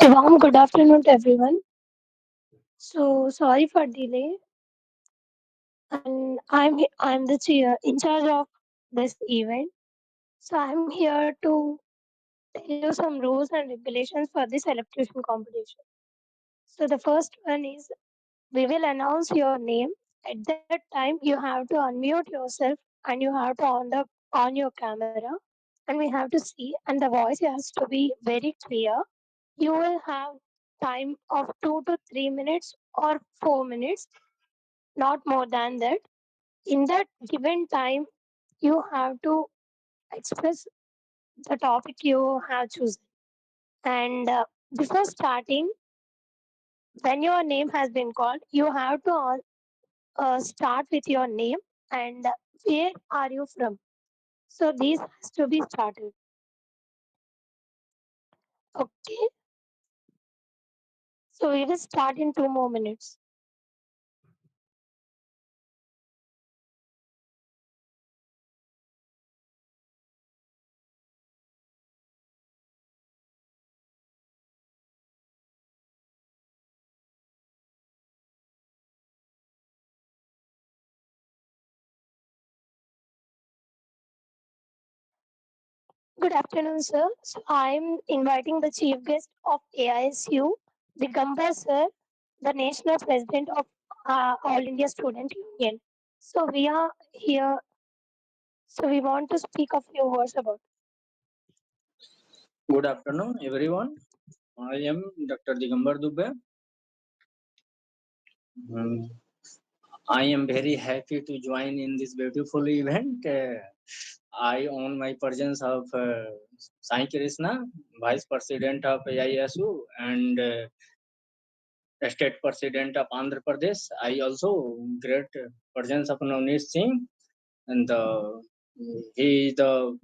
A warm good afternoon to everyone. So sorry for delay, and I'm the in charge of this event. So I'm here to tell you some rules and regulations for this electrocution competition. So the first one is we will announce your name. At that time, you have to unmute yourself and you have to on your camera, and we have to see, and the voice has to be very clear. You will have time of 2 to 3 minutes or 4 minutes, not more than that. In that given time, you have to express the topic you have chosen. And before starting, when your name has been called, you have to start with your name and where are you from. So this has to be started. Okay. So we will start in 2 more minutes. Good afternoon, sir. So I'm inviting the chief guest of AISU, the Gamba sir, the national president of All India Student Union. So we are here. So we want to speak a few words about. Good afternoon, everyone. I am Dr. Digambar Dubey. Um, I am very happy to join in this beautiful event. I own my presence of Sai Krishna, Vice President of AISU and State President of Andhra Pradesh. I also great presence of Navneet Singh, and he is the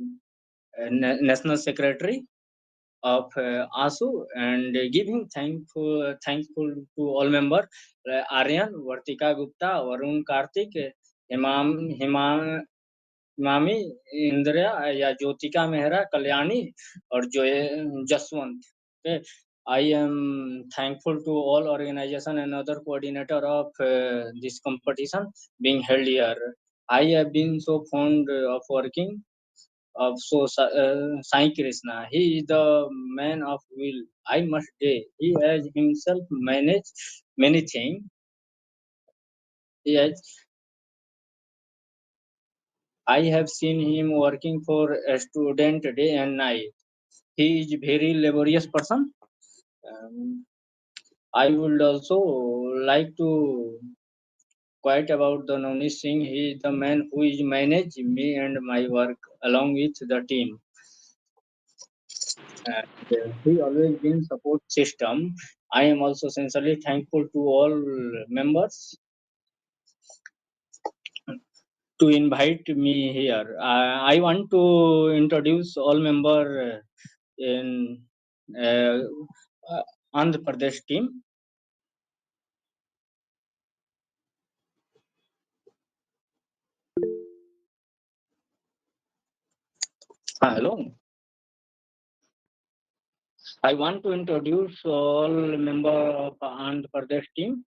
National Secretary of ASU, and giving thankful to all members, Aryan, Vartika Gupta, Varun Karthik, Himami, Indira या ज्योतिका मेहरा, कल्याणी और जो Jaswant. Okay. I am thankful to all organization and other coordinator of this competition being held here. I have been so fond of working of Sai Krishna. He is the man of will. I must say, he has himself managed many things. He has, I have seen him working for a student day and night. He is very laborious person. Um, I would also like to quite about the Navneet Singh. He is the man who is manage me and my work along with the team. And he always been support system. I am also sincerely thankful to all members to invite me here. I want to introduce all member in uh, Andhra Pradesh team. Hello. I want to introduce all member of Andhra Pradesh team.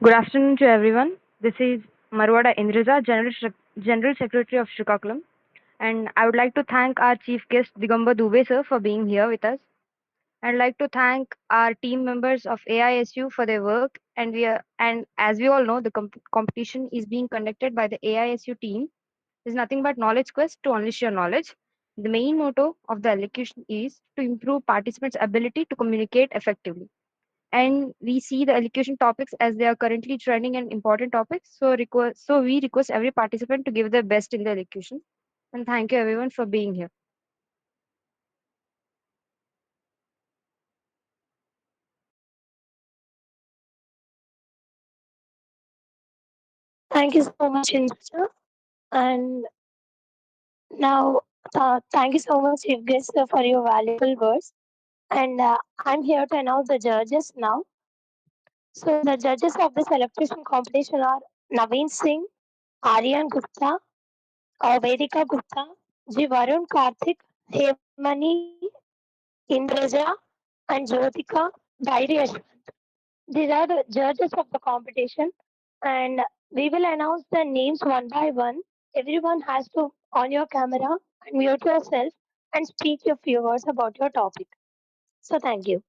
Good afternoon to everyone. This is Marwada Indraja, General Secretary of Srikakulam, and I would like to thank our chief guest Digamba Dubey sir for being here with us. I'd like to thank our team members of AISU for their work, and as we all know, the competition is being conducted by the AISU team. Is nothing but knowledge quest to unleash your knowledge. The main motto of the elocution is to improve participants' ability to communicate effectively, and we see the elocution topics as they are currently trending and important topics. So we request every participant to give their best in the elocution. And thank you everyone for being here. Thank you so much, Indra. And now, thank you so much, chief guest, for your valuable words. And I'm here to announce the judges now. So the judges of this electrician competition are Naveen Singh, Aryan Gupta, Vedika Gupta, G. Varun Karthik, Hemani, Indraja, and Jyotika Dairi Ashwant. These are the judges of the competition, and we will announce the names one by one. Everyone has to on your camera and mute yourself and speak your few words about your topic. So thank you.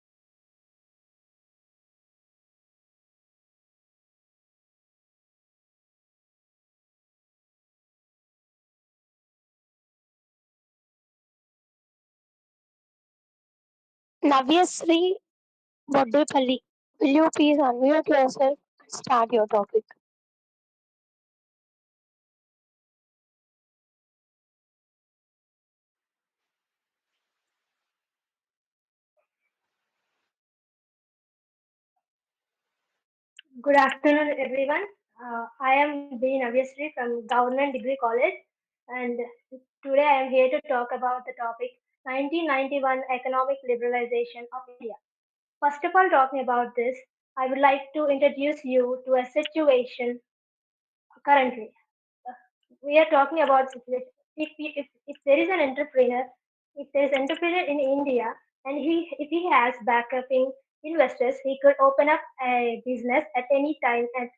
Navyasri Boddepalli, will you please unmute yourself and start your topic? Good afternoon, everyone. I am B. Navyasri from Government Degree College, and today I am here to talk about the topic 1991 Economic Liberalization of India. First of all, talking about this, I would like to introduce you to a situation currently. Uh, We are talking about situation. If there is an entrepreneur, if there is an entrepreneur in India, and if he has backupping investors, he could open up a business at any time and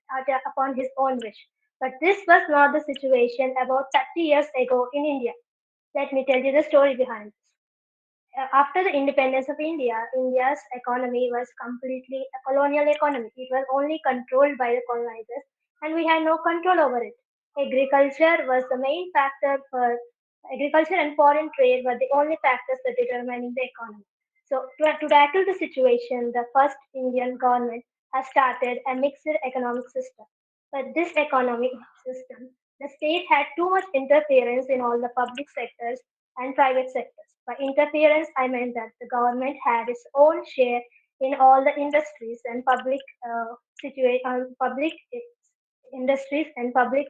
upon his own wish. But this was not the situation about 30 years ago in India. Let me tell you the story behind this. After the independence of India, India's economy was completely a colonial economy. It was only controlled by the colonizers, and we had no control over it. Agriculture was the main factor for agriculture and foreign trade were the only factors that determining the economy. So, to tackle the situation, the first Indian government has started a mixed economic system. But this economic system, the state had too much interference in all the public sectors and private sectors. By interference, I meant that the government had its own share in all the industries and public industries and public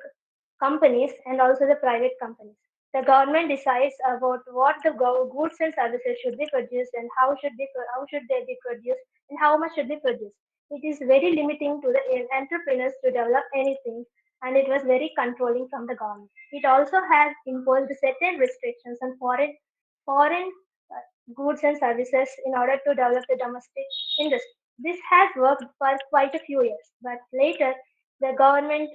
companies and also the private companies. The government decides about what the goods and services should be produced and how should they be produced and how much should be produced. It is very limiting to the entrepreneurs to develop anything, and it was very controlling from the government. It also has imposed certain restrictions on foreign goods and services in order to develop the domestic industry. This has worked for quite a few years, but later the government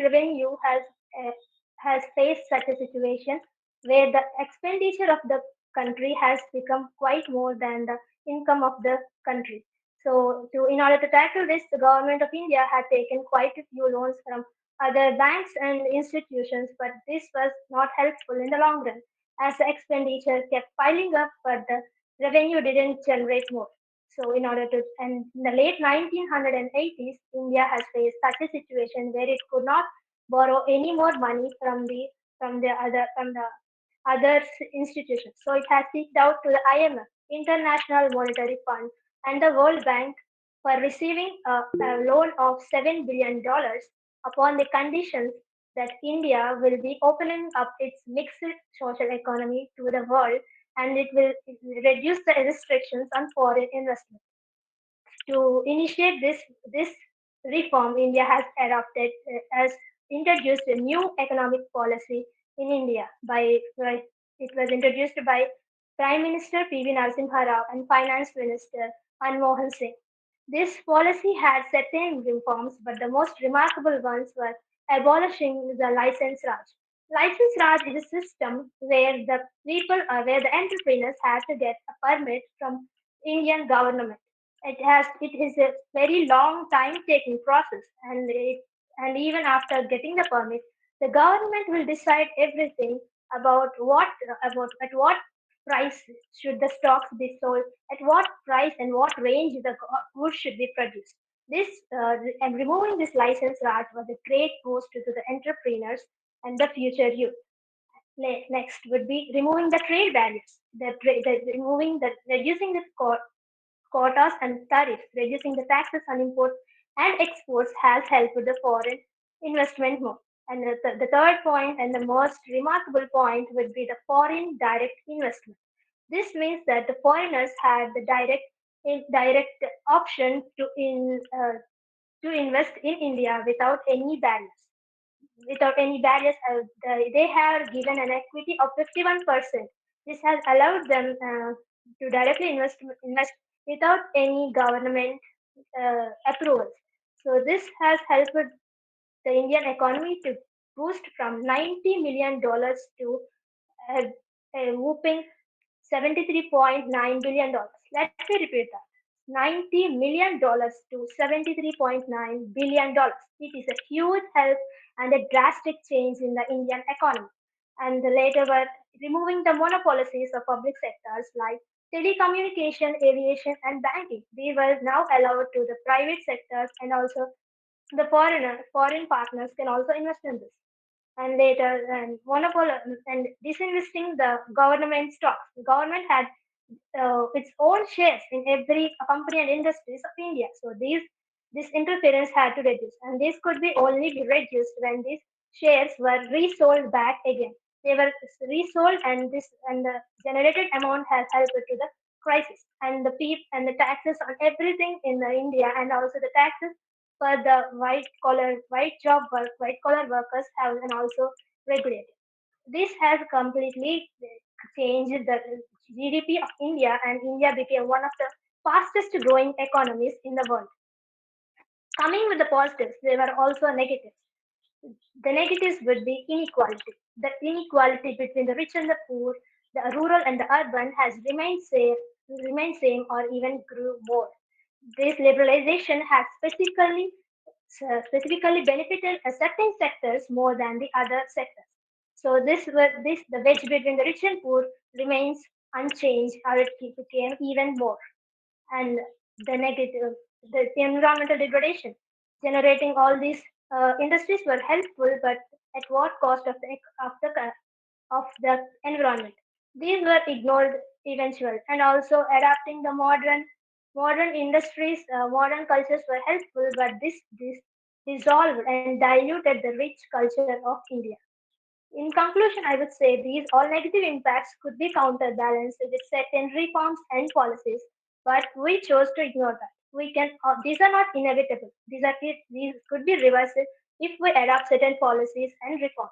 revenue uh, has faced such a situation where the expenditure of the country has become quite more than the income of the country. So, in order to tackle this, the government of India had taken quite a few loans from other banks and institutions, but this was not helpful in the long run as the expenditure kept piling up, but the revenue didn't generate more. So, and in the late 1980s, India has faced such a situation where it could not borrow any more money from the other institutions. So, it has seeked out to the IMF, International Monetary Fund, and the World Bank for receiving a loan of $7 billion upon the conditions that India will be opening up its mixed social economy to the world, and it will reduce the restrictions on foreign investment. To initiate this reform, India has introduced a new economic policy in India by it was introduced by Prime Minister P.V. Narasimha Rao and Finance Minister Manmohan Singh. This policy had certain reforms, but the most remarkable ones were abolishing the license raj. License raj is a system where the entrepreneurs had to get a permit from Indian government. It is a very long time taking process, and even after getting the permit, the government will decide everything about at what price should the stocks be sold, at what price and what range the goods should be produced. This and removing this license raj was a great boost to the entrepreneurs and the future youth. Next would be removing the trade barriers, reducing the quotas and tariffs, reducing the taxes on imports and exports has helped the foreign investment more. And the third point and the most remarkable point would be the foreign direct investment. This means that the foreigners had the direct option to invest in India without any barriers. Without any barriers, they have given an equity of 51%. This has allowed them to directly invest without any government approvals. So this has helped the Indian economy to boost from $90 million to a, a whooping $73.9 billion. Let me repeat that. $90 million to $73.9 billion. It is a huge help and a drastic change in the Indian economy. And later were removing the monopolies of public sectors like telecommunication, aviation, and banking. These were now allowed to the private sectors, and also the foreign partners can also invest in this. And later, and monopoly and disinvesting the government stocks. The government had its own shares in every company and industries of India. So this interference had to reduce, and this could be only be reduced when these shares were resold back again. They were resold, and the generated amount has helped to the crisis, and the PEEP and the taxes on everything in the India, and also the taxes for the white collar workers have been also regulated. This has completely changed the GDP of India, and India became one of the fastest growing economies in the world. Coming with the positives, there were also negatives. The negatives would be inequality. The inequality between the rich and the poor, the rural and the urban, has remained same or even grew more. This liberalization has specifically benefited a certain sectors more than the other sectors. So the wedge between the rich and poor remains unchanged, or it became even more. And the negative, the environmental degradation, generating all these industries were helpful, but at what cost of the environment? These were ignored eventually, and also adapting the modern industries, modern cultures were helpful, but this dissolved and diluted the rich culture of India. In conclusion, I would say these all negative impacts could be counterbalanced with certain reforms and policies, but we chose to ignore that. These are not inevitable. These could be reversed if we adopt certain policies and reforms.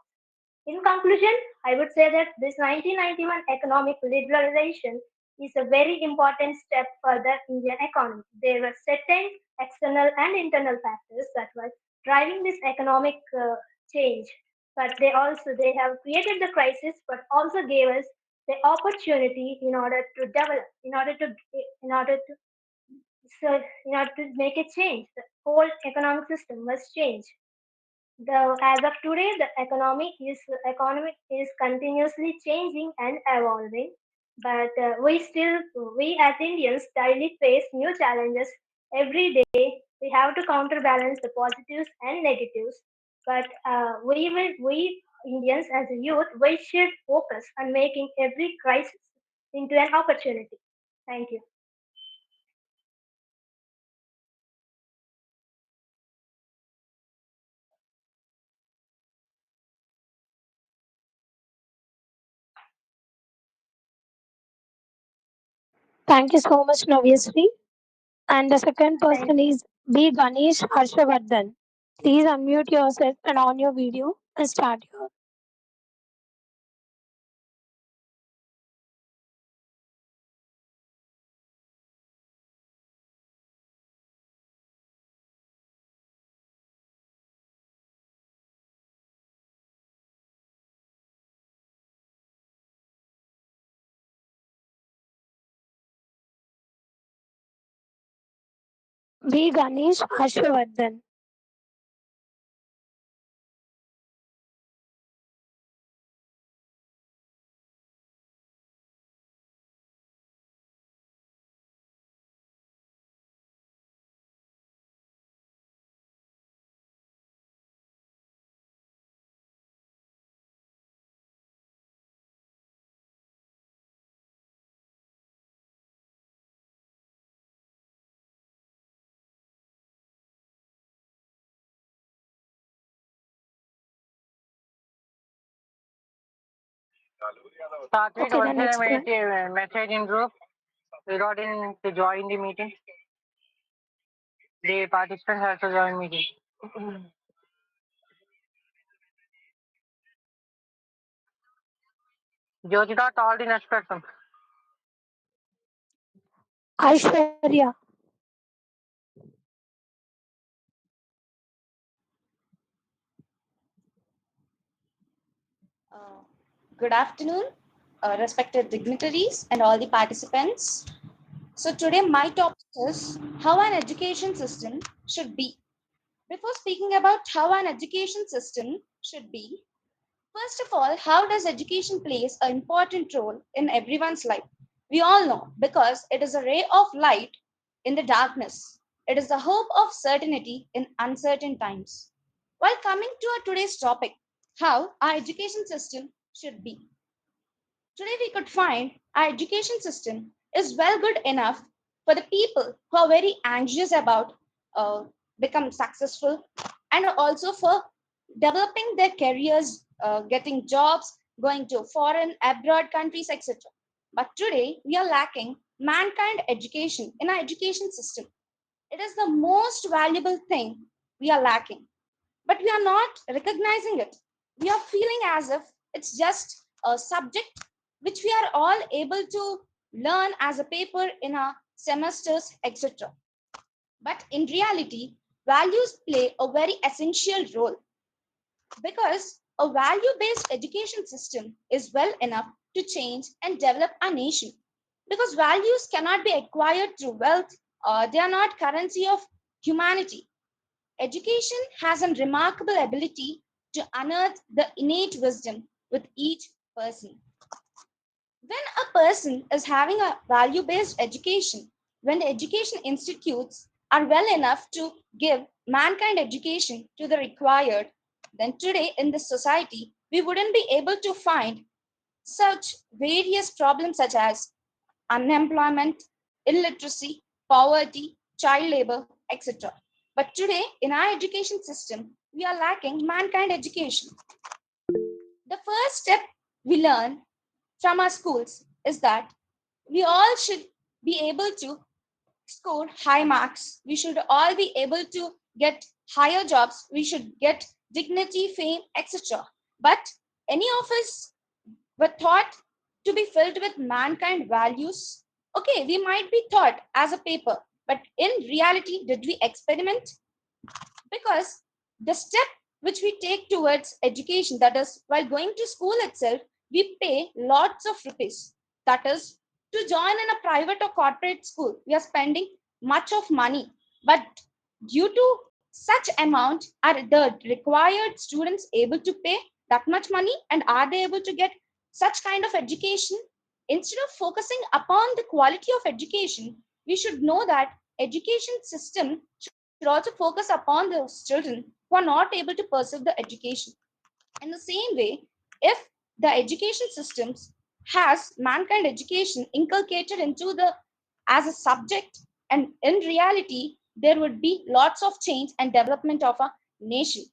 In conclusion, I would say that this 1991 economic liberalization is a very important step for the Indian economy. There were certain external and internal factors that were driving this economic change, but they have created the crisis, but also gave us the opportunity in order to develop, in order to in order to make a change. The whole economic system must change. As of today, the economy is continuously changing and evolving, but we as Indians daily face new challenges every day. We have to counterbalance the positives and negatives, but we Indians as a youth, we should focus on making every crisis into an opportunity. Thank you. Thank you so much, Navyasri. And the second Thank person is B. Ganesh Harshavardhan. Please unmute yourself and on your video and start your. B. Ganesh Harshavardhan. Satwik, Okay, the once I next made one. a message in group regarding to join the meeting. The participant has to join meeting. Jyotika told the next person. Aishwarya. Uh, Good afternoon, respected dignitaries and all the participants. So today my topic is how an education system should be. Before speaking about how an education system should be, first of all, how does education plays an important role in everyone's life? We all know because it is a ray of light in the darkness. It is the hope of certainty in uncertain times. While coming to our today's topic, how our education system should be. Today we could find our education system is well good enough for the people who are very anxious about become successful and also for developing their careers, getting jobs, going to foreign, abroad countries, etc. But today we are lacking mankind education in our education system. It is the most valuable thing we are lacking, but we are not recognizing it. We are feeling as if it's just a subject which we are all able to learn as a paper in our semesters, etc. But in reality, values play a very essential role because a value based education system is well enough to change and develop a nation. Because values cannot be acquired through wealth, they are not currency of humanity. Education has a remarkable ability to unearth the innate wisdom with each person. When a person is having a value based education, when the education institutes are well enough to give mankind education to the required, then today in this society, we wouldn't be able to find such various problems such as unemployment, illiteracy, poverty, child labor, etc. But today, in our education system, we are lacking mankind education. The first step we learn from our schools is that we all should be able to score high marks. We should all be able to get higher jobs. We should get dignity, fame, etc. But any of us were thought to be filled with mankind values. Okay, we might be taught as a paper, but in reality, did we experiment? Because the step which we take towards education, that is, while going to school itself, we pay lots of rupees. That is, to join in a private or corporate school, we are spending much of money. But due to such amount, are the required students able to pay that much money and are they able to get such kind of education? Instead of focusing upon the quality of education, we should know that education system should also focus upon those children who are not able to pursue the education. In the same way, if the education systems has mankind education inculcated into the as a subject, and in reality there would be lots of change and development of a nation.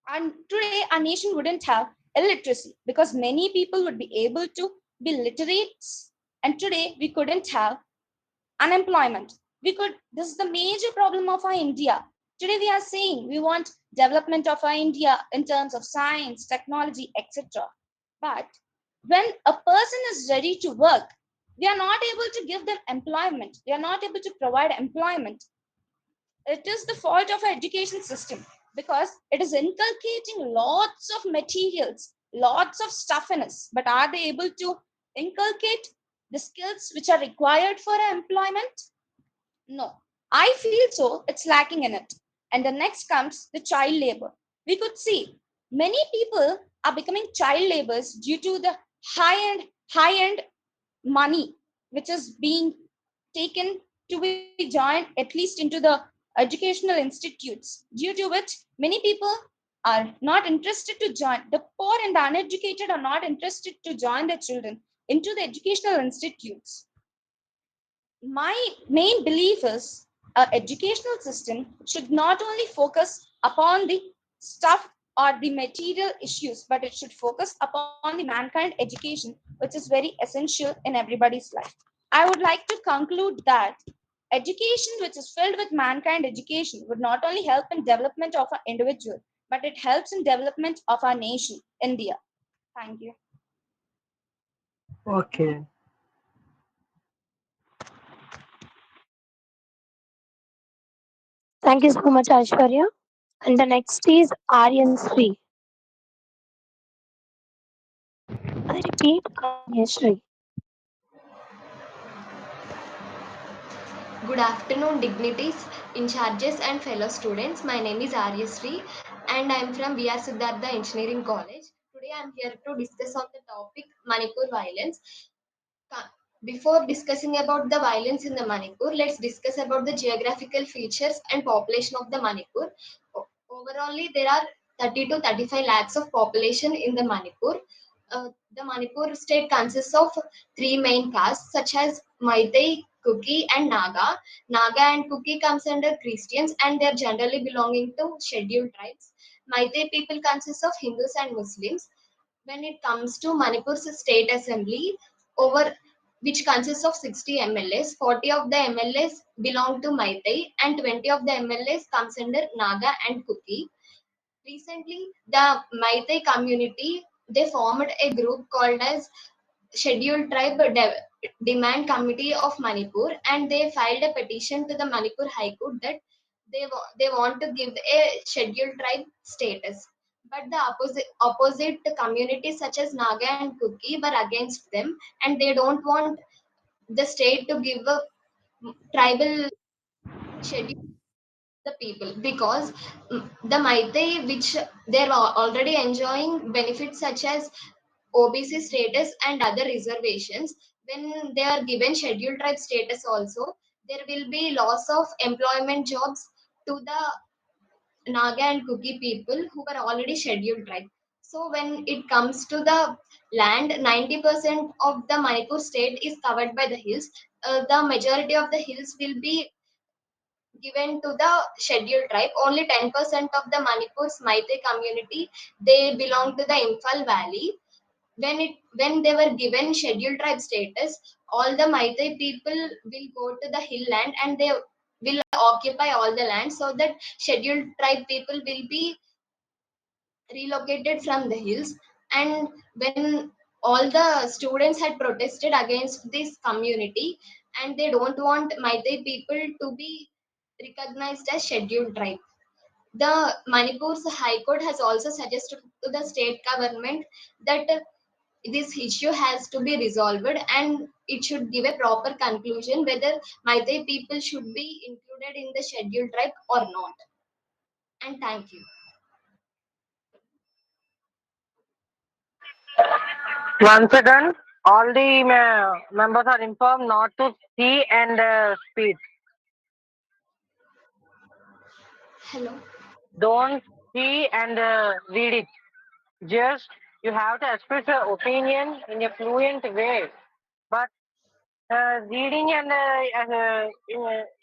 And today our nation wouldn't have illiteracy because many people would be able to be literate, and today we couldn't have unemployment. We could, this is the major problem of our India. Today we are saying we want development of our India in terms of science, technology, etc. But when a person is ready to work, we are not able to give them employment. We are not able to provide employment. It is the fault of our education system because it is inculcating lots of materials, lots of stuff in us. But are they able to inculcate the skills which are required for employment? No, I feel so. It's lacking in it. And the next comes the child labor. We could see many people are becoming child laborers due to the high end money which is being taken to be joined at least into the educational institutes, due to which many people are not interested to join. The poor and the uneducated are not interested to join their children into the educational institutes. My main belief is a educational system should not only focus upon the stuff or the material issues, but it should focus upon the mankind education, which is very essential in everybody's life. I would like to conclude that Education which is filled with mankind education would not only help in development of our individual, but it helps in development of our nation, India. Thank you. Okay. Thank you so much, Aishwarya. And the next is Aryan Sri. I repeat, Aryan Sri. Good afternoon, dignities, in charges, and fellow students. My name is Aryasri, and I am from VR Siddhartha Engineering College. Today, I am here to discuss on the topic Manipur violence. Before discussing about the violence in the Manipur, let's discuss about the geographical features and population of the Manipur. Overall, there are 30 to 35 lakhs of population in the Manipur. The Manipur state consists of three main castes such as Meitei, Kuki, and Naga. Naga and Kuki comes under Christians and they are generally belonging to scheduled tribes. Meitei people consist of Hindus and Muslims. When it comes to Manipur's state assembly, over which consists of 60 MLAs, 40 of the MLAs belong to Meitei and 20 of the MLAs comes under Naga and Kuki. Recently, the Meitei community they formed a group called as Scheduled Tribe Demand Committee of Manipur, and they filed a petition to the Manipur High Court that they want to give a scheduled tribe status. But the opposite communities such as Naga and Kuki were against them, and they don't want the state to give a tribal schedule the people because the Meitei, which they're already enjoying benefits such as OBC status and other reservations, when they are given scheduled tribe status also, there will be loss of employment jobs to the Naga and Kuki people who were already scheduled tribe. So when it comes to the land, 90% of the Manipur state is covered by the hills. The majority of the hills will be given to the scheduled tribe. Only 10% of the Manipur's Meitei community they belong to the Imphal Valley. When they were given scheduled tribe status, all the Meitei people will go to the hill land and they will occupy all the land so that scheduled tribe people will be relocated from the hills. And when all the students had protested against this community and they don't want Meitei people to be recognized as scheduled tribe, the Manipur's High Court has also suggested to the state government that this issue has to be resolved and it should give a proper conclusion whether Meitei people should be included in the scheduled tribe or not. And thank you. Once again, all the members are informed not to see and speak. Hello. Don't see and read it. Just you have to express your opinion in a fluent way. But reading and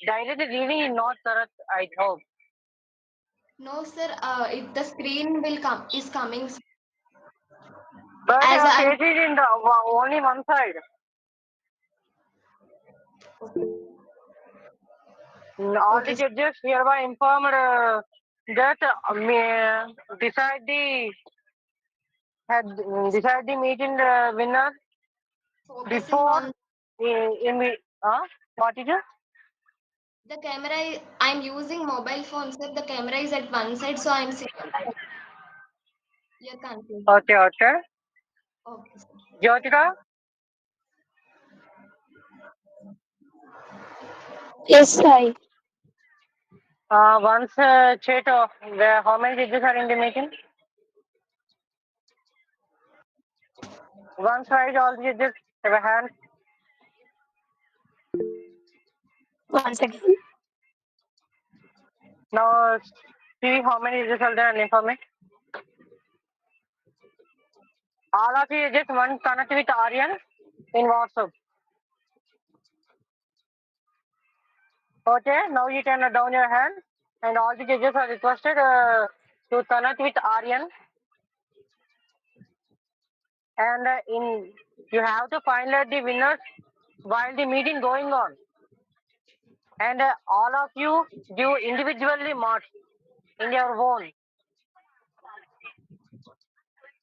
directly reading is not correct, I hope. No, sir. If the screen will come is coming But as I'm page is in the only one side. All the okay. judges hereby informed that decide the had decide the meeting winner Focusing before on in the what is it? the camera. I'm using mobile phone, sir. The camera is at one side, so I'm seeing you're confused. Okay, okay. Okay, sir. Jyotika, Yes, Sai. once chat where how many judges are in the meeting? One side all the judges have a hand. Once again. Now see how many judges are there and inform me. All of you just one connect with Aryan in WhatsApp. Okay, now you can down your hand and all the judges are requested to connect with Aryan and in you have to find out the winners while the meeting going on. and all of you give individually marks in your own.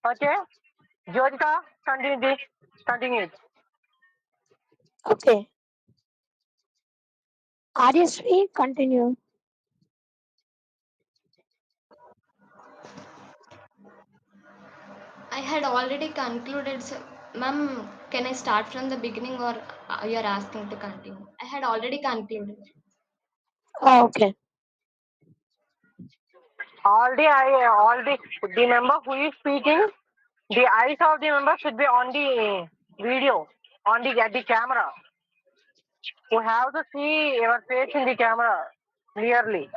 Okay, Jyotika, continue this. Continue it. Okay. Aryasri, continue. I had already concluded. So, ma'am, can I start from the beginning or you are asking to continue? I had already concluded. Okay. Already, the member who is speaking, the eyes of the member should be on the video, on the at the camera. You have to see your face in the camera clearly.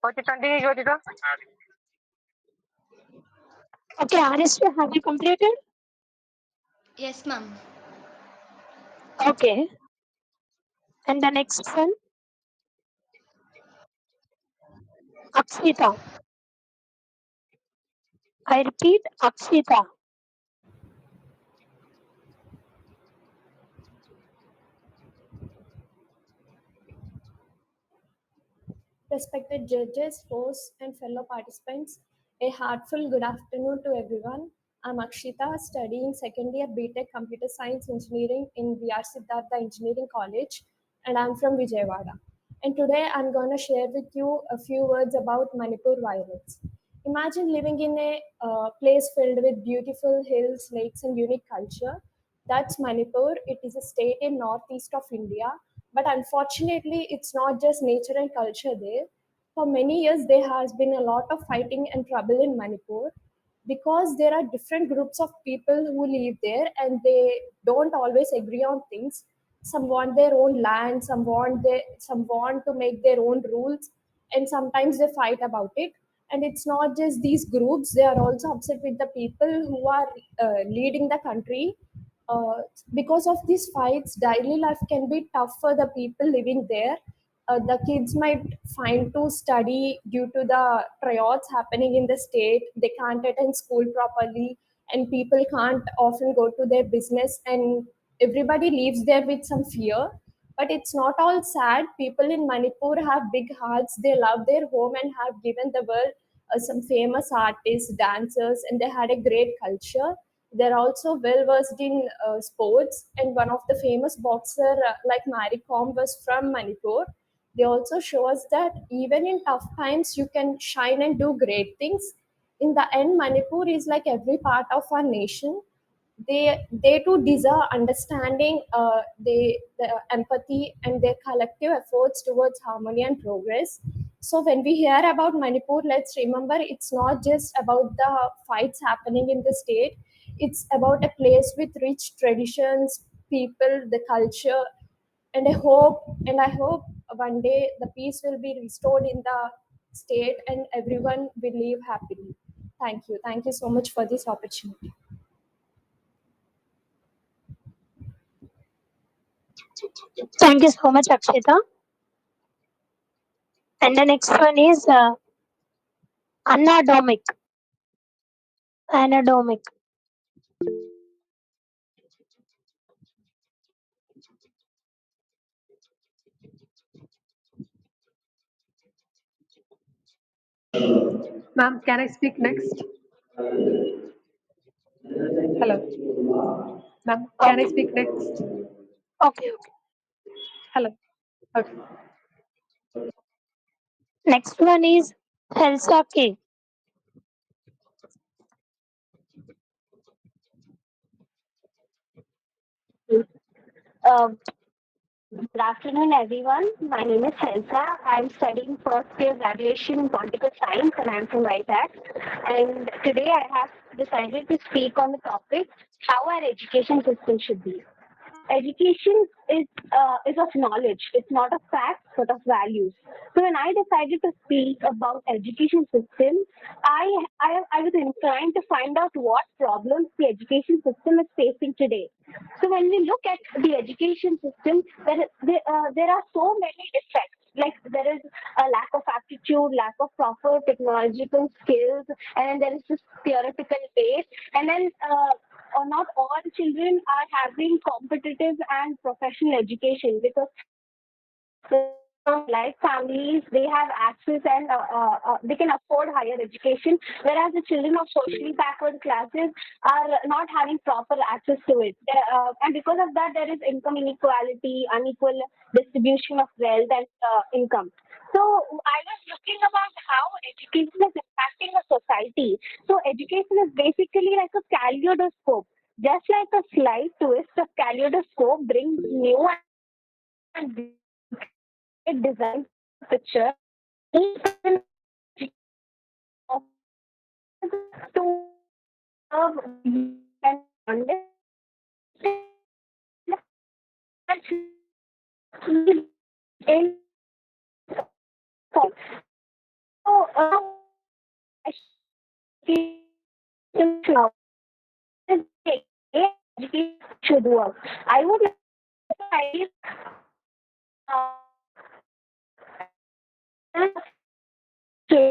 Okay, continue, Jyotika. Okay, Aryasri, have you completed? Yes, ma'am. Okay. And the next one, Akshita. I repeat, Akshita. Respected judges, hosts, and fellow participants, a heartfelt good afternoon to everyone. I'm Akshita, studying second year BTech Computer Science Engineering in VR Siddhartha Engineering College, and I'm from Vijayawada. And today I'm going to share with you a few words about Manipur violence. Imagine living in a place filled with beautiful hills, lakes, and unique culture. That's Manipur. It is a state in northeast of India, but unfortunately, it's not just nature and culture there. For many years, there has been a lot of fighting and trouble in Manipur because there are different groups of people who live there and they don't always agree on things. Some want their own land, some want to make their own rules, and sometimes they fight about it. And it's not just these groups; they are also upset with the people who are leading the country. uh, because of these fights, daily life can be tough for the people living there. The kids might find to study due to the riots happening in the state. They can't attend school properly, and people can't often go to their business, and everybody lives there with some fear. But it's not all sad. People in Manipur have big hearts. They love their home and have given the world some famous artists, dancers, and they had a great culture. They're also well versed in sports, and one of the famous boxer like Mary Kom was from Manipur. They also show us that even in tough times, you can shine and do great things. In the end, Manipur is like every part of our nation. They too deserve understanding, the empathy and their collective efforts towards harmony and progress. So when we hear about Manipur, let's remember it's not just about the fights happening in the state. It's about a place with rich traditions, people, the culture, and I hope one day the peace will be restored in the state and everyone will live happily. Thank you so much for this opportunity. Thank you so much, Akshita. And the next one is anadomic. Anadomic. Ma'am, can I speak next? Hello. Ma'am, can I Okay. speak next? Okay. Okay. Hello. Okay. Next one is Helsa K. Uh, Good afternoon, everyone. My name is Helsa. I'm studying first year graduation in political science, and I'm from IPAC. And today I have decided to speak on the topic how our education system should be. Education is of knowledge. It's not of facts, but of values. So when I decided to speak about education system, I was inclined to find out what problems the education system is facing today. So when we look at the education system, there are so many defects. Like there is a lack of aptitude, lack of proper technological skills, and then there is this theoretical base, and then not all children are having competitive and professional education, because the children from elite families, they have access and they can afford higher education, whereas the children of socially backward classes are not having proper access to it. And because of that, there is income inequality, unequal distribution of wealth and income. So I was looking about how education is impacting a society. So education is basically like a kaleidoscope. Just like a slight twist of kaleidoscope brings new and beautiful create designs into a picture. Each person of education offers tools to observe, view, and understand and these in form. So now I education system now. How is the way education should work? I would like to highlight uh, students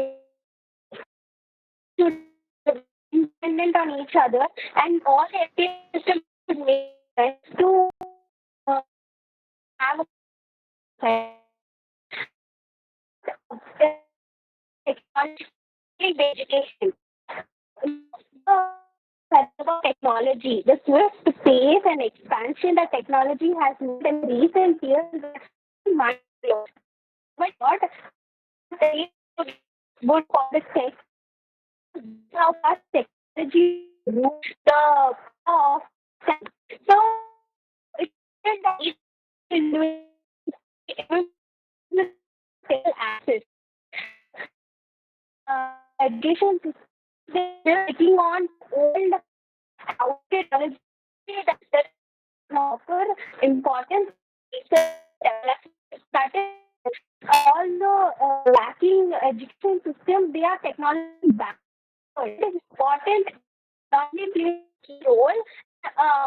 should be independent on each other, and all the education system should make sense to uh, have a technology education. About technology, the swift pace and expansion that technology has made in recent years is actually mind blowing. My God, would call it tech. How fast technology grew, the power of time. So it said that each individual access education system, they're still taking on old outdated technology that does not offer importance research and development. That is all the lacking education system, they are technology backward. It is important technology plays a key role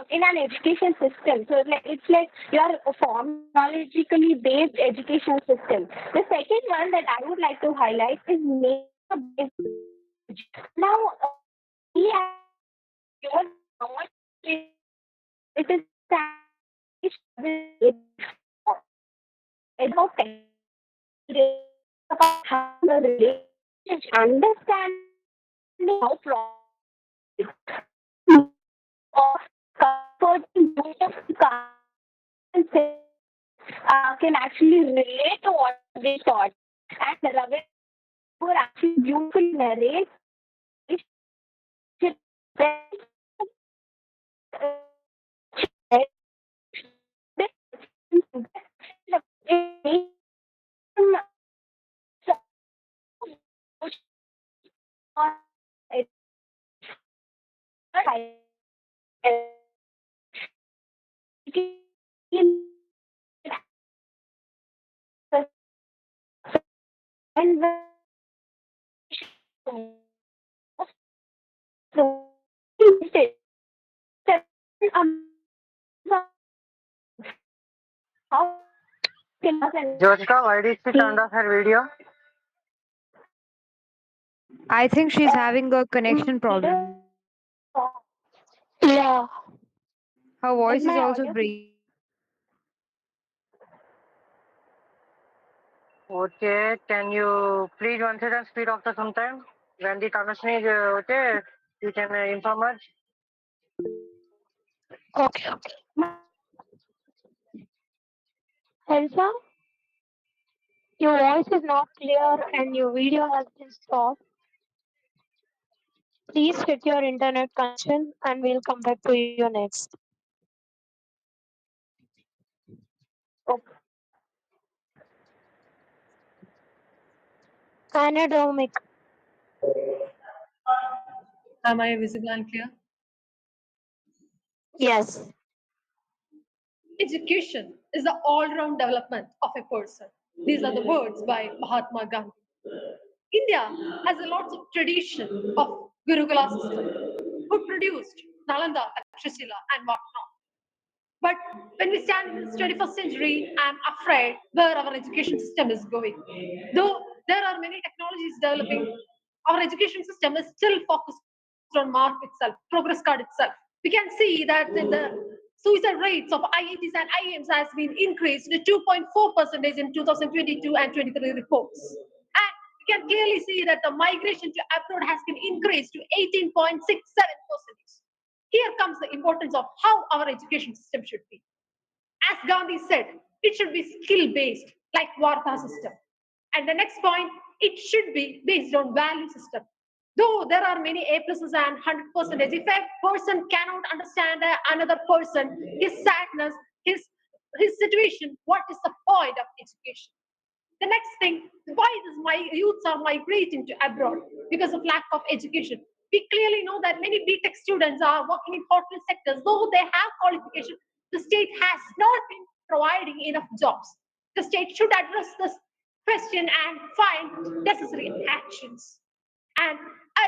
in an education system. So it's like you are forming technologically based education system. The second one that I would like to highlight is nature based knowledge. Now, we as humans are not it is it's about technology, about how the relationship, understanding how of comforting beautiful can actually relate to what they taught. And Ravi were actually beautifully narrate and how can us and Jyotika, why did she turned off her video? I think she's having a connection problem. yeah. Her Is voice is my also audio? breaking. Okay, can you please once again speed after some time? When the connection is okay, you can inform us. Okay, okay. Elsa, your voice is not clear and your video has been stopped. Please check your internet connection and we'll come back to you next. Okay. Anadromic. Am I visible and clear? Yes. Education is the all-round development of a person. These are the words by Mahatma Gandhi. India has a lots of tradition of Gurukula system, who produced Nalanda, Takshashila, and whatnot. But when we stand in this 21st century, I'm afraid where our education system is going. Though there are many technologies developing, our education system is still focused on mark itself, progress card itself. We can see that the suicide rates of IITs and IIMs has been increased to 2.4% in 2022 and 23 reports. And we can clearly see that the migration to abroad has been increased to 18.67%. Here comes the importance of how our education system should be. As Gandhi said, it should be skill based, like Vartha system. And the next point, it should be based on value system. Though there are many A pluses and 100%, if a person cannot understand another person, his sadness, his situation, what is the point of education? The next thing, why is my youths are migrating to abroad? Because of lack of education. We clearly know that many BTech students are working in hotel sectors, though they have qualification. The state has not been providing enough jobs. The state should address this question and find necessary actions. And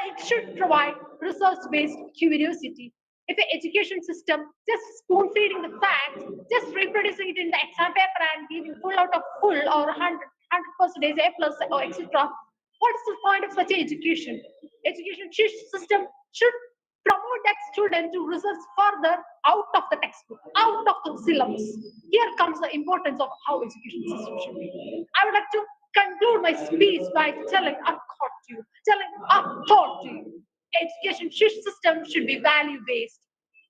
it should provide research-based curiosity. If the education system just spoon feeding the facts, just reproducing it in the exam paper and giving full out of full or 100% A plus or etc., what's the point of such education? Education system should promote that student to research further out of the textbook, out of the syllabus. Here comes the importance of how education system should be. I would like to conclude my speech by telling a thought to you, telling a thought to you. Education system should be value based,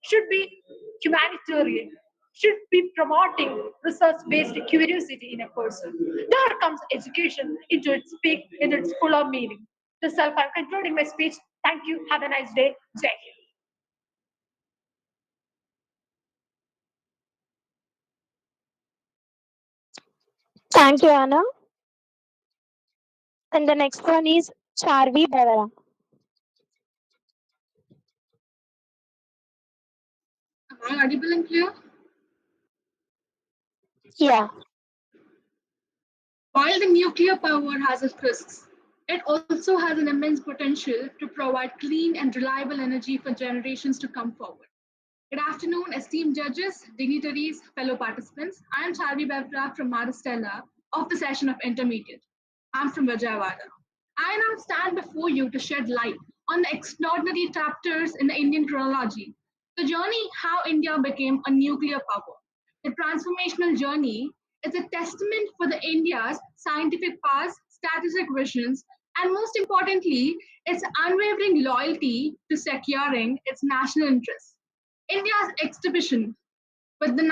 should be humanitarian, should be promoting research based curiosity in a person. There comes education into its peak, into its fuller meaning. This self, I'm concluding my speech. Thank you. Have a nice day. Jai Hind. Thank you, Anna. And the next one is Charvi Bevera. Am I audible and clear? Yeah. While the nuclear power has its risks, it also has an immense potential to provide clean and reliable energy for generations to come forward. Good afternoon, esteemed judges, dignitaries, fellow participants. I am Charvi Bevra from Maristella of the session of Intermediate. I'm from Vijayawada. I now stand before you to shed light on the extraordinary chapters in the Indian chronology, the journey how India became a nuclear power. The transformational journey is a testament for the India's scientific past, strategic visions, and most importantly, its unwavering loyalty to securing its national interests. India's exhibition with the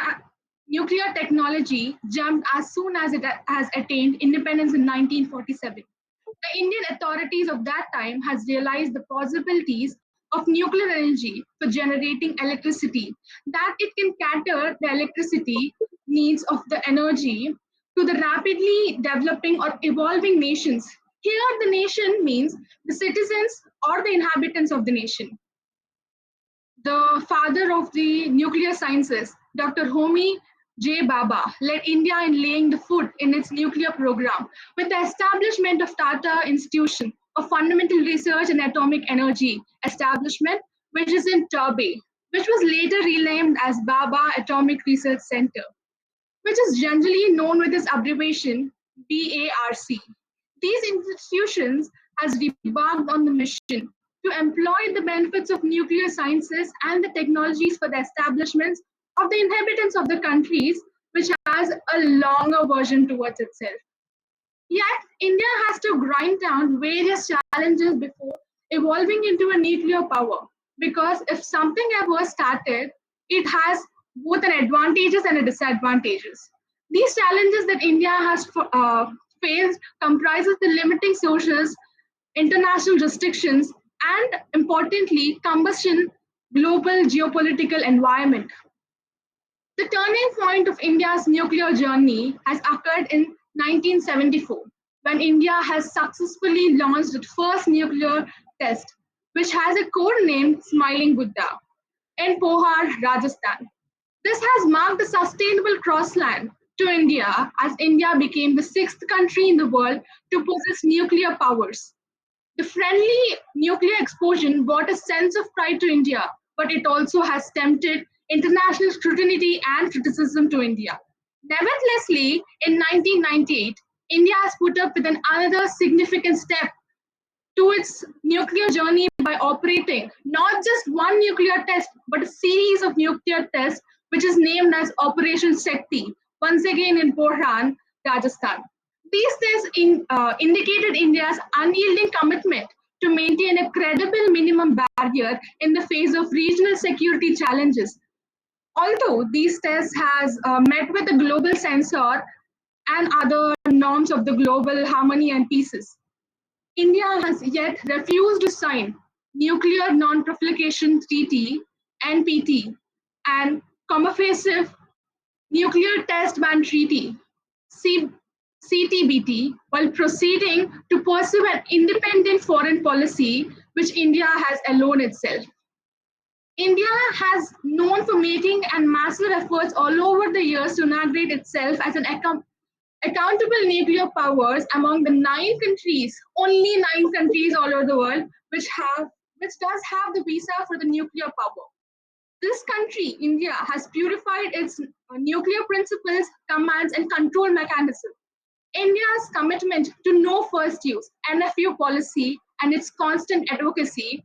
nuclear technology jumped as soon as it has attained independence in 1947. The Indian authorities of that time has realized the possibilities of nuclear energy for generating electricity, that it can cater the electricity needs of the energy to the rapidly developing or evolving nations. Here, the nation means the citizens or the inhabitants of the nation. The father of the nuclear sciences, Dr. Homi J. Baba, led India in laying the foot in its nuclear program with the establishment of Tata Institution of Fundamental Research in Atomic Energy establishment, which is in Turbay, which was later renamed as Baba Atomic Research Center, which is generally known with its abbreviation BARC. These institutions has embarked on the mission to employ the benefits of nuclear sciences and the technologies for the establishments of the inhabitants of the countries, which has a longer version towards itself. Yet, India has to grind down various challenges before evolving into a nuclear power. Because if something ever started, it has both an advantages and a disadvantages. These challenges that India has faced comprises the limiting sources, international restrictions, and importantly, combustion global geopolitical environment. The turning point of India's nuclear journey has occurred in 1974, when India has successfully launched its first nuclear test, which has a code name Smiling Buddha, in Pohar, Rajasthan. This has marked a sustainable crossland to India as India became the sixth country in the world to possess nuclear powers. The friendly nuclear explosion brought a sense of pride to India, but it also has tempted international scrutiny and criticism to India. Neverthelessly, in 1998, India has put up with another significant step to through its nuclear journey by operating not just one nuclear test, but a series of nuclear tests, which is named as Operation Shakti, once again in Porhan, Rajasthan. These tests indicated India's unyielding commitment to maintain a credible minimum barrier in the face of regional security challenges. Although these tests has met with the global censor and other norms of the global harmony and pieces, India has yet refused to sign Nuclear Non-Proliferation Treaty (NPT) and Comprehensive Nuclear Test Ban Treaty (CTBT) while proceeding to pursue an independent foreign policy which India has alone itself. India has known for making and massive efforts all over the years to integrate itself as an accountable nuclear powers among the 9 countries, only 9 countries all over the world, which does have the visa for the nuclear power. This country, India, has purified its nuclear principles, commands, and control mechanism. India's commitment to no first use, NFU policy, and its constant advocacy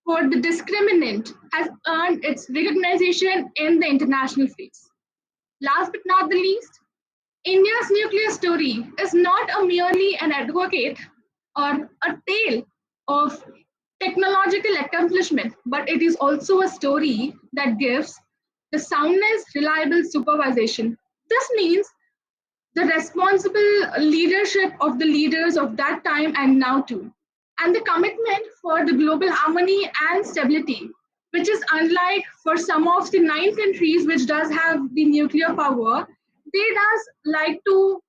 for the discriminant has earned its recognition in the international space. Last but not the least, India's nuclear story is not a merely an advocate or a tale of technological accomplishment, but it is also a story that gives the soundness, reliable supervision. This means the responsible leadership of the leaders of that time and now too, and the commitment for the global harmony and stability, which is unlike for some of the 9 countries which does have the nuclear power, they does like to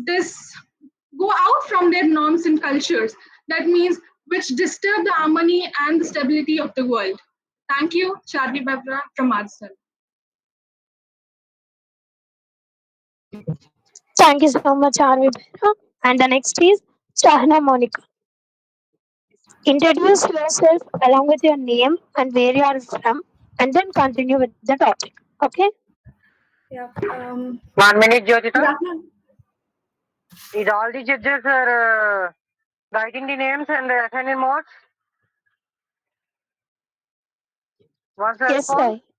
this go out from their norms and cultures. That means which disturb the harmony and the stability of the world. Thank you, Charvi Babra from Madison. Thank you so much, Arvi Behra. And the next is Chahna Monica. Introduce yourself along with your name and where you are from, and then continue with the topic. Okay? Yeah. 1 minute, Good Jyotita. afternoon. Is all the judges are writing the names and assigning marks? What's the Yes, response? Sai.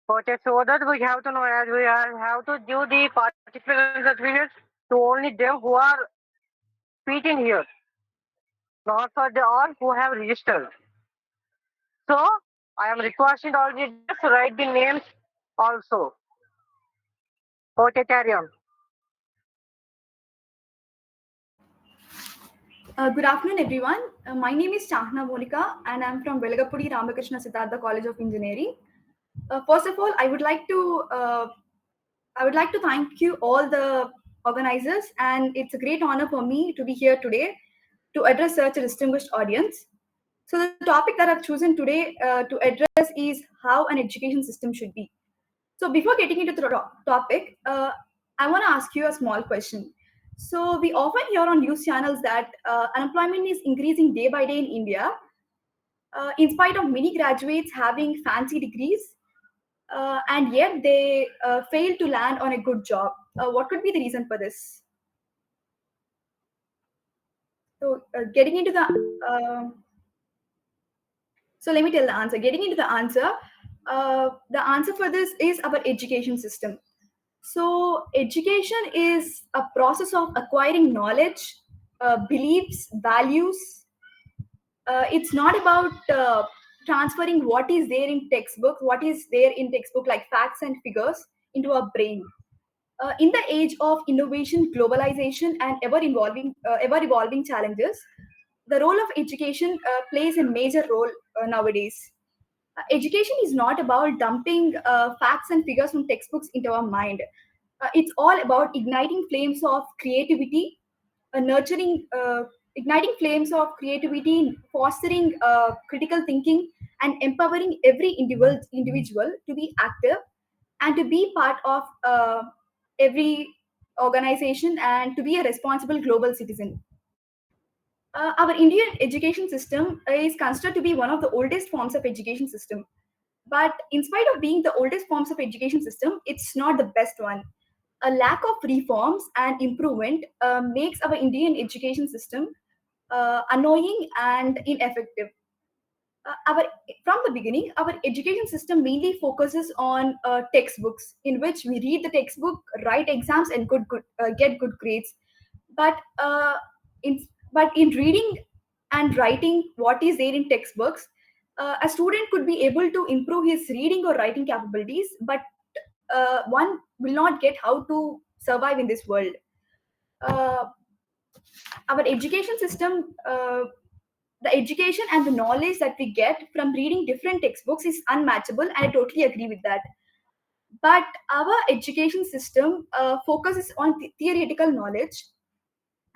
Okay, so that we have to know as we have to give the participant certificates to only them who are speaking here, not for the all who have registered. So I am requesting all the judges to write the names also. Okay, carry on. Good afternoon, everyone. My name is Chahna Monica, and I'm from Velagapudi Ramakrishna Siddhartha College of Engineering. First of all, I would like to thank you all the organizers, and it's a great honor for me to be here today to address such a distinguished audience. So the topic that I've chosen today to address is how an education system should be. So before getting into the topic, I want to ask you a small question. So we often hear on news channels that unemployment is increasing day by day in India, in spite of many graduates having fancy degrees, and yet they fail to land on a good job. What could be the reason for this? So getting into the so let me tell the answer. Getting into the answer for this is our education system. So, education is a process of acquiring knowledge, beliefs, values. It's not about transferring what is there in textbook, like facts and figures, into our brain. In the age of innovation, globalization, and ever evolving challenges, the role of education plays a major role nowadays. Education is not about dumping facts and figures from textbooks into our mind. It's all about nurturing, igniting flames of creativity, fostering critical thinking, and empowering every individual to be active and to be part of every organization and to be a responsible global citizen. Our Indian education system is considered to be one of the oldest forms of education system. But in spite of being the oldest forms of education system, it's not the best one. A lack of reforms and improvement makes our Indian education system annoying and ineffective. Our From the beginning, our education system mainly focuses on textbooks, in which we read the textbook, write exams, and get good grades. But in in reading and writing what is there in textbooks, a student could be able to improve his reading or writing capabilities, but one will not get how to survive in this world. Uh, our education system, the education and the knowledge that we get from reading different textbooks is unmatchable, and I totally agree with that. But our education system focuses on theoretical knowledge,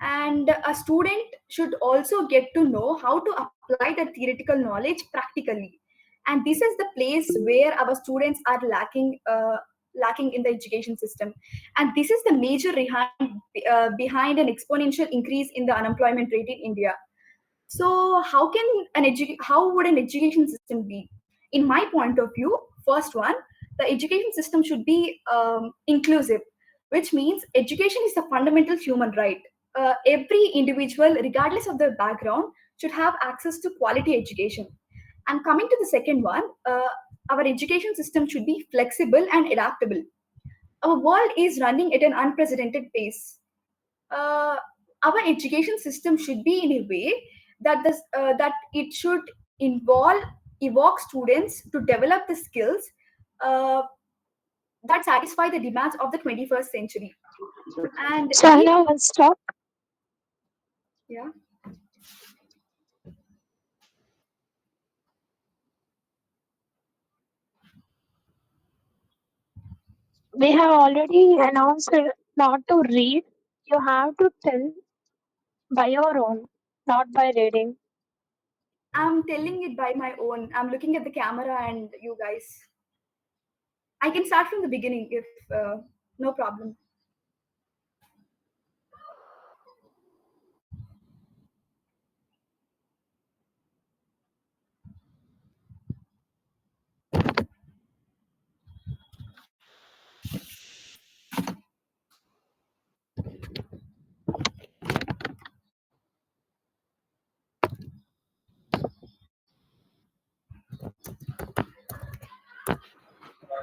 and a student should also get to know how to apply that theoretical knowledge practically. And this is the place where our students are lacking in the education system. And this is the major behind an exponential increase in the unemployment rate in India. So how would an education system be? In my point of view, first one, the education system should be inclusive, which means education is a fundamental human right. Every individual, regardless of their background, should have access to quality education. And coming to the second one, our education system should be flexible and adaptable. Our world is running at an unprecedented pace. uh, our education system should be in a way that it should involve evoke students to develop the skills uh, that satisfy the demands of the 21st century. And these, Shahna, one stop. yeah. We have already announced not to read. You have to tell by your own, not by reading. I'm telling it by my own. I'm looking at the camera and you guys. I can start from the beginning if no problem.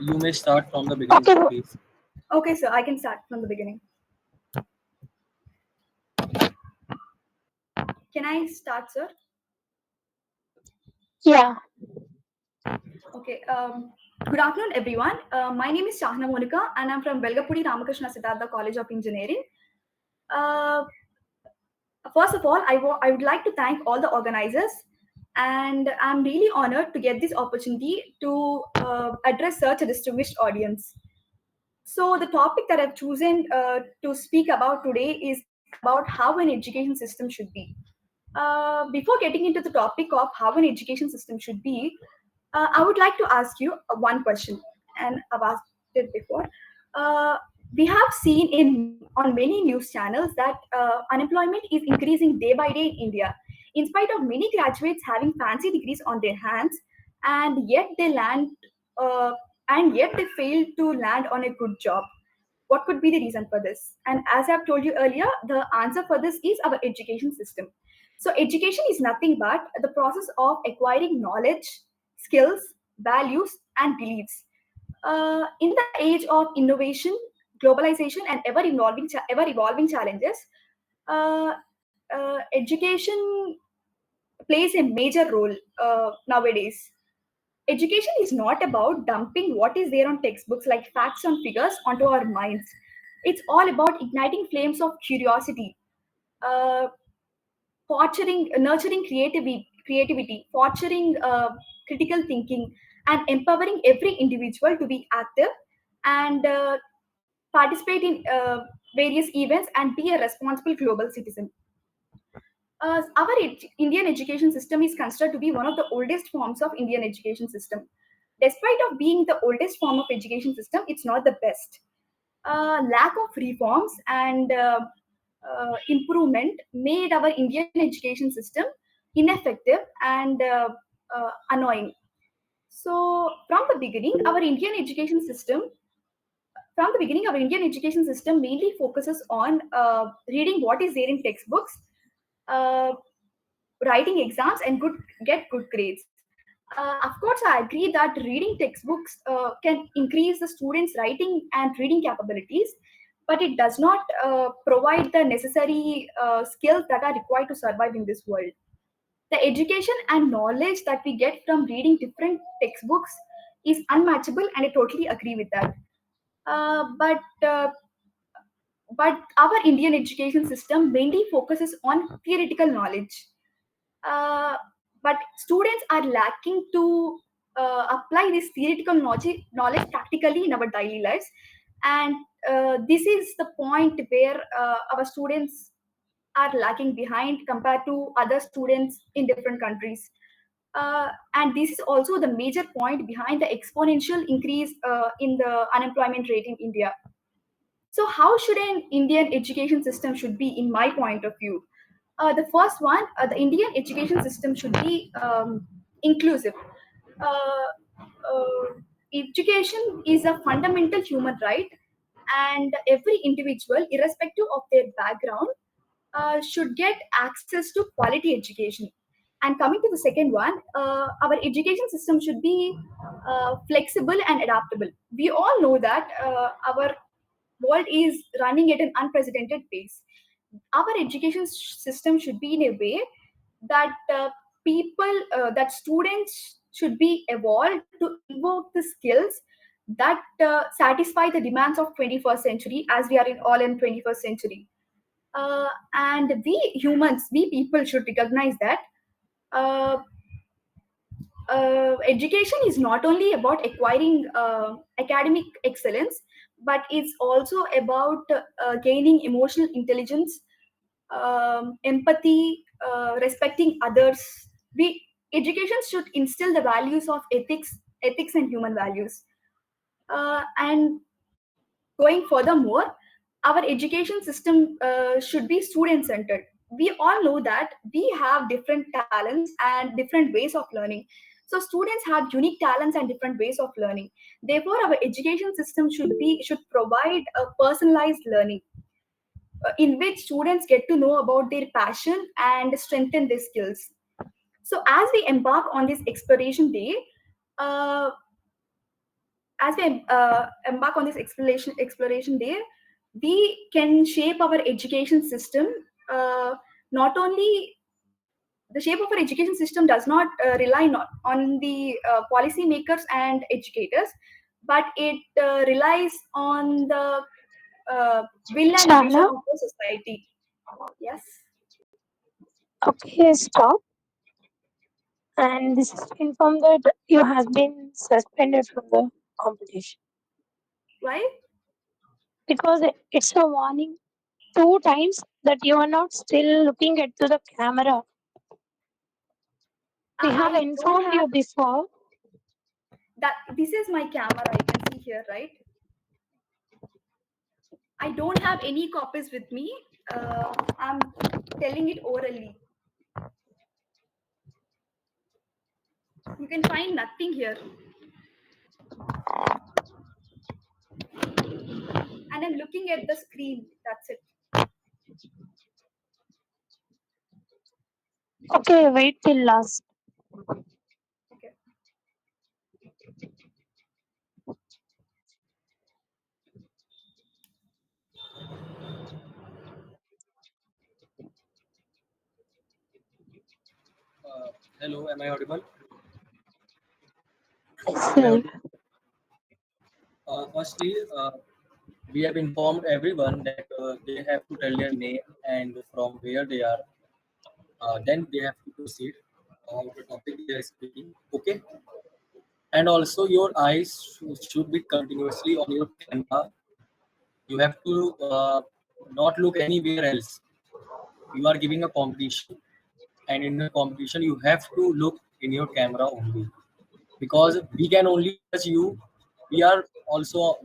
You may start from the beginning, Okay, please. Okay, sir, I can start from the beginning. Can I start, sir? yeah. Okay. Good afternoon, everyone. My name is Shahna Monica, and I'm from Belgapudi Ramakrishna Siddhartha College of Engineering. Uh, First of all, I would like to thank all the organizers, and I'm really honored to get this opportunity to address such a distinguished audience. So, the topic that I've chosen to speak about today is about how an education system should be. Before getting into the topic of how an education system should be, I would like to ask you one question, and I've asked it before. Uh, we have seen on many news channels that unemployment is increasing day by day in India, in spite of many graduates having fancy degrees on their hands, and yet they land, uh, and yet they fail to land on a good job. What could be the reason for this? And as I've told you earlier, the answer for this is our education system. So, education is nothing but the process of acquiring knowledge, skills, values, and beliefs. In the age of innovation, globalization, and ever evolving challenges, uh, education plays a major role nowadays. Education is not about dumping what is there on textbooks like facts and figures onto our minds. It's all about igniting flames of curiosity, uh, nurturing creativity, fostering critical thinking, and empowering every individual to be active and participate in various events and be a responsible global citizen. Indian education system is considered to be one of the oldest forms of Indian education system. Despite of being the oldest form of education system, it's not the best. Lack of reforms and improvement made our Indian education system ineffective and annoying. So, from the beginning, our Indian education system from the beginning, our Indian education system mainly focuses on reading what is there in textbooks, uh, writing exams, and get good grades. Of course, I agree that reading textbooks can increase the students' writing and reading capabilities, but it does not provide the necessary skills that are required to survive in this world. The education and knowledge that we get from reading different textbooks is unmatchable, and I totally agree with that. Uh, but uh, but our Indian education system mainly focuses on theoretical knowledge. Uh, but students are lacking to apply this theoretical knowledge practically in our daily lives, and this is the point where our students are lagging behind compared to other students in different countries. And this is also the major point behind the exponential increase in the unemployment rate in India. So, how should an Indian education system should be, in my point of view? The first one, the Indian education system should be inclusive. Education is a fundamental human right, and every individual, irrespective of their background, should get access to quality education. And coming to the second one, our education system should be flexible and adaptable. We all know that our world is running at an unprecedented pace. Our education system should be in a way that that students should be evolved to invoke the skills that satisfy the demands of 21st century, as we are in all in 21st century. And we humans, we people should recognize that uh, education is not only about acquiring academic excellence, but it's also about gaining emotional intelligence, empathy, respecting others. We Education should instill the values of ethics and human values. And going furthermore, our education system should be student centered. We all know that we have different talents and different ways of learning. So students have unique talents and different ways of learning. Therefore, our education system should provide a personalized learning in which students get to know about their passion and strengthen their skills. So uh, as we embark on this exploration day, we can shape our education system. Uh, Not only the shape of our education system does not rely on the policy makers and educators, but it relies on the will and vision Shana, of the society. Yes. okay, stop. And this is to inform that you have been suspended from the competition Why? because it's a warning two times that you are not still looking at to the camera. We have I don't informed have you before. that. This is my camera. You can see here, right? I don't have any copies with me. I'm telling it orally. You can find nothing here. And I'm looking at the screen. That's it. Okay, wait till last. Okay. Hello, am I audible? Yes, Am I sir. audible? Firstly, we have informed everyone that they have to tell their name and from where they are. Then they have to proceed about the topic they are speaking. Okay. And also, your eyes should be continuously on your camera. You have to not look anywhere else. You are giving a competition, and in the competition, you have to look in your camera only, because we can only judge you. We are also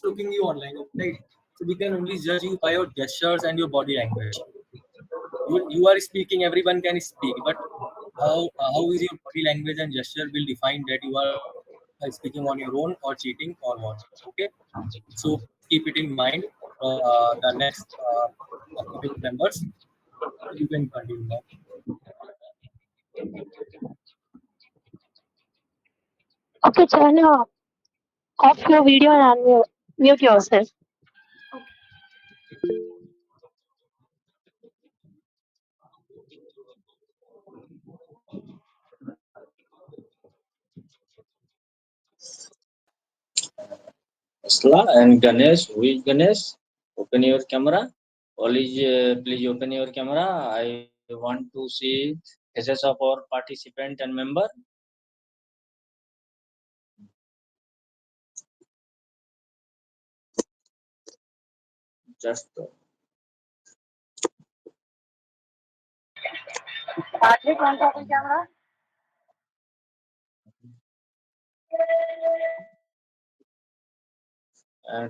looking you online, right? So we can only judge you by your gestures and your body language. You are speaking, everyone can speak, but how is your body language and gesture will define that you are speaking on your own or cheating or what? Okay. So keep it in mind from the next upcoming members. You can continue now. Okay, turn off your video and mute yourself. Asla and Ganesh, who is Ganesh? Open your camera. Please open your camera. I want to see faces of our participant and member. Just Patrick, on top of camera.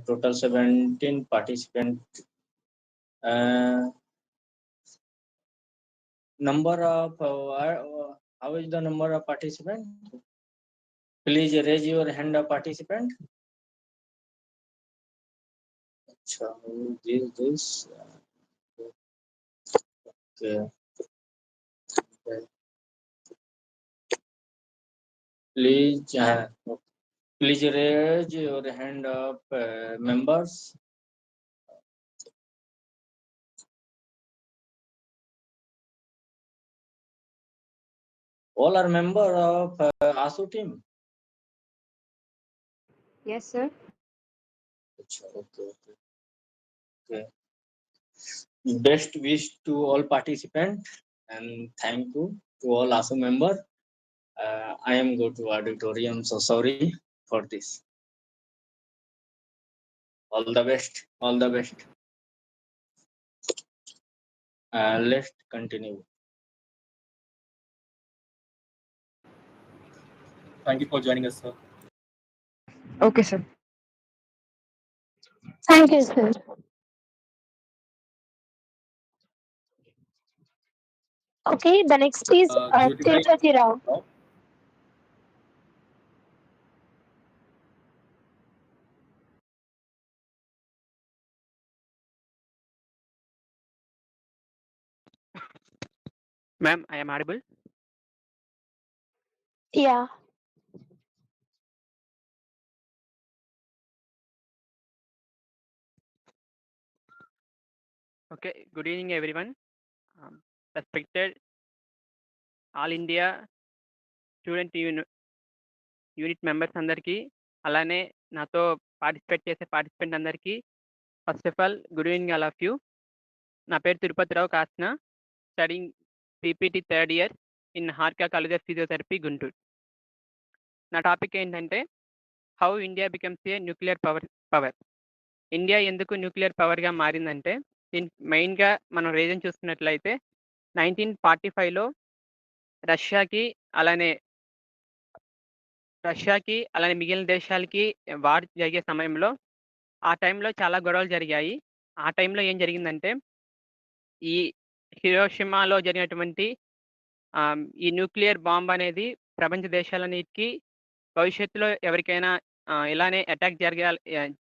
total 17 participant. Number of how is the number of participant? Please raise your hand of participant. This. Okay. Please, please raise your hand of members. All are member of ASU team. Yes, sir. Okay. Best wish to all participants and thank you to all ASU member. I am go to auditorium, so sorry for this. All the best. All the best. Let's continue. Thank you for joining us, sir. Okay, sir. Thank you, sir. Okay, the next is Jyoti bhai, Tirupati Rao. now. Ma'am, I am audible. Yeah. Okay, good evening, everyone. Respected All India Student Unit members అందరికీ అలానే నాతో participate చేసే participant అందరికీ first of all good evening all of you. నా పేరు తిరుపతిరావు కాస్న, studying PPT third year in హార్కా college of physiotherapy Guntur. నా టాపిక్ ఏంటంటే how India becomes a nuclear power. India ఎందుకు న్యూక్లియర్ పవర్గా మారిందంటే దీనికి మెయిన్గా మనం రీజన్ చూసుకున్నట్లయితే 1945లో రష్యాకి అలానే మిగిలిన దేశాలకి వార్ జరిగే సమయంలో ఆ టైంలో చాలా గొడవలు జరిగాయి. ఆ టైంలో ఏం జరిగిందంటే ఈ హిరోషిమాలో జరిగినటువంటి ఈ న్యూక్లియర్ బాంబ్ అనేది ప్రపంచ దేశాలన్నిటికీ భవిష్యత్తులో ఎవరికైనా ఇలానే అటాక్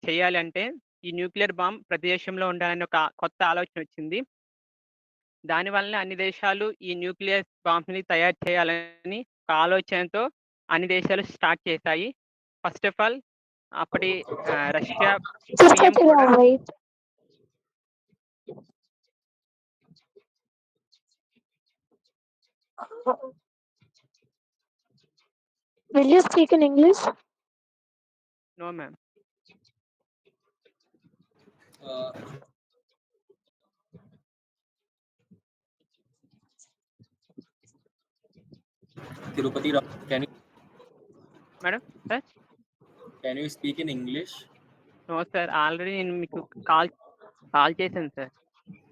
చేయాలి అంటే ఈ న్యూక్లియర్ బాంబ్ ప్రతి దేశంలో ఉండాలని ఒక కొత్త ఆలోచన వచ్చింది. దానివల్లనే అన్ని దేశాలు ఈ న్యూక్లియర్ బాంబ్ని తయారు చేయాలని ఒక ఆలోచనతో అన్ని దేశాలు స్టార్ట్ చేశాయి. ఫస్ట్ ఆఫ్ ఆల్ అప్పటి రష్యా పిఎం Tirupati కూడా Rao, wait. Will you speak in English? No ma'am. Tirupati Rao, madam sir? can you speak in English? No sir, already నేను మీకు కాల్ చేశాను సార్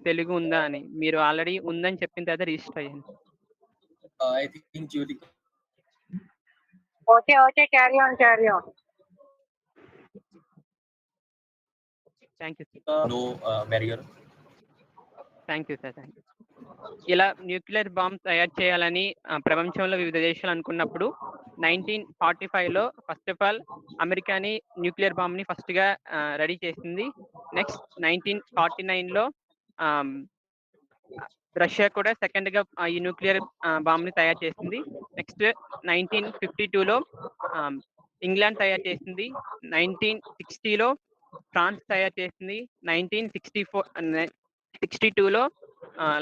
తెలుగు ఉందా అని. మీరు ఆల్రెడీ ఉందని చెప్పిన తర్వాత రిజిస్టర్ అయ్యాను. I think Jyoti. Okay, carry on. Thank you sir. No barrier. Thank you sir. Thank you. ఇలా న్యూక్లియర్ బాంబ్ తయారు చేయాలని ప్రపంచంలో వివిధ దేశాలు అనుకున్నప్పుడు 1945లో ఫస్ట్ ఆఫ్ ఆల్ అమెరికాని న్యూక్లియర్ బాంబ్ని ఫస్ట్గా రెడీ చేసింది. నెక్స్ట్ 1949లో రష్యా కూడా సెకండ్గా ఈ న్యూక్లియర్ బాంబ్ని తయారు చేసింది. నెక్స్ట్ 1952లో ఇంగ్లాండ్ తయారు చేసింది. 1960లో ఫ్రాన్స్ తయారు చేసింది. 1962లో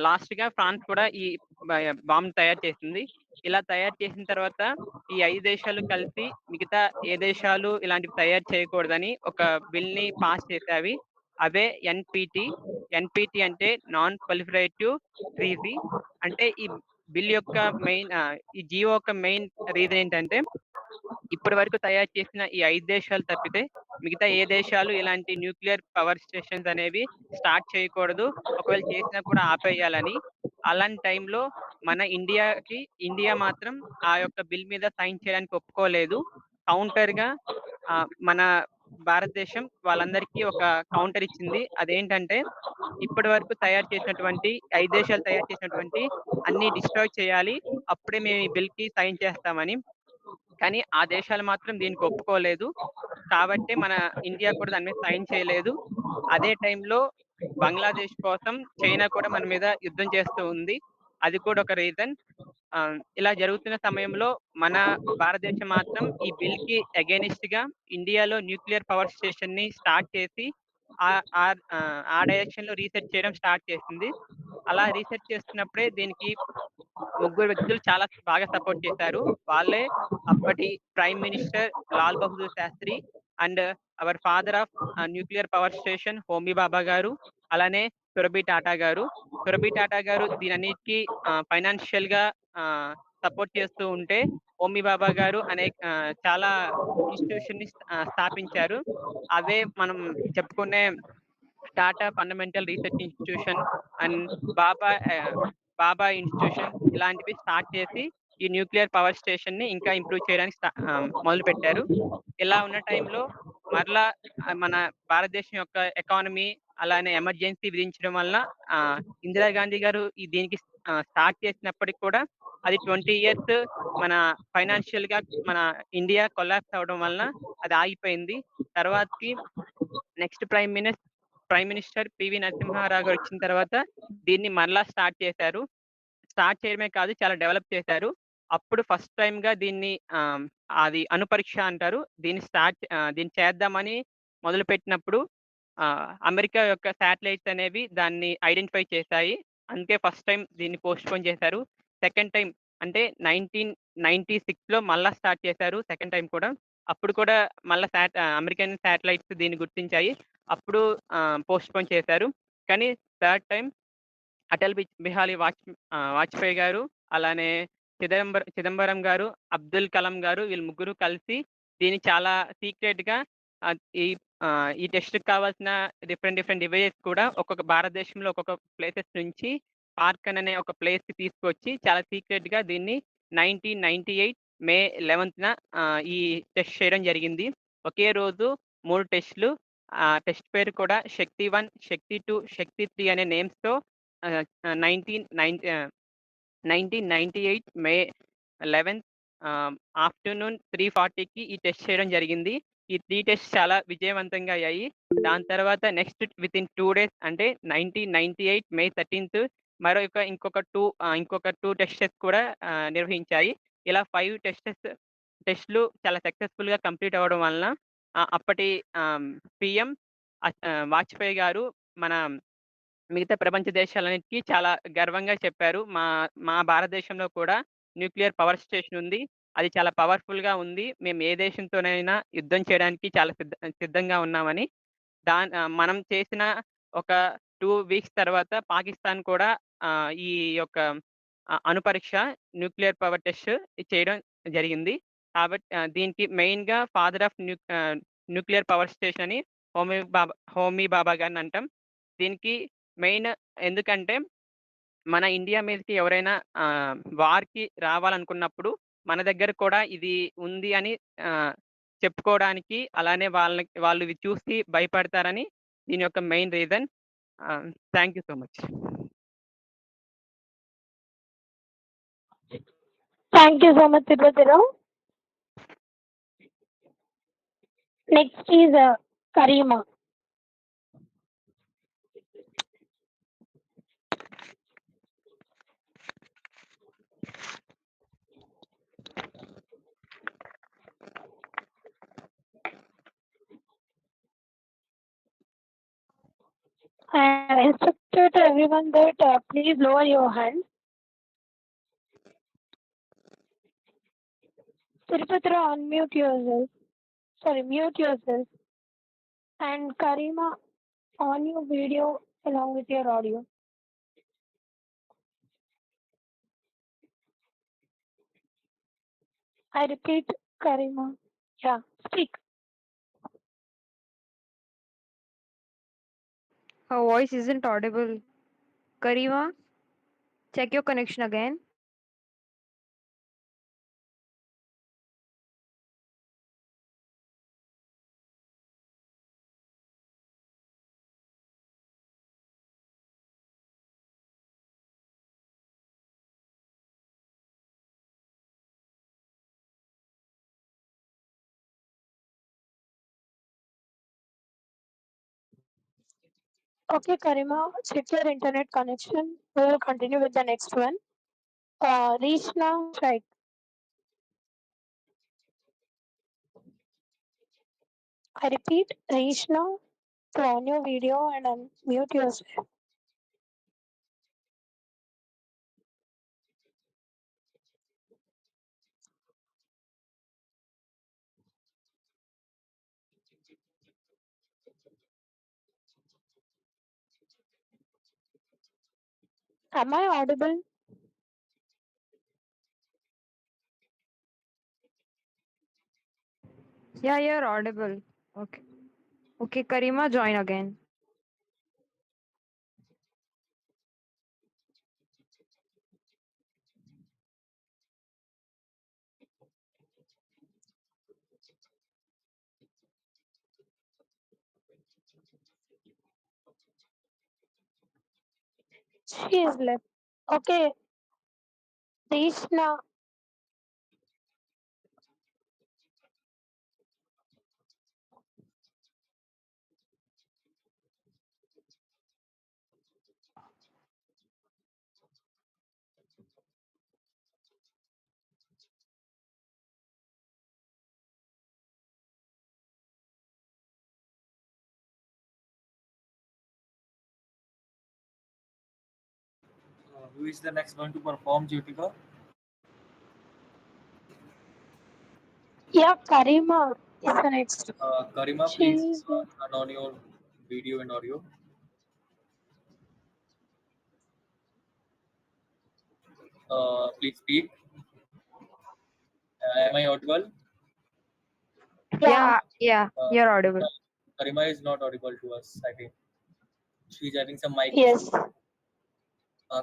లాస్ట్గా ఫ్రాన్స్ కూడా ఈ బాంబ్ తయారు చేసింది. ఇలా తయారు చేసిన తర్వాత ఈ 5 దేశాలు కలిసి మిగతా ఏ దేశాలు ఇలాంటివి తయారు చేయకూడదని ఒక బిల్ని పాస్ చేసేవి. అవే ఎన్పిటి. ఎన్పిటి అంటే నాన్ ప్రొలిఫరేటివ్ ట్రీటీ. అంటే ఈ బిల్ యొక్క మెయిన్ ఈ జియో యొక్క మెయిన్ రీజన్ ఏంటంటే ఇప్పటి వరకు తయారు చేసిన ఈ 5 దేశాలు తప్పితే మిగతా ఏ దేశాలు ఇలాంటి న్యూక్లియర్ పవర్ స్టేషన్స్ అనేవి స్టార్ట్ చేయకూడదు. ఒకవేళ చేసినా కూడా ఆపేయాలని. అలాంటి టైంలో మన ఇండియా మాత్రం ఆ యొక్క బిల్ మీద సైన్ చేయడానికి ఒప్పుకోలేదు. కౌంటర్గా మన భారతదేశం వాళ్ళందరికీ ఒక కౌంటర్ ఇచ్చింది. అదేంటంటే ఇప్పటి వరకు తయారు చేసినటువంటి 5 దేశాలు తయారు చేసినటువంటి అన్ని డిస్ట్రాయ్ చేయాలి. అప్పుడే మేము ఈ బిల్కి సైన్ చేస్తామని. కానీ ఆ దేశాలు మాత్రం దీనికి ఒప్పుకోలేదు. కాబట్టి మన ఇండియా కూడా దాని మీద సైన్ చేయలేదు. అదే టైంలో బంగ్లాదేశ్ కోసం చైనా కూడా మన మీద యుద్ధం చేస్తూ ఉంది. అది కూడా ఒక రీజన్. ఇలా జరుగుతున్న సమయంలో మన భారతదేశం మాత్రం ఈ బిల్కి అగైనిస్ట్గా ఇండియాలో న్యూక్లియర్ పవర్ స్టేషన్ని స్టార్ట్ చేసి ఆ డైరెక్షన్లో రీసెర్చ్ చేయడం స్టార్ట్ చేసింది. అలా రీసెర్చ్ చేస్తున్నప్పుడే దీనికి ముగ్గురు వ్యక్తులు చాలా బాగా సపోర్ట్ చేశారు. వాళ్ళే అప్పటి prime minister Lal Bahadur Shastri and our father of nuclear power station Homi Bhabha garu, అలానే సురభి టాటా గారు. సురభి టాటా గారు దీనన్నిటికీ ఫైనాన్షియల్గా సపోర్ట్ చేస్తూ ఉంటే హోమీ బాబా గారు చాలా ఇన్స్టిట్యూషన్ని స్థాపించారు. అవే మనం చెప్పుకునే Tata fundamental research institution and Baba institution ఇలాంటివి స్టార్ట్ చేసి ఈ న్యూక్లియర్ పవర్ స్టేషన్ని ఇంకా ఇంప్రూవ్ చేయడానికి మొదలుపెట్టారు. ఇలా ఉన్న టైంలో మరలా మన భారతదేశం యొక్క ఎకానమీ అలానే ఎమర్జెన్సీ విధించడం వలన ఇందిరాగాంధీ గారు దీనికి స్టార్ట్ చేసినప్పటికి కూడా అది 20 ఇయర్స్ మన ఫైనాన్షియల్గా మన ఇండియా కొలాప్స్ అవడం వలన అది ఆగిపోయింది. తర్వాతకి next prime minister PV Narasimha Rao garu వచ్చిన తర్వాత దీన్ని మరలా స్టార్ట్ చేశారు. స్టార్ట్ చేయడమే కాదు, చాలా డెవలప్ చేశారు. అప్పుడు ఫస్ట్ టైంగా దీన్ని అది అణుపరీక్ష అంటారు. దీన్ని చేద్దామని మొదలుపెట్టినప్పుడు అమెరికా యొక్క శాటిలైట్స్ అనేవి దాన్ని ఐడెంటిఫై చేశాయి. అందుకే ఫస్ట్ టైం దీన్ని పోస్ట్పోన్ చేశారు. సెకండ్ టైం అంటే 1996లో మళ్ళా స్టార్ట్ చేశారు సెకండ్ టైం కూడా. అప్పుడు కూడా మళ్ళీ అమెరికన్ శాటిలైట్స్ దీన్ని గుర్తించాయి. అప్పుడు పోస్ట్పోన్ చేశారు. కానీ థర్డ్ టైం అటల్ బిహారీ వాజ్పేయి గారు, అలానే చిదంబరం గారు, అబ్దుల్ కలాం గారు వీళ్ళు ముగ్గురు కలిసి దీన్ని చాలా సీక్రెట్గా ఈ టెస్ట్కి కావాల్సిన డిఫరెంట్ డివైజెస్ కూడా ఒక్కొక్క భారతదేశంలో ఒక్కొక్క ప్లేసెస్ నుంచి పార్కన్ అనే ఒక ప్లేస్కి తీసుకొచ్చి చాలా సీక్రెట్గా దీన్ని 1998 మే 11న ఈ టెస్ట్ చేయడం జరిగింది. ఒకే రోజు 3 టెస్టులు. టెస్ట్ పేరు కూడా శక్తి 1, శక్తి 2, శక్తి 3 అనే నేమ్స్తో 1998 మే 11th ఆఫ్టర్నూన్ 3:40కి ఈ టెస్ట్ చేయడం జరిగింది. ఈ 3 టెస్ట్ చాలా విజయవంతంగా అయ్యాయి. దాని తర్వాత నెక్స్ట్ వితిన్ 2 days అంటే 1998 మే 13th ఇంకొక 2 టెస్టెస్ కూడా నిర్వహించాయి. ఇలా 5 టెస్టులు చాలా సక్సెస్ఫుల్గా కంప్లీట్ అవ్వడం వలన అప్పటి పిఎం వాజ్పేయి గారు మన మిగతా ప్రపంచ దేశాలన్నిటికీ చాలా గర్వంగా చెప్పారు. మా భారతదేశంలో కూడా న్యూక్లియర్ పవర్ స్టేషన్ ఉంది. అది చాలా పవర్ఫుల్గా ఉంది. మేము ఏ దేశంతోనైనా యుద్ధం చేయడానికి చాలా సిద్ధంగా ఉన్నామని. మనం చేసిన ఒక 2 వీక్స్ తర్వాత పాకిస్తాన్ కూడా ఈ యొక్క అణుపరీక్ష న్యూక్లియర్ పవర్ టెస్ట్ చేయడం జరిగింది. కాబట్టి దీనికి మెయిన్గా father of nuclear power station అని హోమీ బాబా గారిని అంటాం. దీనికి మెయిన్ ఎందుకంటే మన ఇండియా మీదకి ఎవరైనా వార్కి రావాలనుకున్నప్పుడు మన దగ్గర కూడా ఇది ఉంది అని చెప్పుకోవడానికి, అలానే వాళ్ళు ఇవి చూసి భయపడతారని దీని యొక్క main reason. Thank you so much. Thank you so much Tirupati Rao. Next is Karima. I instructed everyone that please lower your hand. Tirupatra, unmute yourself. Sorry, mute yourself. And Karima, on your video along with your audio. I repeat, Karima. Yeah, speak. Her voice isn't audible. Karima, check your connection again. Okay, Karima, check your internet connection. We will continue with the next one. Rishna, strike. I repeat, Rishna, turn on your video and unmute yourself. Am I audible? Yeah, you're audible. Okay. Okay, Karima, join again. She is left. Okay, Rishna, Who is the next one to perform, Jyotika? yeah, Karima is the next. Karima, She please is there. turn on your video and audio. Please speak. Am I audible? Yeah, Yeah, Uh, you're audible. Karima is not audible to us, I think. She's having some mic issue. yes.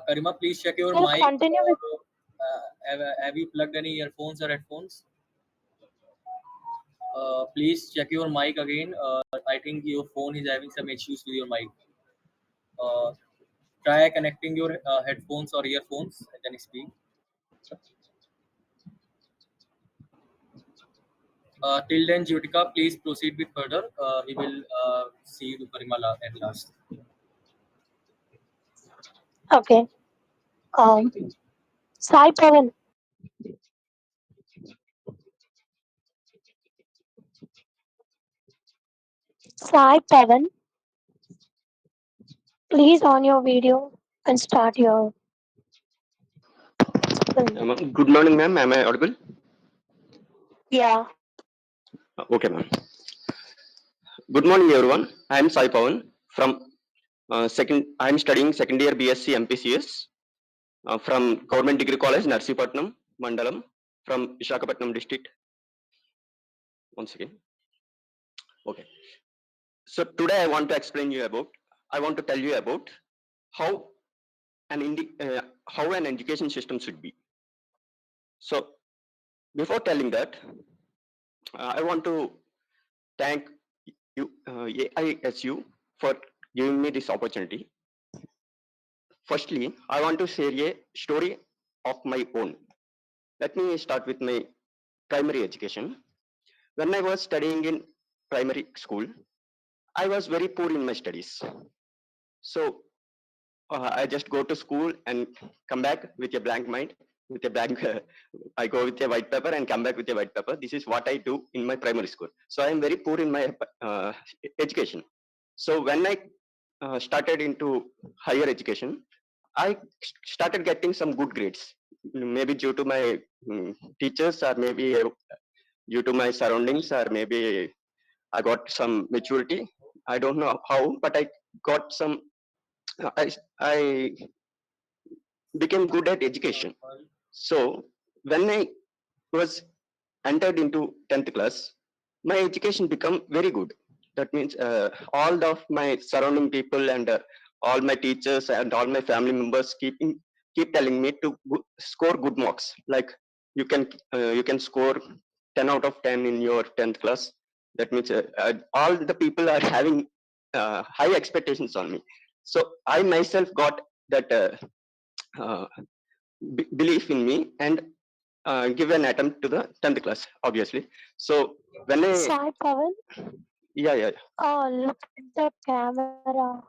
Karima, please check your We'll mic. continue Or with. have you plugged any earphones or headphones? Please check your mic again. I think your phone is having some issues with your mic. Uh, Try connecting your headphones or earphones and then speak. Till then, Jyotika, please proceed with further. We will see you, Karimala, at last. Okay. Um, Sai Pavan. Sai Pavan, please on your video and start your. Good morning, ma'am. Am I audible? Yeah. Okay, ma'am. Good morning, everyone. I am Sai Pawan from second. I am studying second year BSc MPCS from Government Degree College, Narsipatnam, Mandalam, from Visakhapatnam district. Once again. Okay. So today I want to explain you about. I want to tell you about how how an education system should be. So before telling that, I want to thank you, AISU, for giving me this opportunity. Firstly, I want to share a story of my own. Let me start with my primary education. When I was studying in primary school, I was very poor in my studies. So I just go to school and come back with a blank mind, with a blank. I go with a white paper and come back with a white paper. This is what I do in my primary school. So I am very poor in my education. So when I started into higher education, I started getting some good grades. Maybe due to my teachers, or maybe due to my surroundings, or maybe I got some maturity. I don't know how, but I got some. I became good at education. So when I was entered into 10th class, my education become very good. That means all of my surrounding people and all my teachers and all my family members keep telling me to score good marks. Like you can score 10 out of 10 in your 10th class. That means all the people are having high expectations on me. So I myself got that uh, belief in me and give an attempt to the 10th class, obviously. So when I, Sai Pawan, yeah, yeah, look at the camera,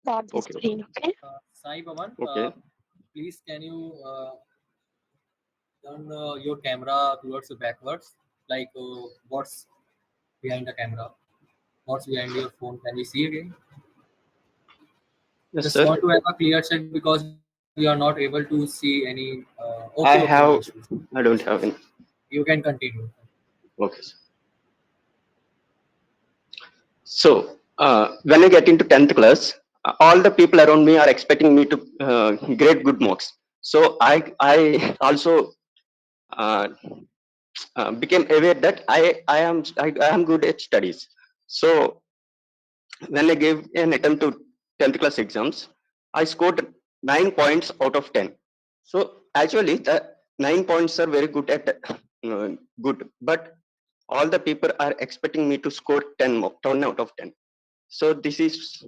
not the okay, screen, okay, okay? Sai Pawan, okay. please can you turn your camera towards the backwards? Like what's behind the camera? What's behind your phone? Can we see again? Yes, Just sir. want to have a clear check because we are not able to see any. Okay, okay, I no issues. have, I don't have any. You can continue. Okay. So when I get into 10th class, all the people around me are expecting me to grade good marks. So I also uh, became aware that I am good at studies. So when I gave an attempt to 10th class exams, I scored 9 points out of 10. So actually, the 9 points are very good at good, but all the people are expecting me to score 10 out of 10. So this is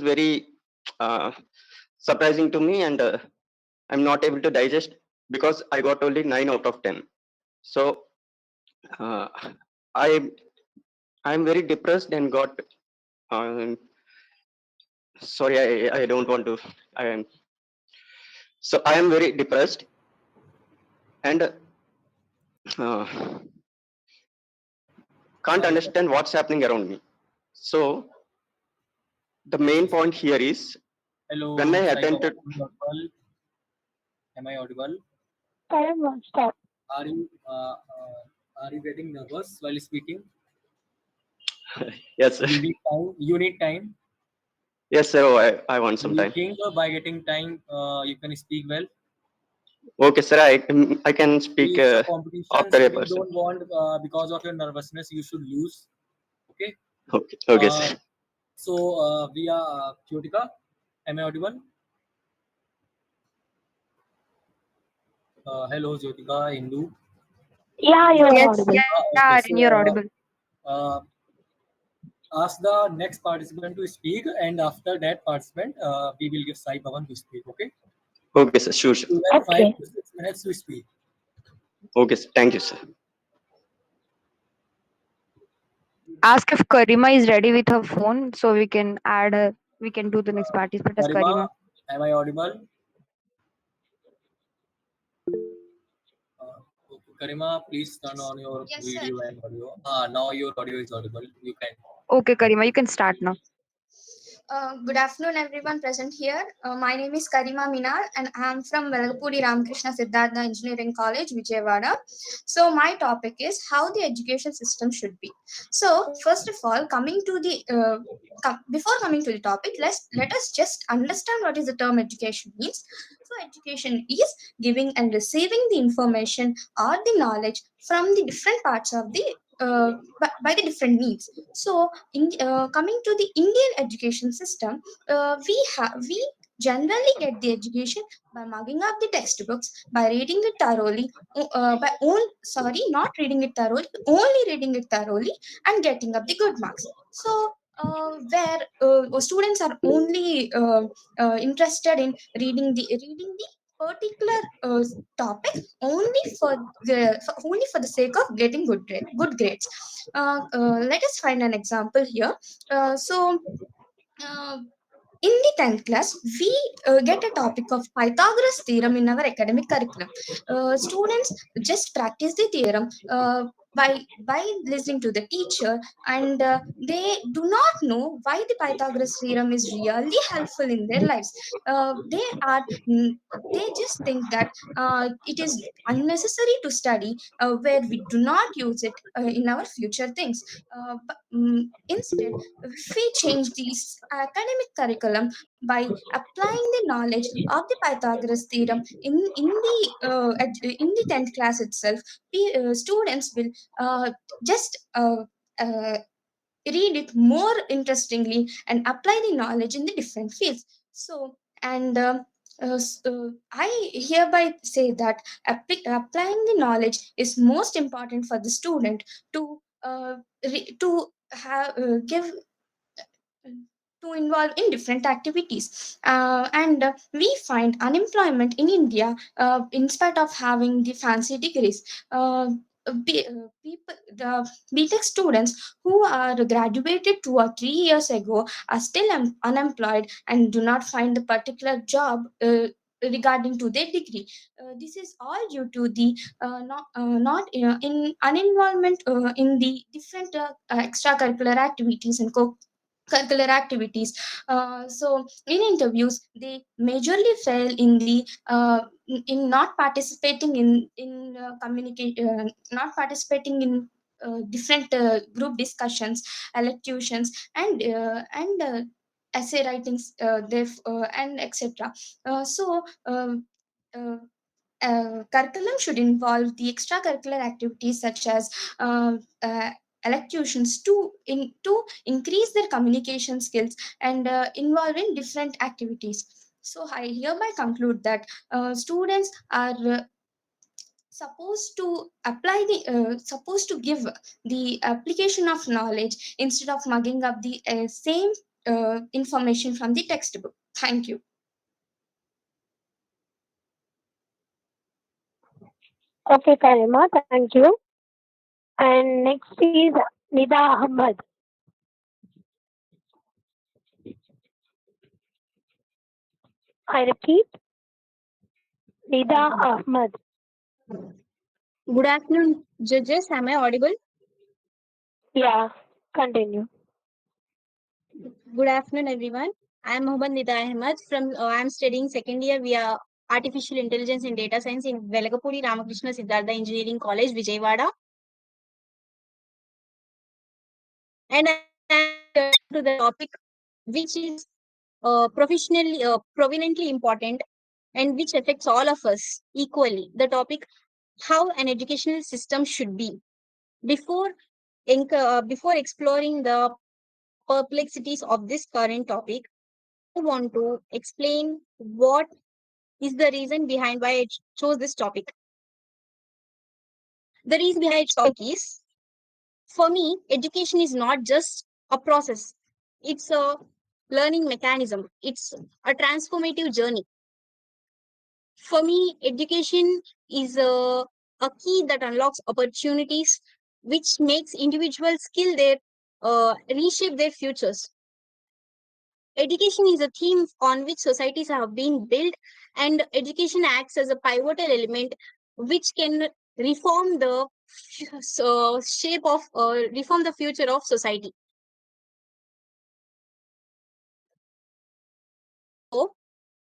very uh, surprising to me, and I'm not able to digest because I got only 9 out of 10. So uh, I I'm very depressed and got uh, sorry, I don't want to. I am so I am very depressed and can't Sai, understand what's happening around me. So the main yes. point here is when I Hello, Sai Pawan. attempted. Am I audible? Pawan won't stop. Are you are you getting nervous while speaking? Yes, sir. You need time. You need time. Yes, sir. Oh, I want Do some you time. think by getting time you can speak well? Okay, sir. I can speak It's a competition, after so a we person. don't want because of your nervousness you should lose. Okay. Okay, okay, Uh, sir. so we are Kyotika. Am I audible? Hello, Jyotika, Hindu. Yeah, you are Yes, audible. yeah, Okay, Aryan, so you're audible. uh, ask the next participant to speak, and after that participant, we will give Sai Bhavan to speak. Okay, Okay, sir. Sure, sure. you have Okay. 5 to 6 minutes to speak. Okay, sir. Thank you, sir. Ask if Karima is ready with her phone so we can add her. We can do the next participant as Karima, Karima. am I audible? Okay, Karima, please turn on your Yes, sir. video and audio. Now your audio is audible. You can. Okay, Karima, you can start now. Good afternoon, everyone present here. My name is Karima Minar, and I am from Velagapudi Ramakrishna Siddhartha Engineering College, Vijayawada. So, my topic is how the education system should be. So, first of all, coming to the before coming to the topic, let us just understand what is the term education means. So, education is giving and receiving the information or the knowledge from the different parts of the by the different needs. So, coming to the Indian education system, we generally get the education by mugging up the textbooks, by reading it thoroughly, by own sorry, not reading it thoroughly, only reading it thoroughly, and getting up the good marks. So. Where students are only interested in reading the particular topic only for the sake of getting good grades. Let us find an example here. Uh, in the 10th class, we get a topic of Pythagoras theorem in our academic curriculum. Students just practice the theorem by listening to the teacher, and they do not know why the Pythagoras theorem is really helpful in their lives. They just think that it is unnecessary to study where we do not use it in our future things. Instead, if we change this academic curriculum by applying the knowledge of the Pythagoras theorem in the 10th class itself, students will just read it more interestingly and apply the knowledge in the different fields. So, and I hereby say that applying the knowledge is most important for the student to give to involve in different activities. And we find unemployment in India, in spite of having the fancy degrees. The BTech students who are graduated 2 or 3 years ago are still unemployed and do not find the particular job regarding to their degree. This is all due to the not in uninvolvement in the different extracurricular activities and curricular activities. So in interviews they majorly fail in the in not participating in not participating in different group discussions, elocutions, and essay writings, and etc. So uh, curriculum should involve the extracurricular activities such as elocutions to increase their communication skills and involve in different activities. So I hereby conclude that students are supposed to give the application of knowledge instead of mugging up the same information from the textbook. Thank you. Okay, Karima, thank you. And next is Nida Ahmad. I repeat, Nida Ahmad. Good afternoon, judges. Am I audible? Yeah, continue. Good afternoon, everyone. I am Mohammad Nida Ahmed from. I am studying second year via Artificial Intelligence and Data Science in Velagapudi Ramakrishna Siddhartha Engineering College, Vijayawada. And I am here to the topic which is prominently important and which affects all of us equally. The topic how an educational system should be. Before before exploring the perplexities of this current topic, I want to explain what is the reason behind why I chose this topic. The reason behind this topic is, for me, education is not just a process. It's a learning mechanism. It's a transformative journey. For me, education is a key that unlocks opportunities, which makes individuals skill their reshape their futures. Education is a theme on which societies have been built, and education acts as a pivotal element which can reform the reform the future of society. So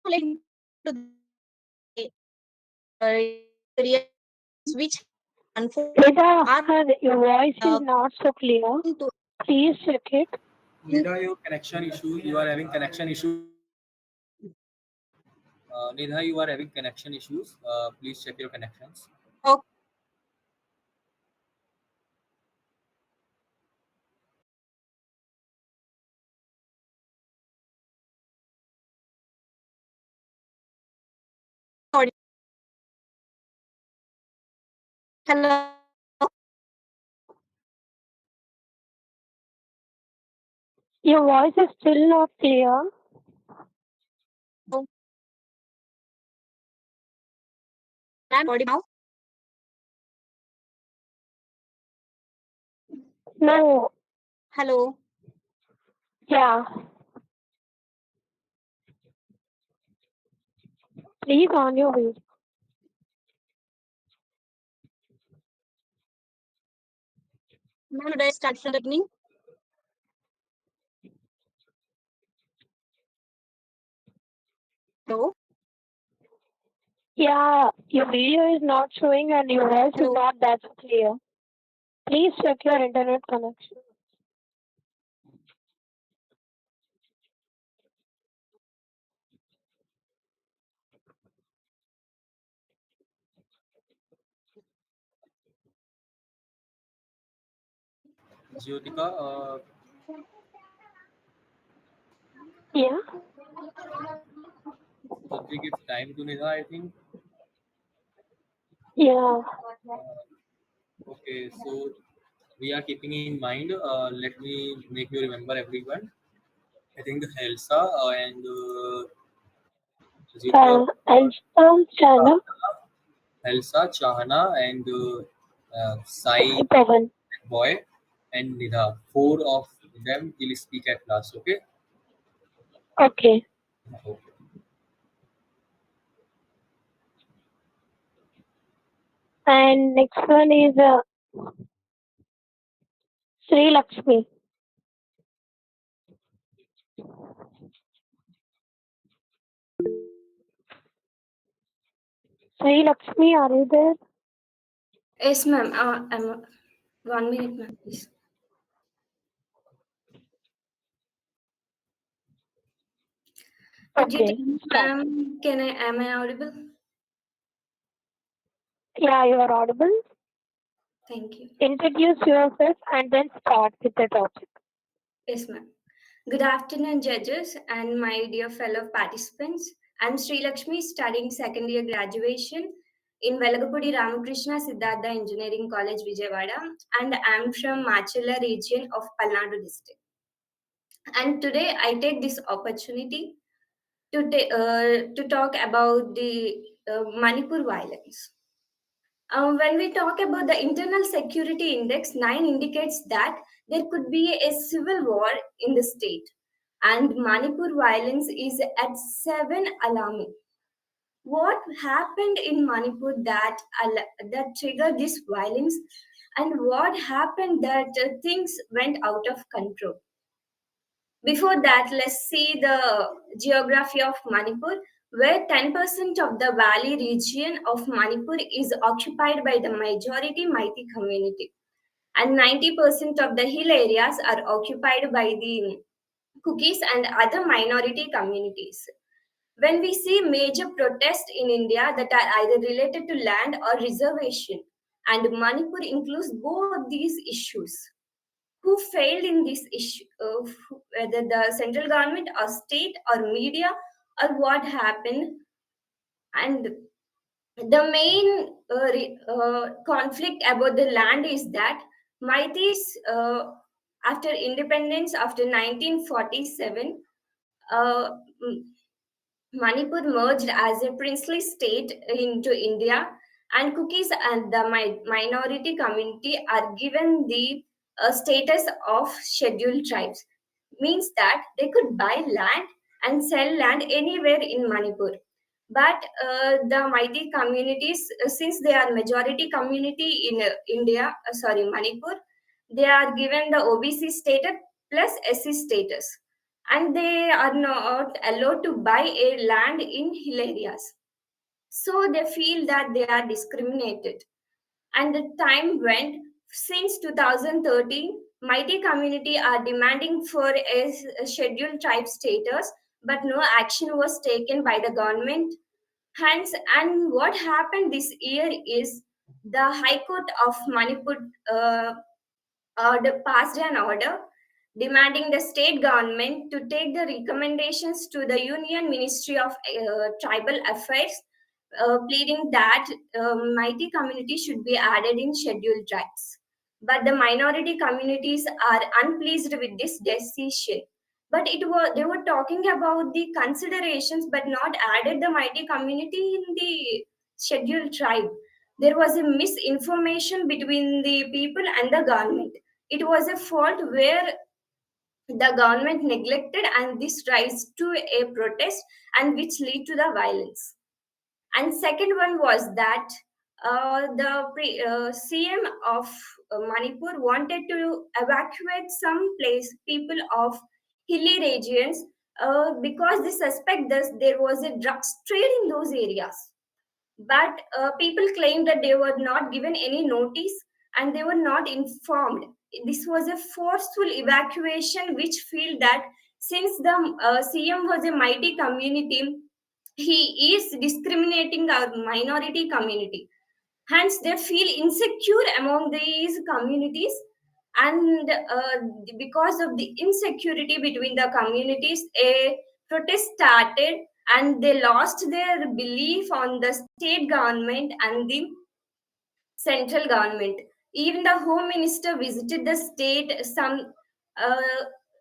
now let me to the real which unfold Nida are Ahmad, your voice is uh, not so clear. to Please check it. Nida, your connection issue. You are having connection issues. Nida, you are having connection issues. Please check your connections. okay. Hello. Your voice is still not clear. No. Hello. Yeah. Please on your way. Ma'am, should I start from the beginning? Hello. Yeah, your video is not showing and your voice is Hello. not that clear. Please check your internet connection. Jyotika, Yeah. Jyotika gives time to Neha, I think. Yeah. Okay, so we are keeping in mind. Let me make you remember everyone. I think Helsa and Jyotika, And channel. Helsa, Chahana, and Sai Pavan. Boy, and Nidha. Four of them will speak at last. Okay. Okay. Okay. And next one is Sri Lakshmi. Sri Lakshmi, are you there? Yes, ma'am. I'm 1 minute, ma'am, please. Could you Okay. tell, ma'am, am I audible? Yeah, you are audible. Thank you. Introduce yourself and then start with the topic. Yes, ma'am. Good afternoon, judges and my dear fellow participants. I'm Sri Lakshmi, studying second year graduation in Velagapudi Ramakrishna Siddhartha Engineering College, Vijayawada, and I'm from Machela region of Palnadu district. And today I take this opportunity to talk about the Manipur violence. When we talk about the Internal Security Index, 9 indicates that there could be a civil war in the state, and Manipur violence is at 7, alarming. What happened in Manipur that triggered this violence, and what happened that things went out of control? Before that, let's see the geography of Manipur, where 10% of the valley region of Manipur is occupied by the majority Meitei community, and 90% of the hill areas are occupied by the Kukis and other minority communities. When we see major protests in India that are either related to land or reservation, and Manipur includes both these issues, who failed in this issue, whether the central government or state or media or what happened. And the main conflict about the land is that Meiteis, after independence after 1947, uh, Manipur merged as a princely state into India, and Kukis and the minority community are given the status of scheduled tribes. Means that they could buy land and sell land anywhere in Manipur. But the mighty communities, since they are majority community in Manipur, they are given the OBC status plus SC status, and they are not allowed to buy a land in hill areas. So they feel that they are discriminated. And the time went since 2013. Mighty community are demanding for a scheduled tribe status, but no action was taken by the government. Hence, and what happened this year is the High Court of Manipur passed an order demanding the state government to take the recommendations to the Union Ministry of Tribal Affairs, pleading that mighty community should be added in scheduled tribes. But the minority communities are unpleased with this decision. But they were talking about the considerations, but not added the mighty community in the scheduled tribe. There was a misinformation between the people and the government. It was a fault where the government neglected, and this rise to a protest and which lead to the violence. And second one was that CM of Manipur wanted to evacuate some place people of hilly regions because they suspect that there was a drugs trade in those areas. But people claimed that they were not given any notice and they were not informed. This was a forceful evacuation, which feel that since the CM was a mighty community, he is discriminating our minority community. Hence, they feel insecure among these communities, and because of the insecurity between the communities, a protest started, and they lost their belief on the state government and the central government. Even the home minister visited the state. Some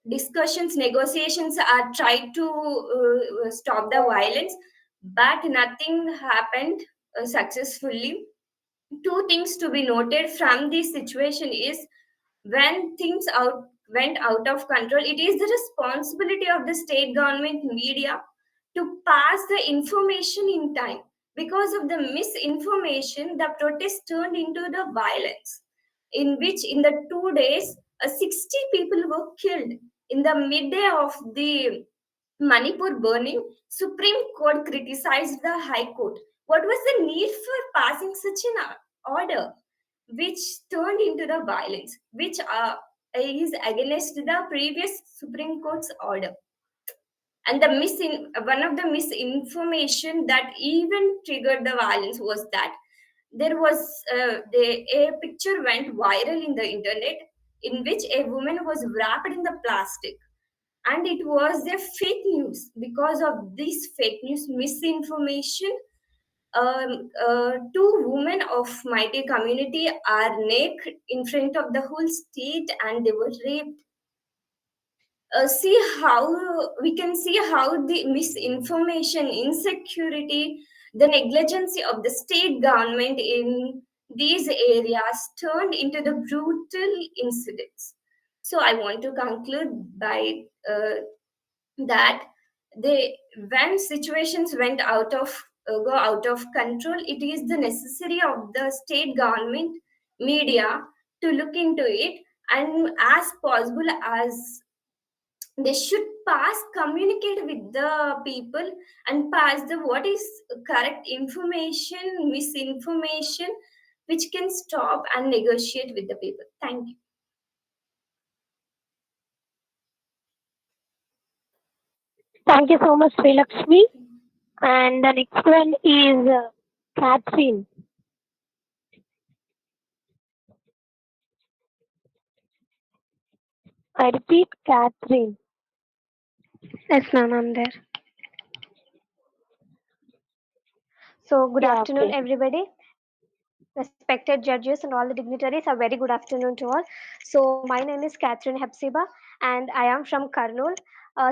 discussions, negotiations are tried to stop the violence, but nothing happened successfully. Two things to be noted from this situation is, when things went out of control, it is the responsibility of the state government media to pass the information in time. Because of the misinformation, the protest turned into the violence, in which in the 2 days 60 people were killed. In the midday of the Manipur burning, Supreme Court criticized the High Court. What was the need for passing such an order, which turned into the violence, which is against the previous Supreme Court's order? And one of the misinformation that even triggered the violence was that there was a picture went viral in the internet, in which a woman was wrapped in the plastic, and it was a fake news. Because of this fake news misinformation, two women of mighty community are naked in front of the whole state, and they were raped. See how we can see how the misinformation, insecurity, the negligence of the state government in these areas turned into the brutal incidents. So I want to conclude by that they when situations went out of go out of control, it is the necessary of the state government media to look into it, and as possible as they should pass communicate with the people and pass the what is correct information, misinformation, which can stop and negotiate with the people. Thank you. Thank you so much, Sri Lakshmi. And the next one is Catherine. I repeat, Catherine. Yes, ma'am, I'm there. So, good Yeah, afternoon, please. everybody. Respected judges and all the dignitaries, a very good afternoon to all. So, my name is Catherine Hepsiba, and I am from Karnool,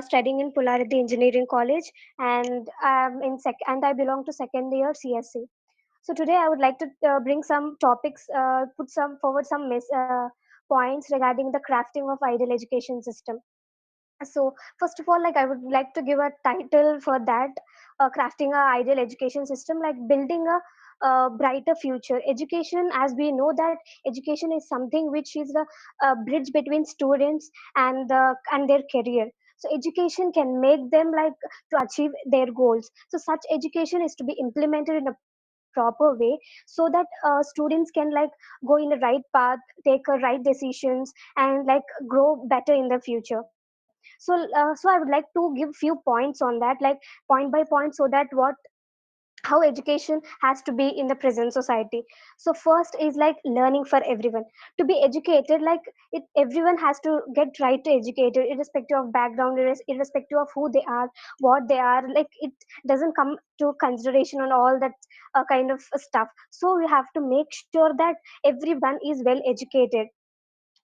studying in Pulareddy Engineering College, and and I belong to second year CSC. So, today I would like to bring some topics, put some forward some points regarding the crafting of ideal education system. So first of all, like I would like to give a title for that, crafting a ideal education system, like building a brighter future. Education, as we know that education is something which is the bridge between students and their career. So education can make them like to achieve their goals. So such education is to be implemented in a proper way, so that students can like go in the right path, take a right decisions, and like grow better in the future. So I would like to give few points on that, like point by point, so that what how education has to be in the present society. So first is like learning for everyone. To be educated, like everyone has to get right to educated, irrespective of background, irrespective of who they are, what they are, like it doesn't come to consideration on all that kind of stuff. So we have to make sure that everyone is well educated.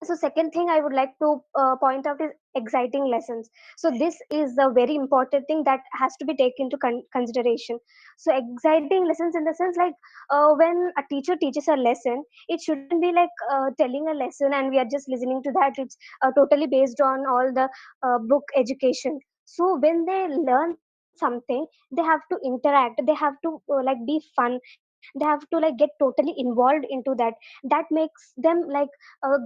So second thing I would like to point out is exciting lessons. So this is a very important thing that has to be taken into consideration. So exciting lessons in the sense like when a teacher teaches a lesson, it shouldn't be like telling a lesson and we are just listening to that. It's totally based on all the book education. So when they learn something, they have to interact, they have to like be fun, they have to like get totally involved into that. That makes them like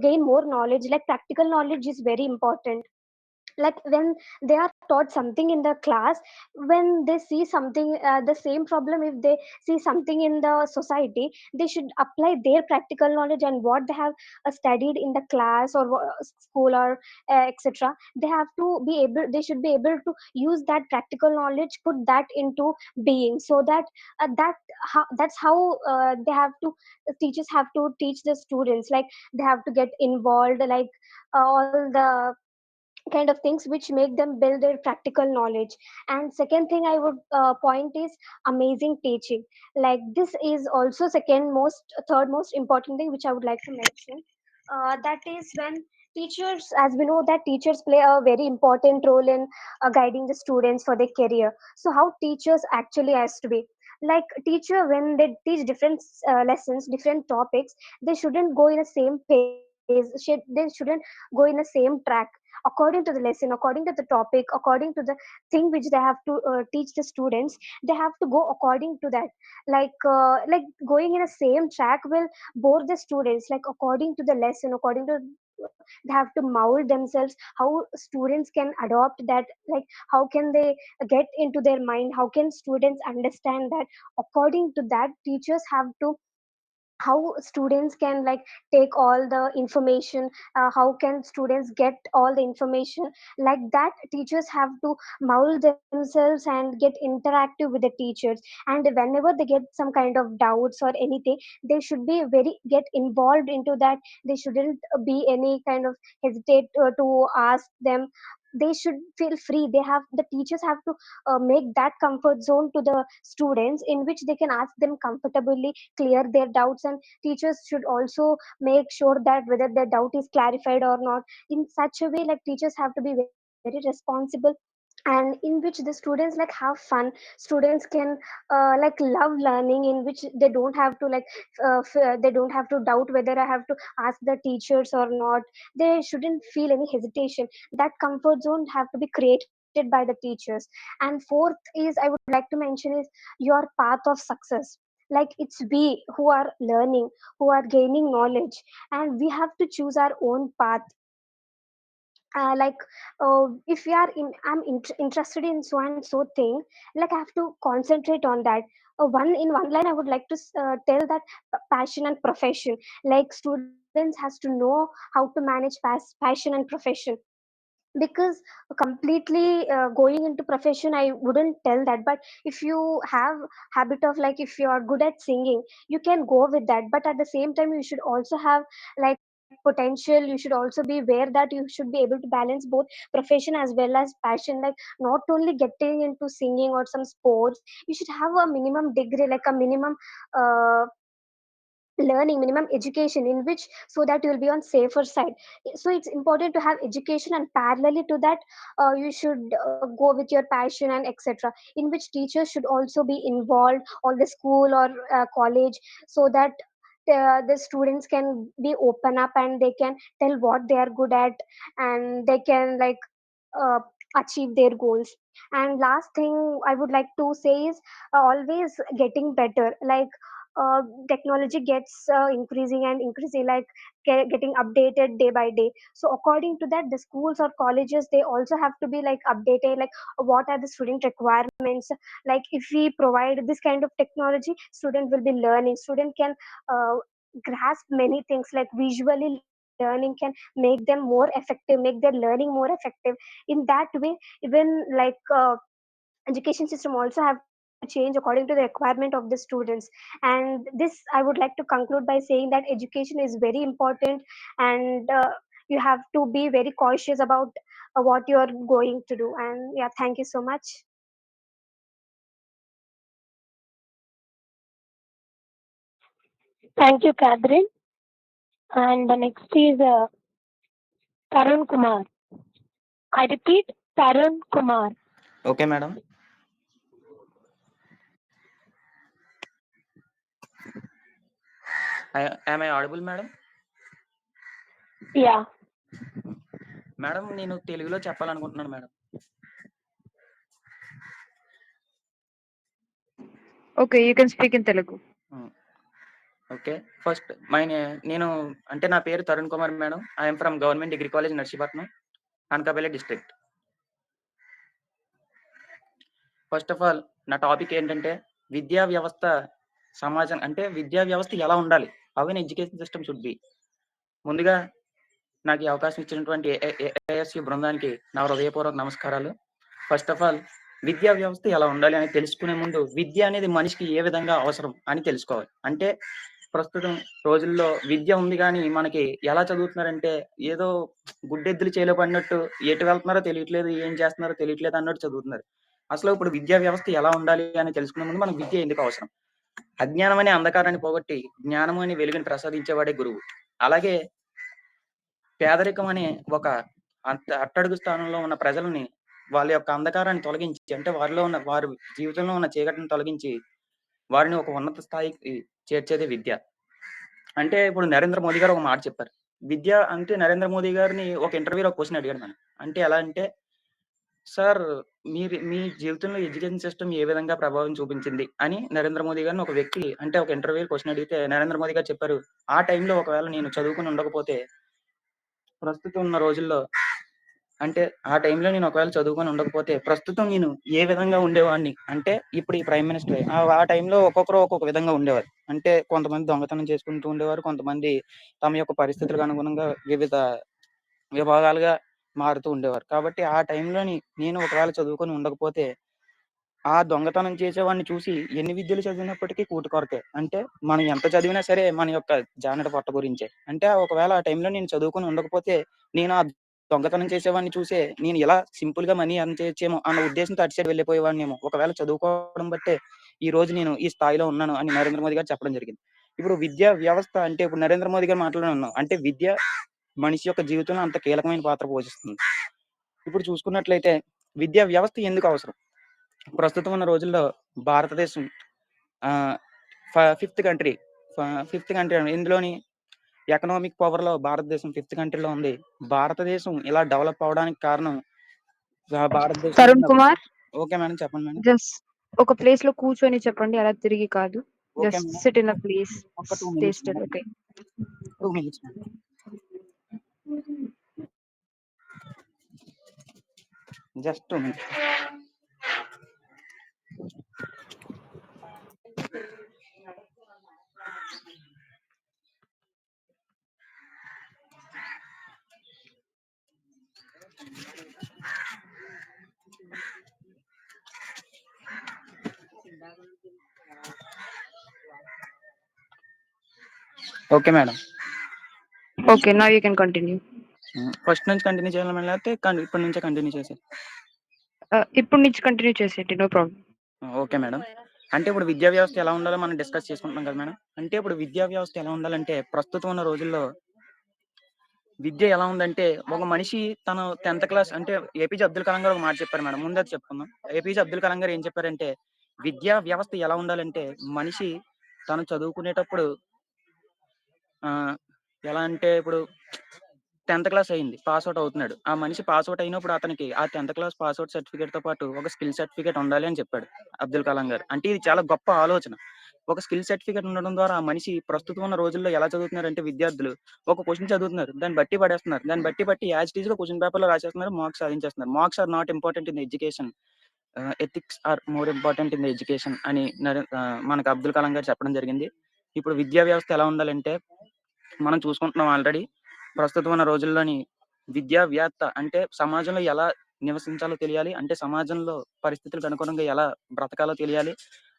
gain more knowledge. Like practical knowledge is very important. Like when they are taught something in the class, when they see something, the same problem, if they see something in the society, they should apply their practical knowledge and what they have studied in the class or school or etc. They have to be able, they should be able to use that practical knowledge, put that into being, so that that's how they have to, teachers have to teach the students. Like they have to get involved, like all the kind of things which make them build their practical knowledge. And second thing I would point is amazing teaching. Like this is also second most, third most important thing which I would like to mention. That is when teachers, as we know that teachers play a very important role in guiding the students for their career. So how teachers actually has to be, like teacher when they teach different lessons, different topics, they shouldn't go in the same pace, they shouldn't go in the same track. According to the lesson, according to the topic, according to the thing which they have to teach the students, they have to go according to that. Like going in a same track will bore the students. Like according to the lesson, according to, they have to mold themselves, how students can adopt that, like how can they get into their mind, how can students understand that. According to that, teachers have to, how students can like take all the information, how can students get all the information. Like that teachers have to mold themselves and get interactive with the teachers. And whenever they get some kind of doubts or anything, they should be very get involved into that. They shouldn't be any kind of hesitate to ask them. They should feel free. They have, the teachers have to make that comfort zone to the students in which they can ask them comfortably, clear their doubts. And teachers should also make sure that whether their doubt is clarified or not. In such a way, like teachers have to be very responsible, and in which the students like have fun. Students can like love learning, in which they don't have to like they don't have to doubt whether I have to ask the teachers or not. They shouldn't feel any hesitation. That comfort zone have to be created by the teachers. And fourth is, I would like to mention, is your path of success. Like it's we who are learning, who are gaining knowledge, and we have to choose our own path. Like if we are in, interested in so and so thing, like I have to concentrate on that. One in one line I would like to tell that passion and profession. Like students has to know how to manage passion and profession. Because completely going into profession I wouldn't tell that. But if you have habit of, like if you are good at singing, you can go with that. But at the same time you should also have like potential. You should also be aware that you should be able to balance both profession as well as passion. Like not only getting into singing or some sports, you should have a minimum degree, like a minimum uh, learning, minimum education, in which so that you will be on safer side. So it's important to have education, and parallelly to that you should go with your passion and etc, in which teachers should also be involved, or the school or college, so that the students can be open up and they can tell what they are good at, and they can like uh, achieve their goals. And last thing I would like to say is always getting better. Like technology gets increasing and increasing, like getting updated day by day. So according to that, the schools or colleges, they also have to be like updated. Like what are the student requirements? Like if we provide this kind of technology, student will be learning, student can uh, grasp many things. Like visually learning can make them more effective, make their learning more effective. In that way, even like education system also have to change according to the requirement of the students. And this I would like to conclude by saying that education is very important. And you have to be very cautious about what you are going to do. And yeah, thank you so much. Thank you, Catherine. And the next is Tarun Kumar. I repeat, Tarun Kumar. Okay, madam. Am I audible, madam? Yeah. Madam నేను తెలుగులో చెప్పాలనుకుంటున్నాను madam. Okay, you can speak in Telugu. Okay, first నేను అంటే నా పేరు Tarun Kumar madam. I'm from government degree college Narsipatnam, Anakapalli district. First of all నా topic ఏంటంటే విద్యా వ్యవస్థ సమాజం అంటే విద్యా వ్యవస్థ ఎలా ఉండాలి, how an education system should be. ముందుగా నాకు ఈ అవకాశం ఇచ్చినటువంటి ఏఎస్యు బృందానికి నా హృదయపూర్వక నమస్కారాలు. ఫస్ట్ ఆఫ్ ఆల్ విద్యా వ్యవస్థ ఎలా ఉండాలి అని తెలుసుకునే ముందు విద్య అనేది మనిషికి ఏ విధంగా అవసరం అని తెలుసుకోవాలి. అంటే ప్రస్తుతం రోజుల్లో విద్య ఉంది కానీ మనకి ఎలా చదువుతున్నారంటే ఏదో గుడ్డెద్దులు చేలో పడినట్టు ఎటు వెళ్తున్నారో తెలియట్లేదు, ఏం చేస్తున్నారో తెలియట్లేదు అన్నట్టు చదువుతున్నారు. అసలు ఇప్పుడు విద్యా వ్యవస్థ ఎలా ఉండాలి అని తెలుసుకునే ముందు మనకు విద్య ఎందుకు అవసరం? అజ్ఞానం అనే అంధకారాన్ని పోగొట్టి జ్ఞానం అనే వెలుగుని ప్రసాదించేవాడే గురువు. అలాగే పేదరికం అనే ఒక అట్టడుగు స్థానంలో ఉన్న ప్రజలని వాళ్ళ యొక్క అంధకారాన్ని తొలగించి, అంటే వారి జీవితంలో ఉన్న చీకటిని తొలగించి వారిని ఒక ఉన్నత స్థాయికి చేర్చేదే విద్య. అంటే ఇప్పుడు నరేంద్ర మోదీ గారు ఒక మాట చెప్పారు, విద్య అంటే నరేంద్ర మోదీ గారిని ఒక ఇంటర్వ్యూలో ఒక క్వశ్చన్ అడిగాడు మనం. అంటే ఎలా అంటే, సార్ మీ జీవితంలో ఎడ్యుకేషన్ సిస్టమ్ ఏ విధంగా ప్రభావం చూపించింది అని నరేంద్ర మోదీ గారిని ఒక వ్యక్తి అంటే ఒక ఇంటర్వ్యూ క్వశ్చన్ అడిగితే నరేంద్ర మోదీ గారు చెప్పారు, ఆ టైంలో ఒకవేళ నేను చదువుకుని ఉండకపోతే ప్రస్తుతం ఉన్న రోజుల్లో అంటే ఆ టైంలో నేను ఒకవేళ చదువుకొని ఉండకపోతే ప్రస్తుతం నేను ఏ విధంగా ఉండేవాడిని అంటే ఇప్పుడు ఈ ప్రైమ్ మినిస్టర్ ఆ టైంలో ఒక్కొక్కరు ఒక్కొక్క విధంగా ఉండేవారు. అంటే కొంతమంది దొంగతనం చేసుకుంటూ ఉండేవారు, కొంతమంది తమ యొక్క పరిస్థితులకు అనుగుణంగా వివిధ విభాగాలుగా మారుతూ ఉండేవారు. కాబట్టి ఆ టైంలోని నేను ఒకవేళ చదువుకొని ఉండకపోతే ఆ దొంగతనం చేసేవాడిని చూసి ఎన్ని విద్యలు చదివినప్పటికీ కూటి కొరకే. అంటే మనం ఎంత చదివినా సరే మన యొక్క జానట పొట్ట గురించే. అంటే ఒకవేళ ఆ టైంలో నేను చదువుకొని ఉండకపోతే నేను ఆ దొంగతనం చేసేవాడిని చూసే నేను ఇలా సింపుల్ గా మనీ ఎర్న్ చేయొచ్చేమో అన్న ఉద్దేశంతో అటు సైడ్ వెళ్ళిపోయేవాడినేమో. ఒకవేళ చదువుకోవడం బట్టే ఈ రోజు నేను ఈ స్థాయిలో ఉన్నాను అని నరేంద్ర మోదీ గారు చెప్పడం జరిగింది. ఇప్పుడు విద్యా వ్యవస్థ అంటే ఇప్పుడు నరేంద్ర మోదీ గారు మాట్లాడుతున్నాం అంటే విద్య మనిషి యొక్క జీవితంలో అంత కీలకమైన పాత్ర పోషిస్తుంది. ఇప్పుడు చూసుకున్నట్లయితే విద్యా వ్యవస్థ ఎందుకు అవసరం? ప్రస్తుతం ఉన్న రోజుల్లో భారతదేశం ఫిఫ్త్ కంట్రీ ఇందులోని ఎకనామిక్ పవర్ లో భారతదేశం ఫిఫ్త్ కంట్రీలో ఉంది. భారతదేశం ఇలా డెవలప్ అవడానికి కారణం భారతదేశంలో తరుణ్ కుమార్, ఓకే మేడం, చెప్పండి మేడం. జస్ట్ ఒక ప్లేస్ లో కూర్చొని చెప్పండి, అలా తిరిగి కాదు. Okay just madam, SIT in a place, ఒక 2 stay minutes still. Madam, okay. 2 minutes madam. Just 2 minutes. Okay madam. Okay, now you can continue. First నుంచి కంటిన్యూ చేయాలి మేడం, లేకపోతే ఇప్పటి నుంచే కంటిన్యూ చేసి? ఇప్పుడు నుంచి కంటిన్యూ చేసేయండి, నో ప్రాబ్లం. Okay madam. అంటే ఇప్పుడు విద్యా వ్యవస్థ ఎలా ఉండాలో మనం డిస్కస్ చేసుకుంటున్నాం కదా మేడం. అంటే ఇప్పుడు విద్యా వ్యవస్థ ఎలా ఉండాలంటే ప్రస్తుతం ఉన్న రోజుల్లో విద్య ఎలా ఉందంటే ఒక మనిషి తను 10th క్లాస్ అంటే ఏపీజే అబ్దుల్ కలాం గారు ఒక మాట చెప్పారు మేడం, ముందు అది చెప్పుకుందాం. ఏపీజే అబ్దుల్ కలాం గారు ఏం చెప్పారంటే విద్యా వ్యవస్థ ఎలా ఉండాలంటే మనిషి తను చదువుకునేటప్పుడు ఎలా అంటే ఇప్పుడు 10th క్లాస్ అయింది, పాస్ అవుట్ అవుతున్నాడు. ఆ మనిషి పాస్ అవుట్ అయినప్పుడు అతనికి ఆ 10th class pass out certificate తో పాటు ఒక స్కిల్ సర్టిఫికేట్ ఉండాలి అని చెప్పాడు అబ్దుల్ కలాం గారు. అంటే ఇది చాలా గొప్ప ఆలోచన. ఒక స్కిల్ సర్టిఫికేట్ ఉండడం ద్వారా ఆ మనిషి ప్రస్తుతం ఉన్న రోజుల్లో ఎలా చదువుతున్నారంటే విద్యార్థులు ఒక క్వశ్చన్ చదువుతున్నారు, దాన్ని బట్టి పడేస్తున్నారు, దాన్ని బట్టి యాజ్ ఇట్ ఈజ్ గా క్వశ్చన్ పేపర్ లో రాసేస్తున్నారు, మార్క్స్ సాధించేస్తున్నారు. Marks are not important in education, ethics are more important in education అని మనకు అబ్దుల్ కలాం గారు చెప్పడం జరిగింది. ఇప్పుడు విద్యా వ్యవస్థ ఎలా ఉండాలంటే మనం చూసుకుంటున్నాం ఆల్రెడీ ప్రస్తుతం ఉన్న రోజుల్లోని విద్యావేత్త అంటే సమాజంలో ఎలా నివసించాలో తెలియాలి, అంటే సమాజంలో పరిస్థితులకు అనుగుణంగా ఎలా బ్రతకాలో తెలియాలి.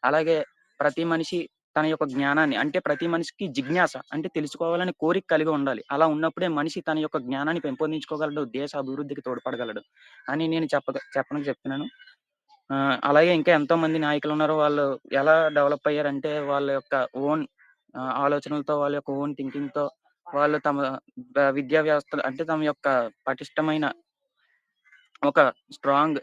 అలాగే ప్రతి మనిషి తన యొక్క జ్ఞానాన్ని అంటే ప్రతి మనిషికి జిజ్ఞాస అంటే తెలుసుకోవాలని కోరిక కలిగి ఉండాలి. అలా ఉన్నప్పుడే మనిషి తన యొక్క జ్ఞానాన్ని పెంపొందించుకోగలడు, దేశ అభివృద్ధికి తోడ్పడగలడు అని నేను చెప్పడానికి చెప్తున్నాను. అలాగే ఇంకా ఎంతో మంది నాయకులు ఉన్నారు, వాళ్ళు ఎలా డెవలప్ అయ్యారంటే వాళ్ళ యొక్క ఓన్ ఆలోచనలతో వాళ్ళ యొక్క ఓన్ థింకింగ్ తో వాళ్ళు తమ విద్యా వ్యవస్థ అంటే తమ యొక్క పటిష్టమైన ఒక స్ట్రాంగ్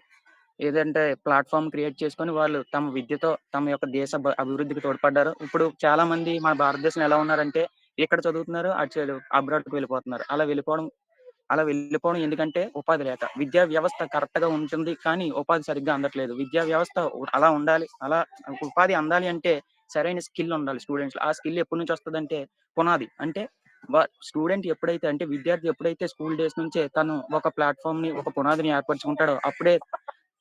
ఏదంటే ప్లాట్ఫామ్ క్రియేట్ చేసుకొని వాళ్ళు తమ విద్యతో తమ యొక్క దేశ అభివృద్ధికి తోడ్పడ్డారు. ఇప్పుడు చాలా మంది మన భారతదేశంలో ఎలా ఉన్నారంటే ఇక్కడ చదువుతున్నారు, అటు సైడ్ అబ్రాడ్కి వెళ్ళిపోతున్నారు. అలా వెళ్ళిపోవడం ఎందుకంటే ఉపాధి లేక. విద్యా వ్యవస్థ కరెక్ట్గా ఉంటుంది కానీ ఉపాధి సరిగ్గా అందట్లేదు. విద్యా వ్యవస్థ అలా ఉండాలి, అలా ఉపాధి అందాలి అంటే సరైన స్కిల్ ఉండాలి స్టూడెంట్స్. ఆ స్కిల్ ఎప్పటి నుంచి వస్తుందంటే పునాది అంటే స్టూడెంట్ ఎప్పుడైతే అంటే విద్యార్థి ఎప్పుడైతే స్కూల్ డేస్ నుంచే తను ఒక ప్లాట్ఫామ్ ని ఒక పునాదిని ఏర్పరచుకుంటాడో అప్పుడే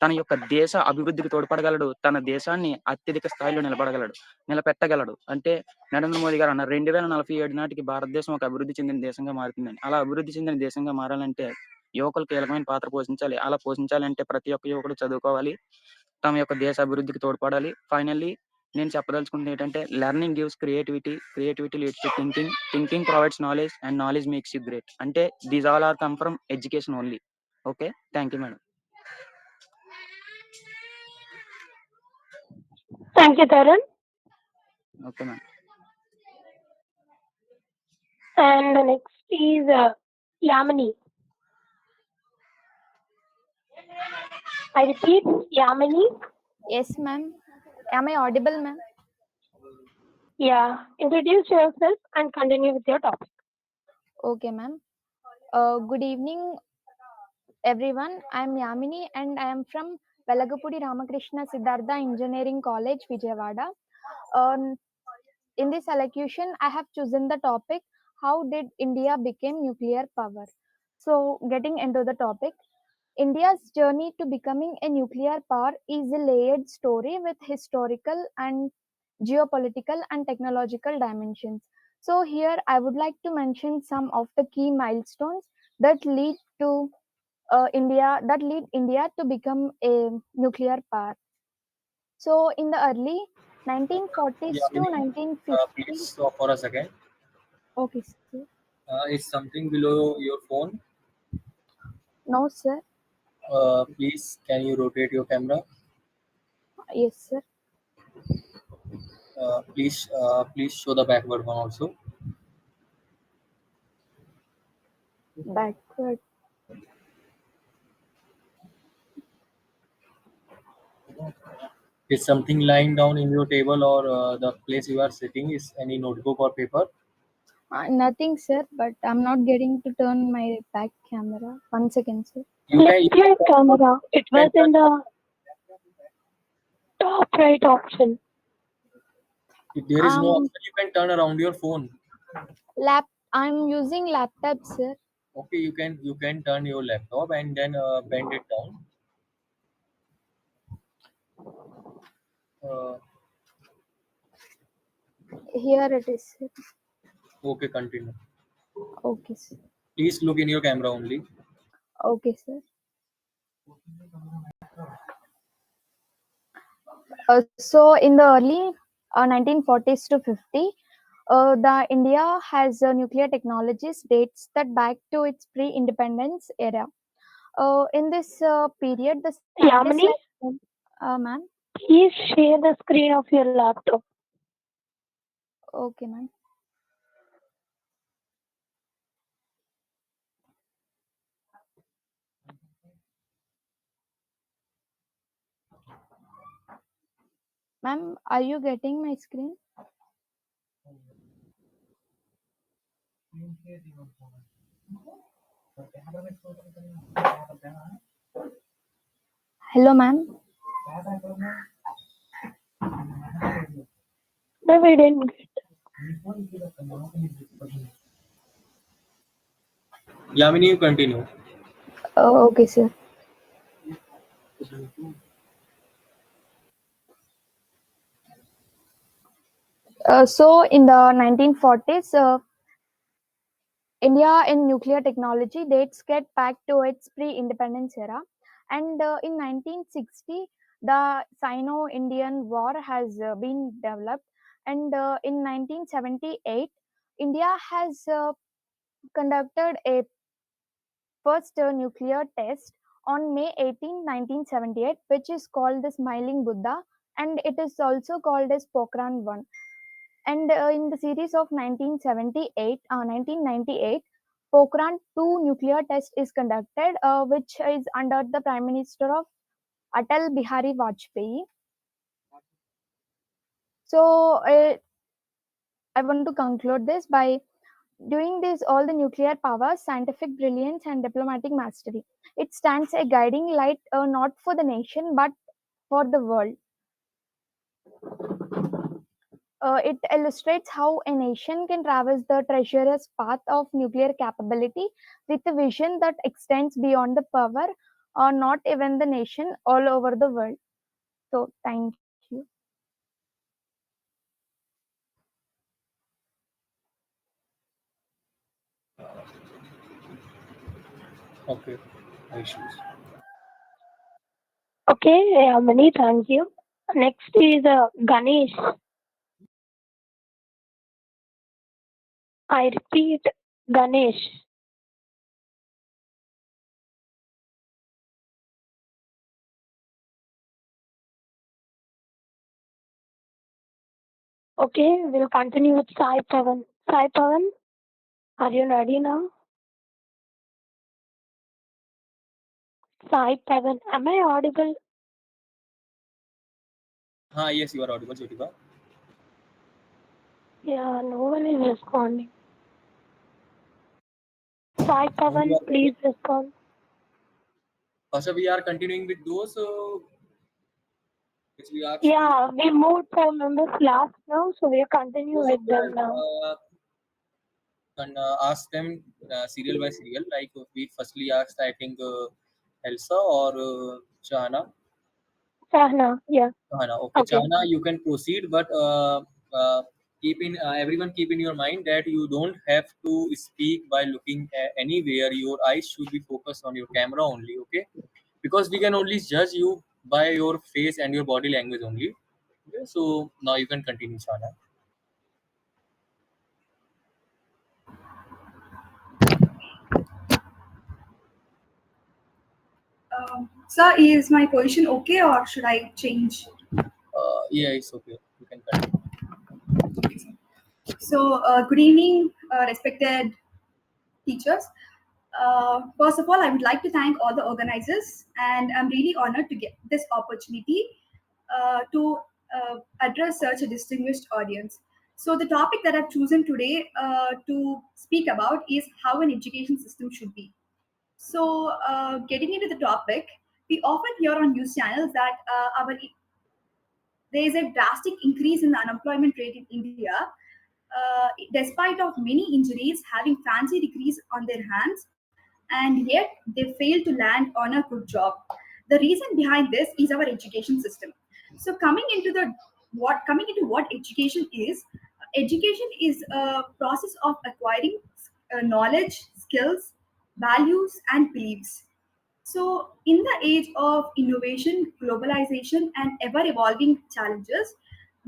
తన యొక్క దేశ అభివృద్ధికి తోడ్పడగలడు. తన దేశాన్ని అత్యధిక స్థాయిలో నిలబెట్టగలడు. అంటే నరేంద్ర మోదీ గారు అన్నారు 2047 నాటికి భారతదేశం ఒక అభివృద్ధి చెందిన దేశంగా మారుతుందని. అలా అభివృద్ధి చెందిన దేశంగా మారాలంటే యువకులు కీలకమైన పాత్ర పోషించాలి. అలా పోషించాలంటే ప్రతి ఒక్క యువకుడు చదువుకోవాలి, తమ యొక్క దేశ అభివృద్ధికి తోడ్పడాలి. ఫైనల్లీ నేను చెప్పదలుచుకుంది ఏంటంటే learning gives creativity leads to thinking provides knowledge and knowledge makes you great. అంటే these all are come from education only. Okay, thank you madam. Thank you, Tarun. Okay madam. And the next is Yamini. I repeat, Yamini. Yes, ma'am. Am I audible, ma'am? Yeah. Introduce yourself and continue with your topic. Okay, ma'am. Good evening, everyone. I am Yamini and I am from Velagapudi Ramakrishna Siddhartha Engineering College, Vijayawada. In this elocution, I have chosen the topic, how did India become nuclear power? So, getting into the topic, India's journey to becoming a nuclear power is a layered story with historical and geopolitical and technological dimensions. So here I would like to mention some of the key milestones that lead India to become a nuclear power. So in the early 1940s Yeah, to 1950s. please stop for a second. Okay, sir. Is something below your phone? No, sir. Please, can you rotate your camera? Yes, sir. Please show the backward one also. Backward. Is something lying down in your table or the place you are sitting? Is any notebook or paper? Nothing, sir, but I'm not getting to turn my back camera. 1 second, sir. Left camera. It was in the top right option. If there is no option, you can turn around your phone. I'm using laptop, sir. Okay, you can turn your laptop and then bend it down. Here it is, sir. Okay, continue. Okay, sir. Please look in your camera only. Okay, sir. So in the early 1940s to 50, the India has nuclear technologies dates that back to its pre-independence era. In this period, the Yamini, ma'am. Please share the screen of your laptop. Okay, ma'am. Ma'am, are you getting my screen? Hello, ma'am. No, we didn't get. Yamini, you continue. Okay, sir. So in the 1940s, India in nuclear technology dates get back to its pre-independence era, and in 1960 the Sino-Indian War has been developed, and in 1978 India has conducted a first nuclear test on May 18, 1978, which is called the Smiling Buddha, and it is also called as Pokhran 1. And in the series of 1998, Pokhran 2 nuclear test is conducted, which is under the Prime Minister of Atal Bihari Vajpayee. So I want to conclude this by doing this all the nuclear power, scientific brilliance, and diplomatic mastery. It stands a guiding light not for the nation but for the world. It illustrates how a nation can traverse the treacherous path of nuclear capability with a vision that extends beyond the power or not even the nation all over the world. So, thank you. Okay, no issues. Okay, Yamini, thank you. Next is Ganesh. I repeat, Ganesh. Okay, we'll continue with Sai Pavan. Sai Pavan, are you ready now? Sai Pavan, am I audible? Yes, you are audible, Jyotika. Yeah, no one is responding. Sai Now you Pavan, are ready. please respond. Also, we are continuing with those which we asked you. Yeah, we moved 4 members last now, so we'll continue So with we them are now. can ask them serial by serial. Like we firstly asked, I think Elsa or Chana. Sahna, yeah. Chana, okay, Okay. Chana, you can proceed, but keep in everyone keep in your mind that you don't have to speak by looking anywhere. Your eyes should be focused on your camera only, okay? Because we can only judge you by your face and your body language only. Okay, so now you can continue, Chana. Sir, is my position okay or should I change? Yeah, it's okay. You can continue. So, good evening, respected teachers. First of all, I would like to thank all the organizers, and I'm really honored to get this opportunity to address such a distinguished audience. So, the topic that I've chosen today to speak about is how an education system should be. So, getting into the topic, we often hear on news channels that there is a drastic increase in the unemployment rate in India, despite of many injuries having fancy degrees on their hands, and yet they fail to land on a good job. The reason behind this is our education system. So coming into what education is a process of acquiring knowledge, skills, values, and beliefs. So, in the age of innovation, globalization, and ever evolving challenges,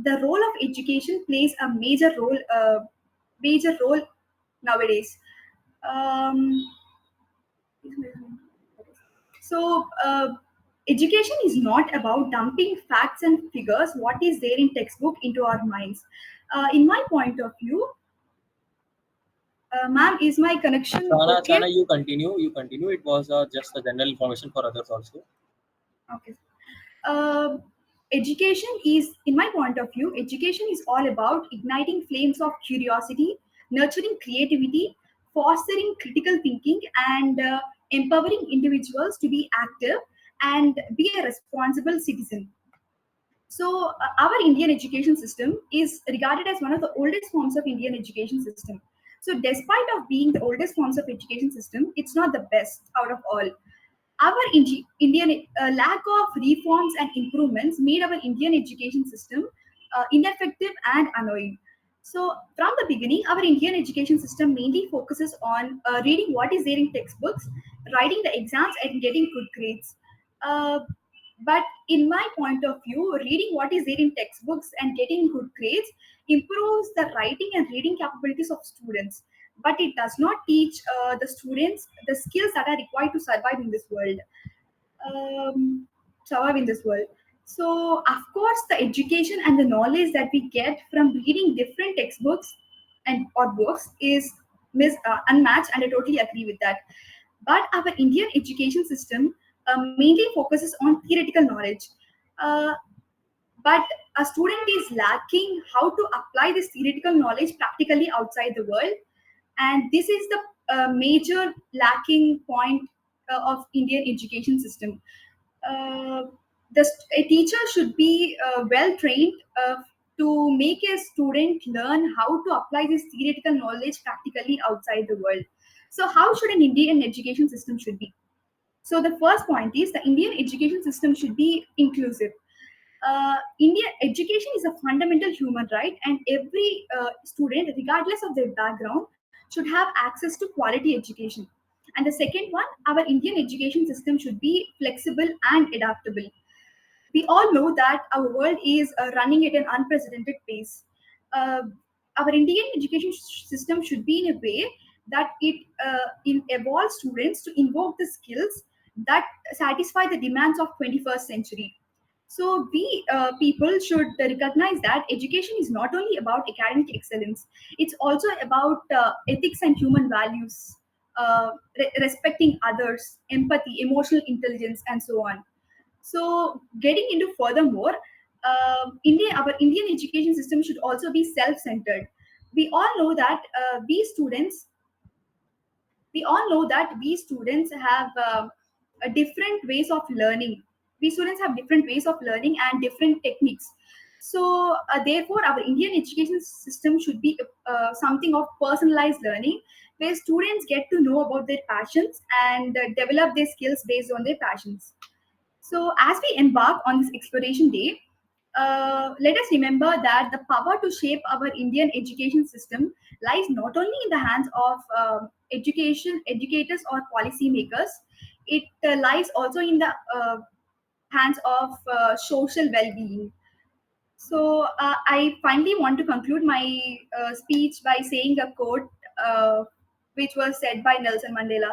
the role of education plays a major role nowadays. Um, so, education is not about dumping facts and figures, what is there in textbook, into our minds. In my point of view, ma'am, is my connection Chana, okay? you continue. You continue. It was just a general information for others also. Okay. Uh, Education is, in my point of view, education is all about igniting flames of curiosity, nurturing creativity, fostering critical thinking, and empowering individuals to be active and be a responsible citizen. So, our Indian education system is regarded as one of the oldest forms of Indian education system. So, despite of being the oldest forms of education system, it's not the best out of all. Our Indian lack of reforms and improvements made our Indian education system ineffective and annoying. So, from the beginning, our Indian education system mainly focuses on reading what is there in textbooks, writing the exams, and getting good grades. Uh, but in my point of view, reading what is there in textbooks and getting good grades improves the writing and reading capabilities of students, but it does not teach the students the skills that are required to survive in this world. Survive in this world. So, of course, the education and the knowledge that we get from reading different textbooks and or books is unmatched, and I totally agree with that. But our Indian education system mainly focuses on theoretical knowledge. Uh, but a student is lacking how to apply this theoretical knowledge practically outside the world, and this is the major lacking point of Indian education system. uh, a teacher should be well trained to make a student learn how to apply this theoretical knowledge practically outside the world. So how should an Indian education system should be? So the first point is the Indian education system should be inclusive. India education is a fundamental human right, and every student, regardless of their background, should have access to quality education. And the second one, our Indian education system should be flexible and adaptable. We all know that our world is running at an unprecedented pace. Uh, our Indian education system should be in a way that it evolves students to invoke the skills that satisfy the demands of 21st century. So we people should recognize that education is not only about academic excellence; it's also about ethics and human values, respecting others, empathy, emotional intelligence, and so on. So, getting into furthermore, our Indian education system should also be self-centered. We all know that we all know that we students have a different ways of learning. We students have different ways of learning and different techniques. So, therefore, our Indian education system should be something of personalized learning, where students get to know about their passions and develop their skills based on their passions. So, as we embark on this exploration day, let us remember that the power to shape our Indian education system lies not only in the hands of educators or policymakers, it lies also in the hands of social well-being. So, I finally want to conclude my speech by saying a quote which was said by Nelson Mandela.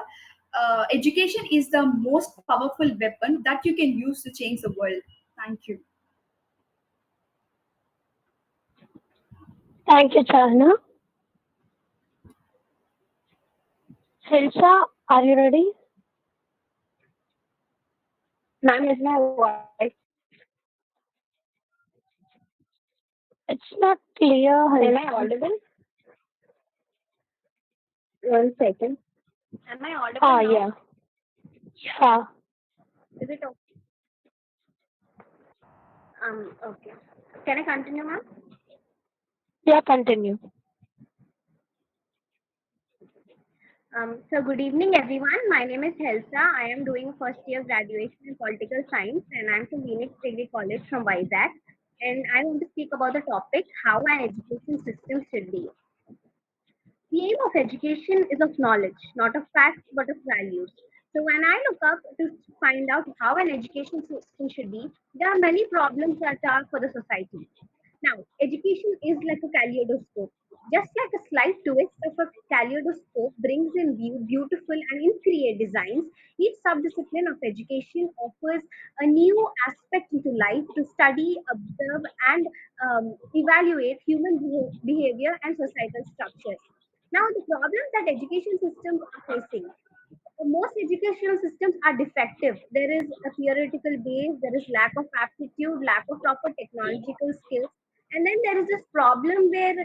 Education is the most powerful weapon that you can use to change the world. Thank you. Thank you, Chana. Hilsa, are you ready? Ma'am, is my voice? It's not clear, Am I Hilsa. audible? 1 second. Am I audible Ah, now? yeah. Yeah. Is it okay? Okay. Can I continue, ma'am? Yeah, continue. So good evening, everyone. My name is Helsa. I am doing first year graduation in political science, and I'm from Phoenix Degree College from Vizag. And I want to speak about the topic how an education system should be. The aim of education is of knowledge, not of facts, but of values. So when I look up to find out how an education system should be, there are many problems that are for the society. Now, education is like a kaleidoscope. Just like a slight twist of a kaleidoscope brings in beautiful and intricate designs, each subdiscipline of education offers a new aspect into life to study, observe, and evaluate human behavior and societal structures. Now, the problems that education systems are facing, most educational systems are defective. There is a theoretical base, there is lack of aptitude, lack of proper technological skills, and then there is this problem where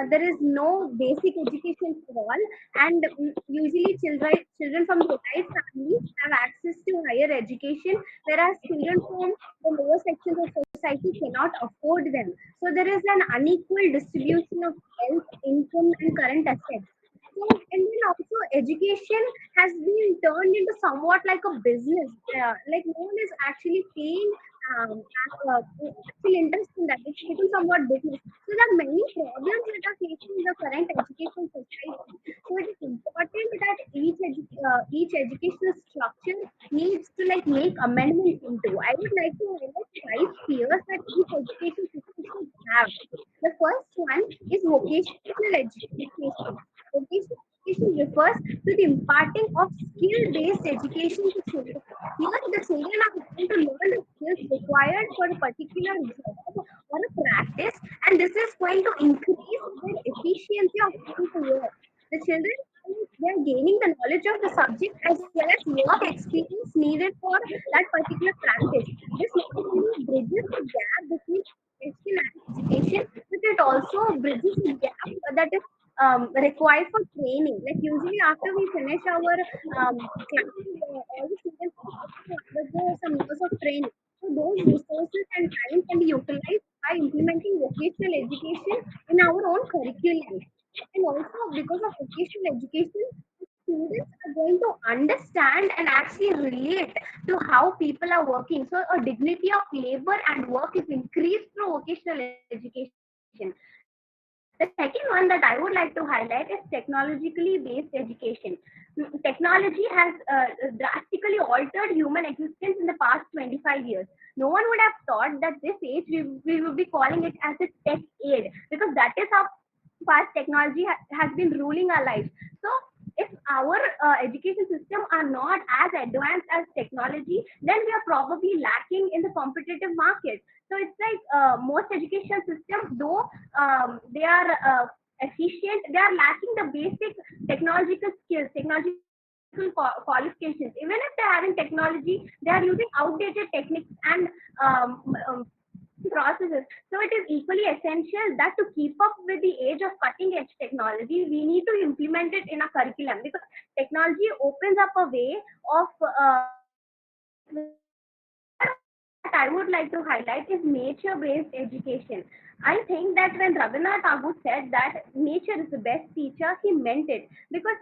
there is no basic education for all, and usually children from the elite families have access to higher education, whereas children from the lower sections of society cannot afford them. So there is an unequal distribution of wealth, income, and current assets. So, and then also education has been turned into somewhat like a business. Like no one is actually paying actual interest in that. It's become somewhat business. So there are many problems that are facing the current education society. So it is important that each educational structure needs to like make amendments into. I would like to highlight 5 spheres that each education system should have. The first one is vocational education. Vocational education refers to the imparting of skill-based education to children. Here, the children are going to learn the skills required for a particular job or a practice, and this is going to increase their efficiency of doing the work. The children, they are gaining the knowledge of the subject as well as work experience needed for that particular practice. This not only bridges the gap between education and education, but it also bridges the gap that is required for training. Like usually after we finish our classes, all the students are supposed to undergo some years of training. So those resources and time can be utilized by implementing vocational education in our own curriculum. And also because of vocational education, students are going to understand and actually relate to how people are working. So a dignity of labor and work is increased through vocational education. The second one that I would like to highlight is technologically based education. Technology has drastically altered human existence in the past 25 years. No one would have thought that this age we would be calling it as a tech age, because that is how fast technology has been ruling our lives. So if our education system are not as advanced as technology, then we are probably lacking in the competitive market. So it's like most education systems, though they are efficient, they are lacking the basic technological skills, technological qualifications. Even if they're having technology, they are using outdated techniques and um, um, processes. So it is equally essential that to keep up with the age of cutting edge technology, we need to implement it in a curriculum, because technology opens up a way of learning with it. The third one that I would like to highlight is nature based education. I think that when Rabindranath Tagore said that nature is the best teacher, he meant it, because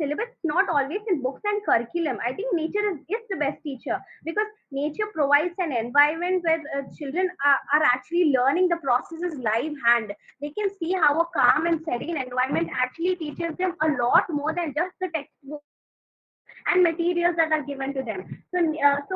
syllabus is not always in books and curriculum. I think nature is the best teacher, because nature provides an environment where children are actually learning the processes live hand. They can see how a calm and serene environment actually teaches them a lot more than just the textbooks and materials that are given to them. So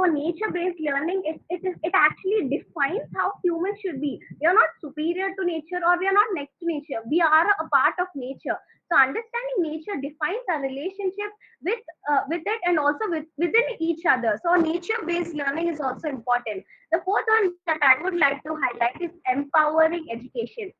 nature based learning, it actually defines how humans should be. We are not superior to nature, or we are not next to nature, we are a part of nature. So understanding nature defines our relationship with it, and also within each other. So nature based learning is also important. The fourth one that I would like to highlight is empowering education.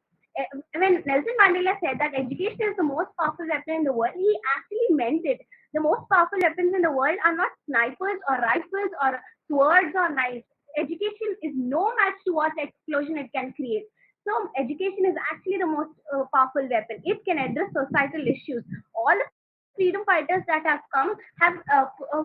When Nelson Mandela said that education is the most powerful weapon in the world, he actually meant it. The most powerful weapons in the world are not snipers or rifles or swords or knives. Education is no match to what explosion it can create. So education is actually the most powerful weapon. It can address societal issues. All the freedom fighters that have come have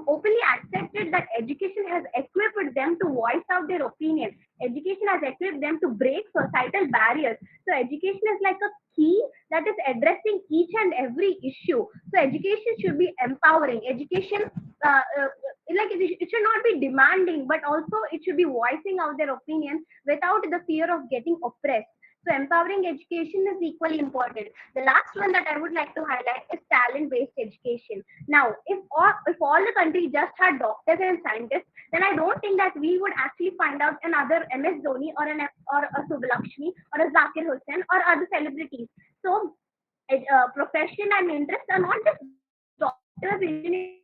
openly accepted that education has equipped them to voice out their opinion. Education has equipped them to break societal barriers. So education is like a key that is addressing each and every issue. So education should be empowering. Education, like it should not be demanding, but also it should be voicing out their opinions without the fear of getting oppressed. So empowering education is equally important. The last one that I would like to highlight is talent-based education. Now, if all the country just had doctors and scientists, then I don't think that we would actually find out another MS Dhoni or a Subbalakshmi or a Zakir Hussain or other celebrities. So profession and interest are not just doctors, engineers,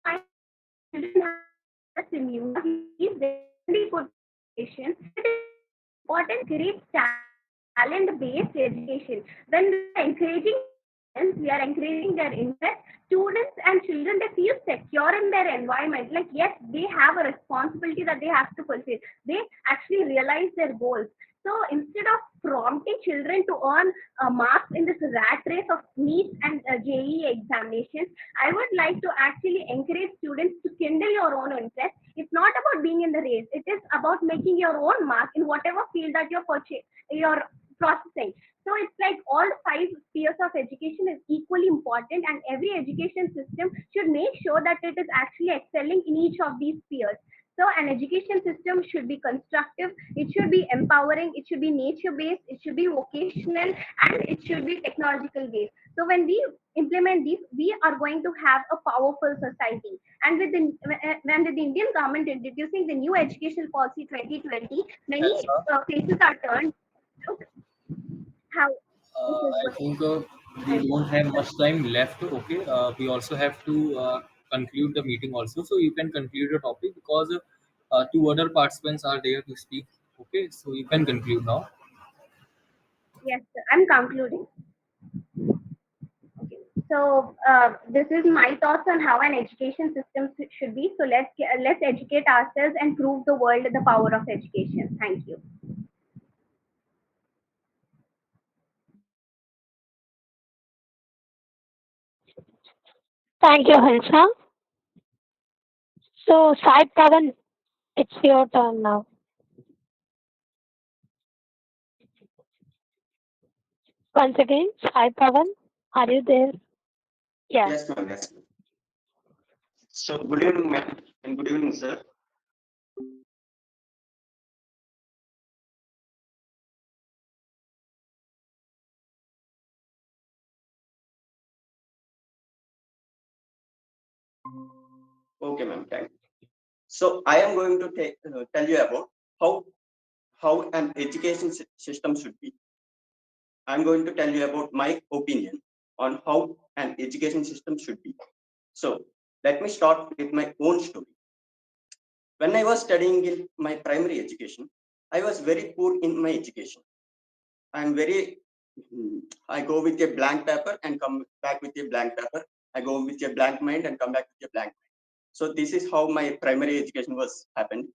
and scientists. If we find out that children have an interest in music, they can study for education. So it is equally important to create talent-based education. When we are encouraging our talents, we are encouraging their interest. Students and children, they feel secure in their environment. Like yes, they have a responsibility that they have to fulfill. They actually realize their goals. So instead of prompting children to earn marks in this rat race of NEET and JEE examinations, I would like to actually encourage students to kindle your own interest. It's not about being in the race. It is about making your own mark in whatever field that you're processing. So it's like all five spheres of education is equally important, and every education system should make sure that it is actually excelling in each of these spheres. So an education system should be constructive, it should be empowering, it should be nature based, it should be vocational, and it should be technological based. So when we implement these, we are going to have a powerful society. And when with the Indian government introducing the new education policy 2020, many Elsa, faces are turned. Look how this is I going. think we don't have much time left. Okay, we also have to conclude the meeting also. So you can conclude the topic because two other participants are there to speak. Okay, so you can conclude now. Yes, I'm concluding. So this is my thoughts on how an education system should be. So let's educate ourselves and prove the world the power of education. Thank you. Thank you, Hansa. So, Sai Pavan, it's your turn now. Once again, Sai Pavan, are you there? Yeah. Yes, ma'am. Yes. So, good evening, ma'am, and good evening, sir. Okay, ma'am. Thank you. So, I am going to tell you about how an education system should be. I'm going to tell you about my opinion on how an education system should be. So, let me start with my own story. When I was studying in my primary education, I was very poor in my education. I'm very, I go with a blank paper and come back with a blank paper. I go with a blank mind and come back with a blank mind. So this is how my primary education was happened.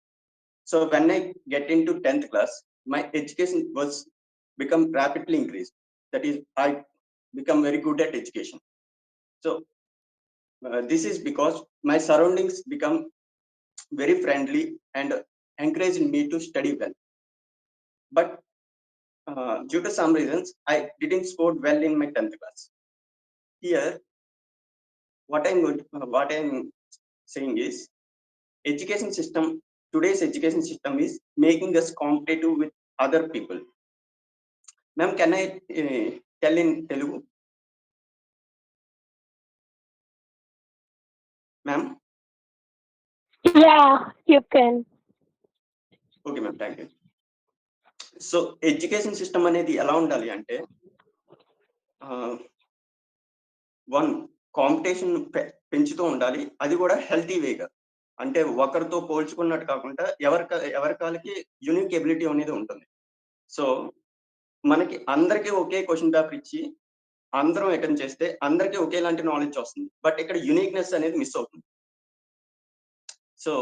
So when I get into 10th class, my education was become rapidly increased. That is, I become very good at education. So this is because my surroundings become very friendly and encouraged me to study well. But due to some reasons, I didn't score well in my 10th class. Here, what I'm saying is, education system, today's education system is making us competitive with other people. Ma'am, can I tell in Telugu? Ma'am? Yeah, you can. Okay, ma'am, thank you. So education system అనేది ఎలా ఉండాలి అంటే one competition పెంచుతూ ఉండాలి, అది కూడా healthy వేగా. అంటే ఒకరితో పోల్చుకున్నట్టు కాకుండా ఎవరి కాళ్ళకి యూనిక్ ఎబిలిటీ అనేది ఉంటుంది. సో మనకి అందరికీ ఒకే క్వశ్చన్ పేపర్ ఇచ్చి అందరం అటెంప్ట్ చేస్తే అందరికీ ఒకేలాంటి నాలెడ్జ్ వస్తుంది. బట్ ఇక్కడ యూనిక్నెస్ అనేది మిస్ అవుతుంది. So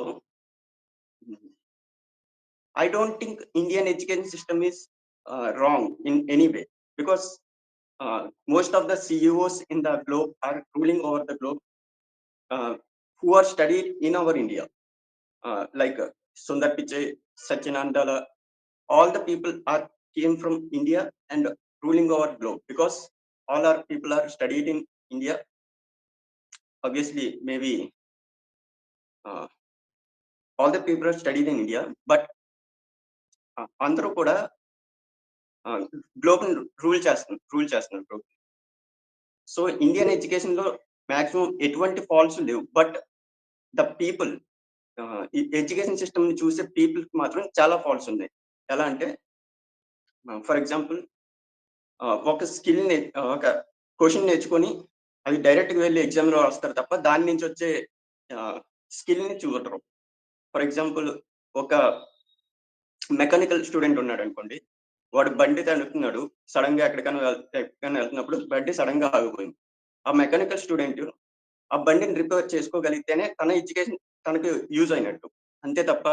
I don't think Indian education system is wrong in any way, because most of the CEOs in the globe are ruling over the globe, who are studied in our India, like Sundar Pichai, Sachin Andala, all the people are came from India and ruling our globe, because all our people are studied in India. Obviously, maybe all the people are studied in India, but అందరూ కూడా global rule చేస్తున్నారు. So Indian education లో maximum ఎటువంటి faults లేవు, but the people, education system ని చూసే people కి మాత్రం చాలా ఫాల్ట్స్ ఉన్నాయి. ఎలా అంటే, ఫర్ ఎగ్జాంపుల్, ఒక స్కిల్ ఒక క్వశ్చన్ నేర్చుకొని అది డైరెక్ట్ గా వెళ్ళి ఎగ్జామ్ లో రాస్తారు తప్ప దాని నుంచి వచ్చే స్కిల్ ని చూడరు. ఫర్ ఎగ్జాంపుల్, ఒక మెకానికల్ స్టూడెంట్ ఉన్నాడు అనుకోండి, వాడు బండి తడుపుతున్నాడు, సడన్ గా ఎక్కడికైనా వెళ్తున్నప్పుడు బండి సడన్ గా ఆగిపోయింది. ఆ మెకానికల్ స్టూడెంట్ ఆ బండిని రిపేర్ చేసుకోగలిగితేనే తన ఎడ్యుకేషన్ తనకు యూజ్ అయినట్టు. అంతే తప్ప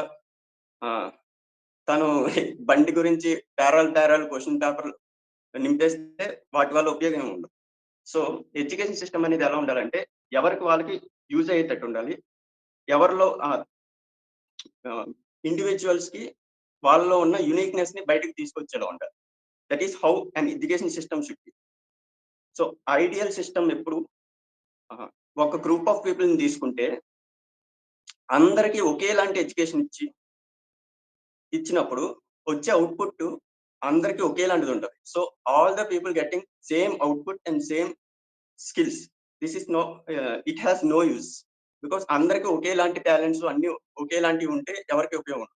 తను బండి గురించి పేరాలు క్వశ్చన్ పేపర్ నింపేస్తే వాటి వల్ల ఉపయోగం ఉండదు. సో ఎడ్యుకేషన్ సిస్టమ్ అనేది ఎలా ఉండాలంటే, ఎవరికి వాళ్ళకి యూజ్ అయ్యేటట్టు ఉండాలి. ఎవరిలో ఇండివిజువల్స్ కి వాళ్ళలో ఉన్న యూనిక్నెస్ ని బయటకు తీసుకొచ్చేలా ఉండాలి. That is how an education system should B. So ideal system ఎప్పుడు ఒక గ్రూప్ ఆఫ్ పీపుల్ ని తీసుకుంటే అందరికీ ఒకేలాంటి ఎడ్యుకేషన్ ఇచ్చినప్పుడు వచ్చే అవుట్పుట్ అందరికీ ఒకేలాంటిది ఉంటుంది. So all the people getting same output and same skills. This is no, it has no use, because అందరికీ ఒకేలాంటి టాలెంట్స్ అన్ని ఒకేలాంటివి ఉంటే ఎవరికి ఉపయోగం ఉండదు.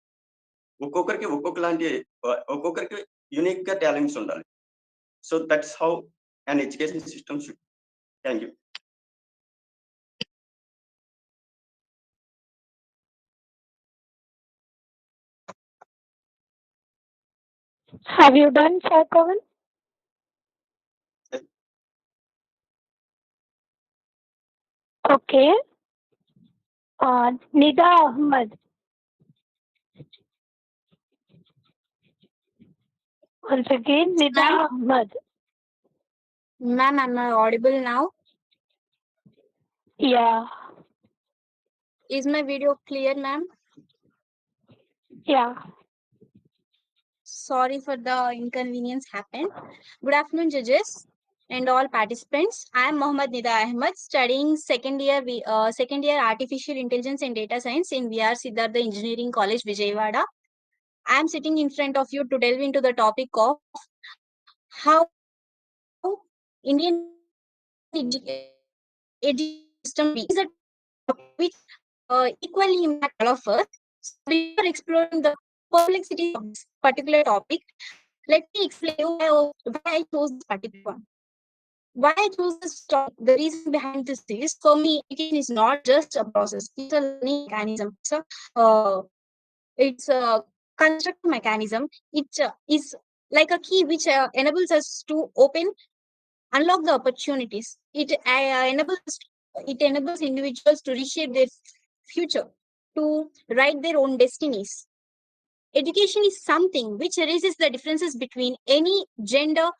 ఒక్కొక్కరికి యూనిక్ గా టాలెంట్స్ ఉండాలి. So that's how an education system should. Thank you. Have you done, Pawan? Okay. Nida Ahmed. Once again, Nida Ma'am, Ahmed. ma'am, am I audible now? Yeah. Is my video clear, ma'am? Yeah. Sorry for the inconvenience happened. Good afternoon, judges and all participants. I am Mohammad Nida Ahmed, studying second year Artificial Intelligence and Data Science in VR Siddhartha Engineering College, Vijayawada. I am sitting in front of you to delve into the topic of how Indian education system should be. This is a topic which equally impact all of us. So before exploring the perplexities of this particular topic, let me explain you why I chose this particular one. Why I chose this topic, the reason behind this is, for me, education is not just a process. It's a learning mechanism. It's a constructive mechanism. It is like a key which enables us to unlock the opportunities. It enables individuals to reshape their future, to write their own destinies. Education is something which erases the differences between any gender,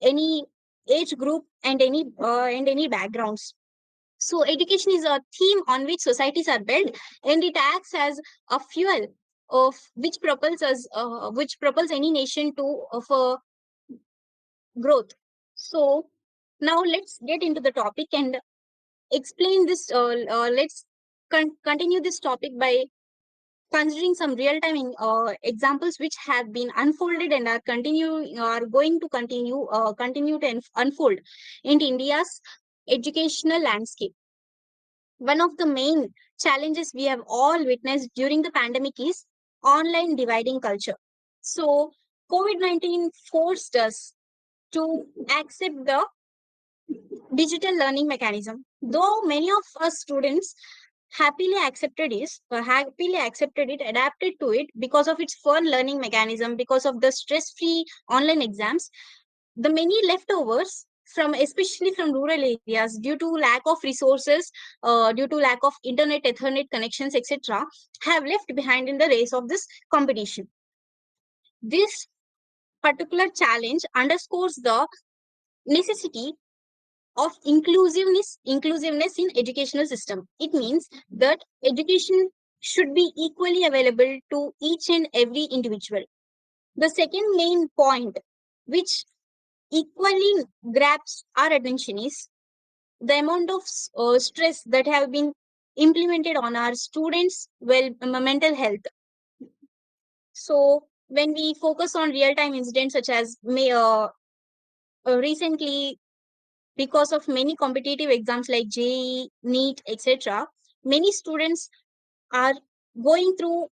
any age group, and any backgrounds. So education is a theme on which societies are built, and it acts as a fuel of which propels any nation to for growth. So now let's get into the topic and explain this. Let's continue this topic by considering some real-time examples which have been unfolded and are going to continue to unfold in India's educational landscape. One of the main challenges we have all witnessed during the pandemic is online dividing culture. So COVID-19 forced us to accept the digital learning mechanism. Though many of us students happily accepted it, adapted to it because of its fun learning mechanism, because of the stress-free online exams, the many leftovers from especially from rural areas due to lack of resources, due to lack of internet, Ethernet connections, etc., have left behind in the race of this competition. This particular challenge underscores the necessity of inclusiveness in educational system. It means that education should be equally available to each and every individual. The second main point which equally grabs our attention is the amount of stress that have been implemented on our students mental health. So when we focus on real time incidents such as recently, because of many competitive exams like JEE, NEET, etc., many students are going through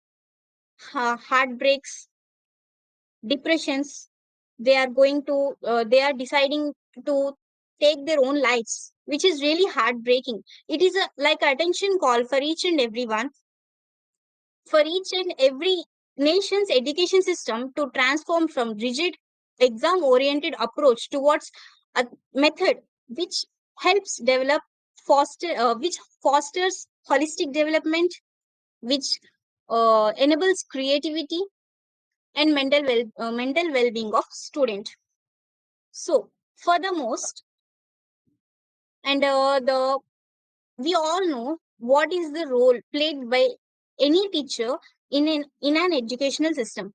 heartbreaks, depressions. They are deciding to take their own lives, which is really heartbreaking. It is like an attention call for each and everyone, for each and every nation's education system to transform from rigid exam oriented approach towards a method which helps which fosters holistic development, which enables creativity and mental well-being of student. So furthermost, and the we all know what is the role played by any teacher in an educational system.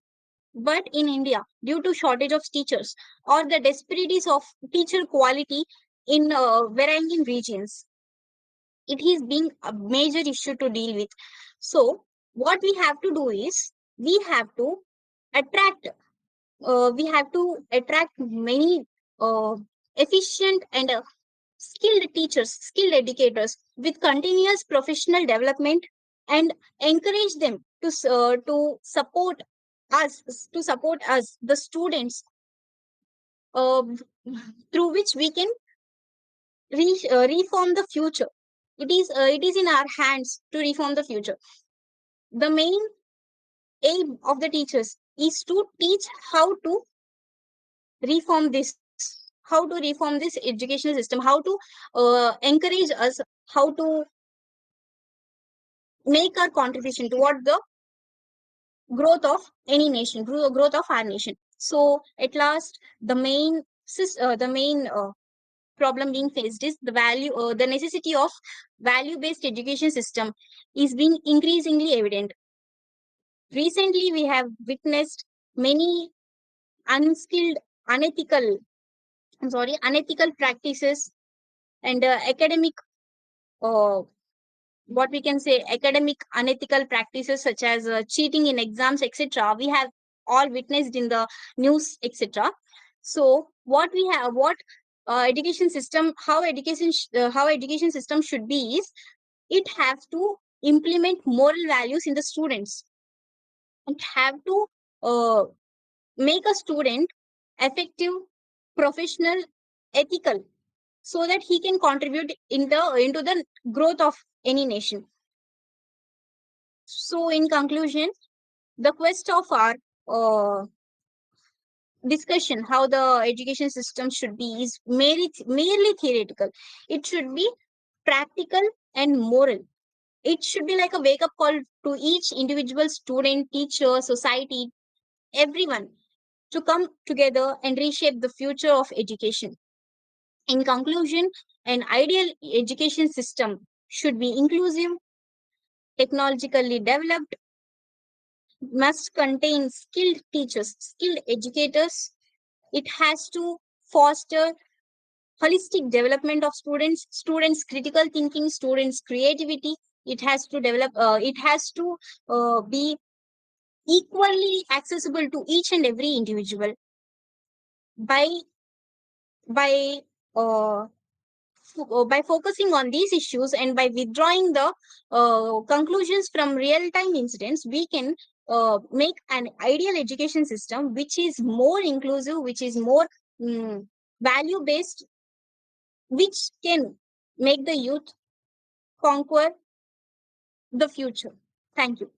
But in India, due to shortage of teachers or the disparities of teacher quality in varying regions, it is being a major issue to deal with. So what we have to do is we have to attract many efficient and skilled teachers, skilled educators with continuous professional development, and encourage them to support us, the students, uh, through which we can reform the future. It is in our hands to reform the future. The main aim of the teachers is to teach how to reform this, how to reform this educational system, how to encourage us, how to make our contribution toward the growth of any nation, growth of our nation. So at last, the main problem being faced is the necessity of value-based education system is being increasingly evident. Recently, we have witnessed many unskilled, unethical, unethical practices and academic, uh, what we can say, academic unethical practices such as cheating in exams, etc. We have all witnessed in the news, etc. So, what education system, how education system should be is it have to implement moral values in the students and have to uh, make a student effective, professional, ethical, so that he can contribute into the growth of any nation. So, in conclusion, the quest of our uh, discussion how the education system should be is merely theoretical. It should be practical and moral. It should be like a wake up call to each individual student, teacher, society, everyone to come together and reshape the future of education. In conclusion, an ideal education system should be inclusive, technologically developed, must contain skilled teachers, skilled educators. It has to foster holistic development of students' critical thinking, students' creativity. It has to develop. It has to be equally accessible to each and every individual by by uh, by focusing on these issues and by withdrawing the conclusions from real time incidents, we can make an ideal education system which is more inclusive, which is more value based, which can make the youth conquer the future. Thank you.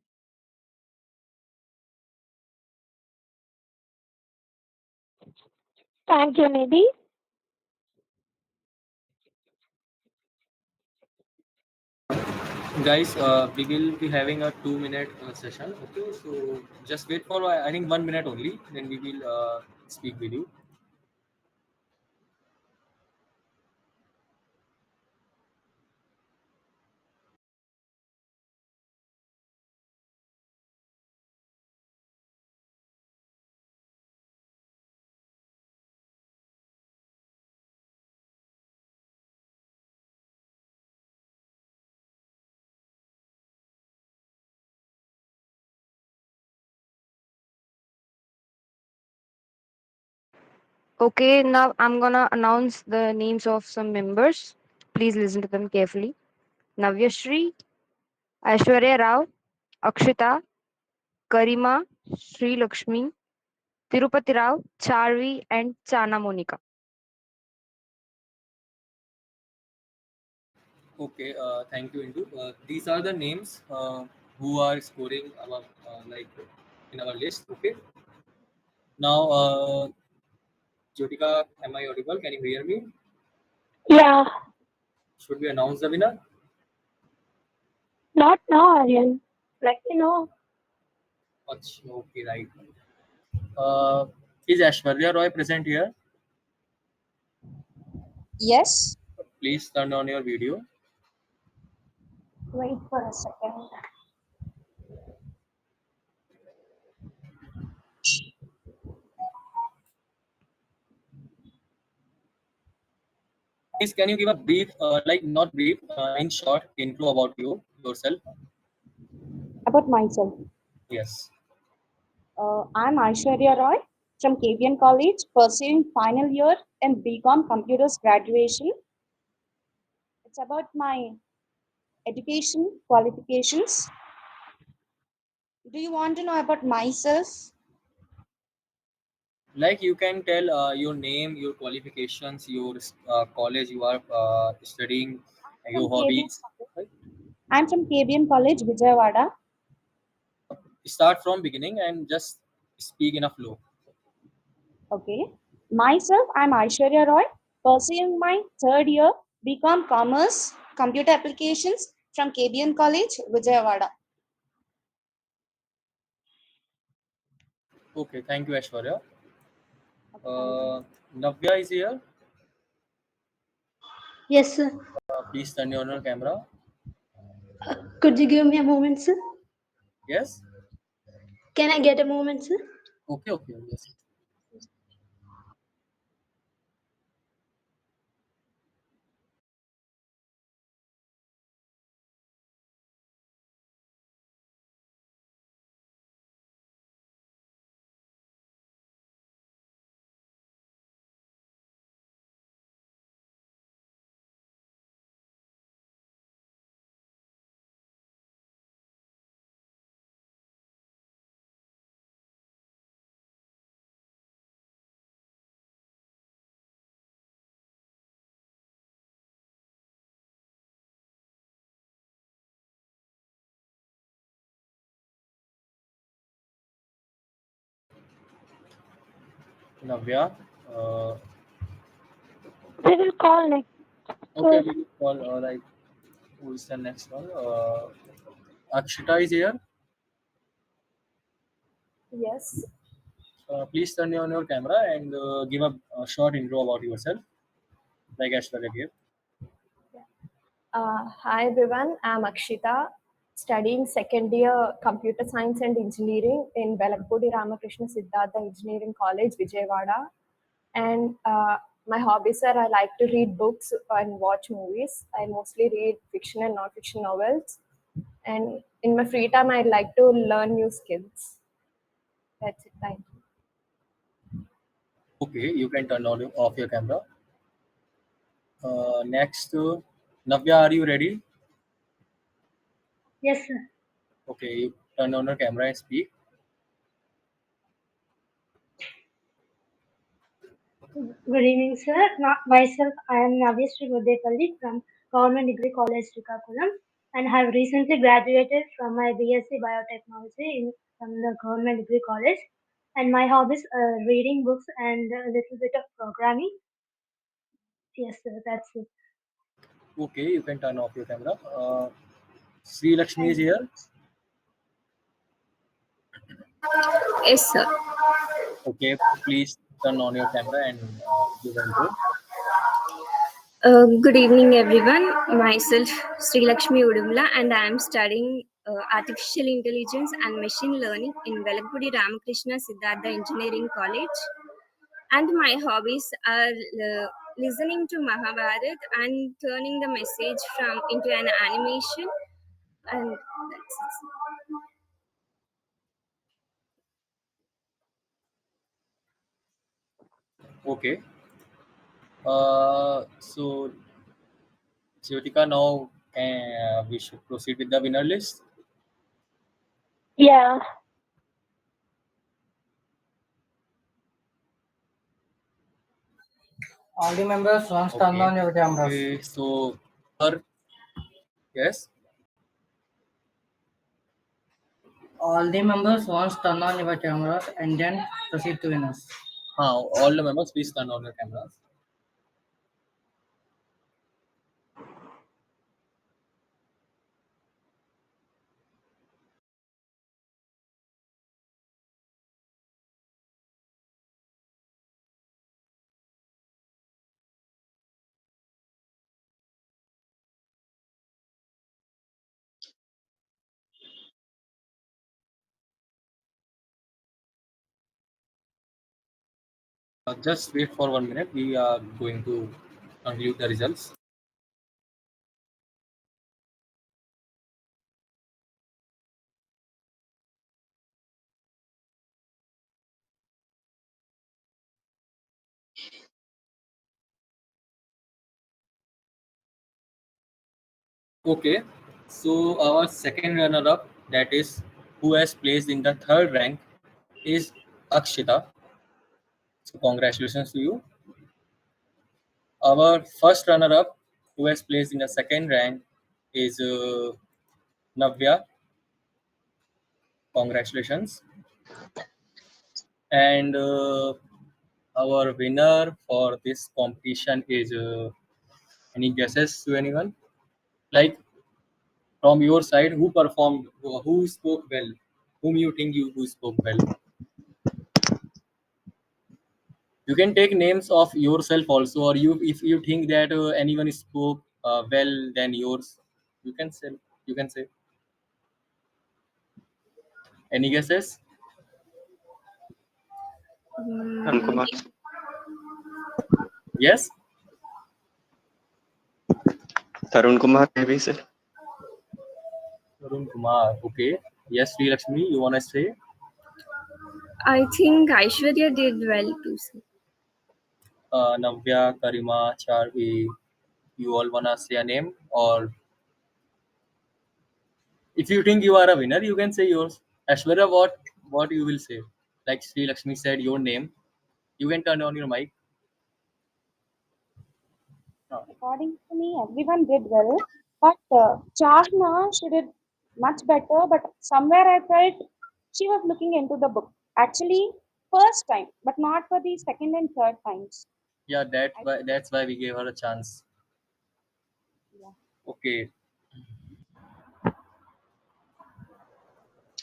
Thank you, Nidhi. Guys, we will be having a 2 minute session. Okay, so just wait for I think 1 minute only. Then we will speak with you. Okay, now I'm gonna announce the names of some members. Please listen to them carefully. Navyashri, Aishwarya Rao, Akshita, Karima, Sri Lakshmi, Tirupati Rao, Charvi, and Chana Monica. Okay, thank you, Indu. These are the names who are scoring our like in our list. Okay. Now, Jyotika, am I audible? Can you hear me? Yeah, Should we announce the winner? not now, Aryan. Let me know. Okay, right. Uh, is Ashwarya Roy present here? Yes. Please turn on your video. Wait for a second. Please, can you give a brief, like not brief, in short intro about yourself? About myself. Yes. I'm Aishwarya Roy from KVN College, pursuing final year in BCom Computers graduation. It's about my education qualifications. Do you want to know about myself? Like you can tell your name, your qualifications, your college you are studying, From your KBM hobbies. Right? I'm from KBM College, Vijayawada. Start from beginning and just speak in a flow. Okay. Myself, I'm Aishwarya Roy, pursuing my third year BCom Commerce Computer Applications from KBN College, Vijayawada. Okay, thank you, Aishwarya. Okay, thank you. Navya is here. Yes, sir. Please turn on your camera. Could you give me a moment, sir? Yes. Can I get a moment, sir? Okay. Okay. Yes. Navya. Uh, We will call next. okay, we will call like who is the next one? Akshita is here. Yes. Please turn on your camera and give a short intro about yourself, like Aishwarya gave. Hi everyone, I'm Akshita, studying second year Computer Science and Engineering in Velagapudi Ramakrishna Siddhartha Engineering College, Vijayawada. And my hobbies are I like to read books and watch movies. I mostly read fiction and non-fiction novels. And in my free time, I like to learn new skills. That's it. Thank you. Okay, you can turn on off your camera. Next, Navya, are you ready? Yes, sir. Okay, you turn on your camera and speak. Good evening, sir. Myself, I am Navyasri Godepalli from Government Degree College, Srikakulam, and have recently graduated from my BSc Biotechnology from the Government Degree College. And my hobbies are reading books and a little bit of programming. Yes, sir. That's it. Okay, you can turn off your camera. Sri Lakshmi is Thank here. Yes, sir. Okay, please turn on your camera and give an intro. Good evening, everyone. Myself, Sri Lakshmi Udumla, and I am studying Artificial Intelligence and Machine Learning in Velagapudi Ramakrishna Siddhartha Engineering College. And my hobbies are listening to Mahabharat and turning the message from into an animation. And that's it. Okay. So Jyotika, now we should proceed with the winner list. Yeah. All the members once turn on your cameras. Okay. So, yes. All the members once turn on your cameras and then proceed to winners. All the members, please turn on your cameras. Just wait for 1 minute. We are going to conclude the results. Okay. So our second runner-up, that is who has placed in the third rank, is Akshita. So congratulations to you. Our first runner-up, who has placed in the second rank, is Navya. Congratulations. And our winner for this competition is any guesses to anyone? Like from your side, who performed, who spoke well, whom you think you who spoke well? You can take names of yourself also, or you if you think that anyone spoke well than yours, you can say. You can say. Any guesses? Arun Kumar. Yes. Tarun Kumar, maybe, sir. Arun Kumar. Okay. Yes, Sri Lakshmi, you wanna say? I think Aishwarya did well too, sir. Navya, Karima, Charvi, you all wanna say a name, or if you think you are a winner, you can say yours. Ashwarya, what you will say? Like Sri Lakshmi said, your name. You can turn on your mic. According to me, everyone did well, but Chahna, she did much better. But somewhere I felt she was looking into the book. Actually, first time, but not for the second and third times. Yeah, that's why we gave her a chance. Yeah. Okay.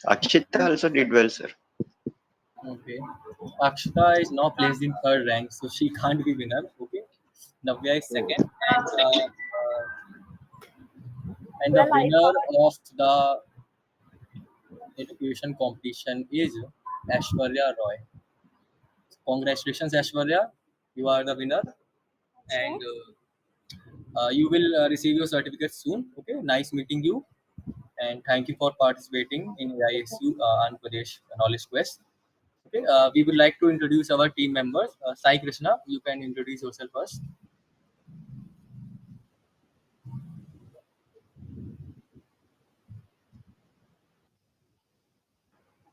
Akshita also did well, sir. Okay. Akshita is now placed in third rank, so she can't be winner. Okay. Navya is second, and the Well, I winner thought of the education competition is Ashwarya Roy. Congratulations, Ashwarya. You are the winner, so. and you will receive your certificate soon. Okay. Nice meeting you, and thank you for participating in ISU Andhra Pradesh Knowledge Quest. Okay. We would like to introduce our team members. Sai Krishna, you can introduce yourself first.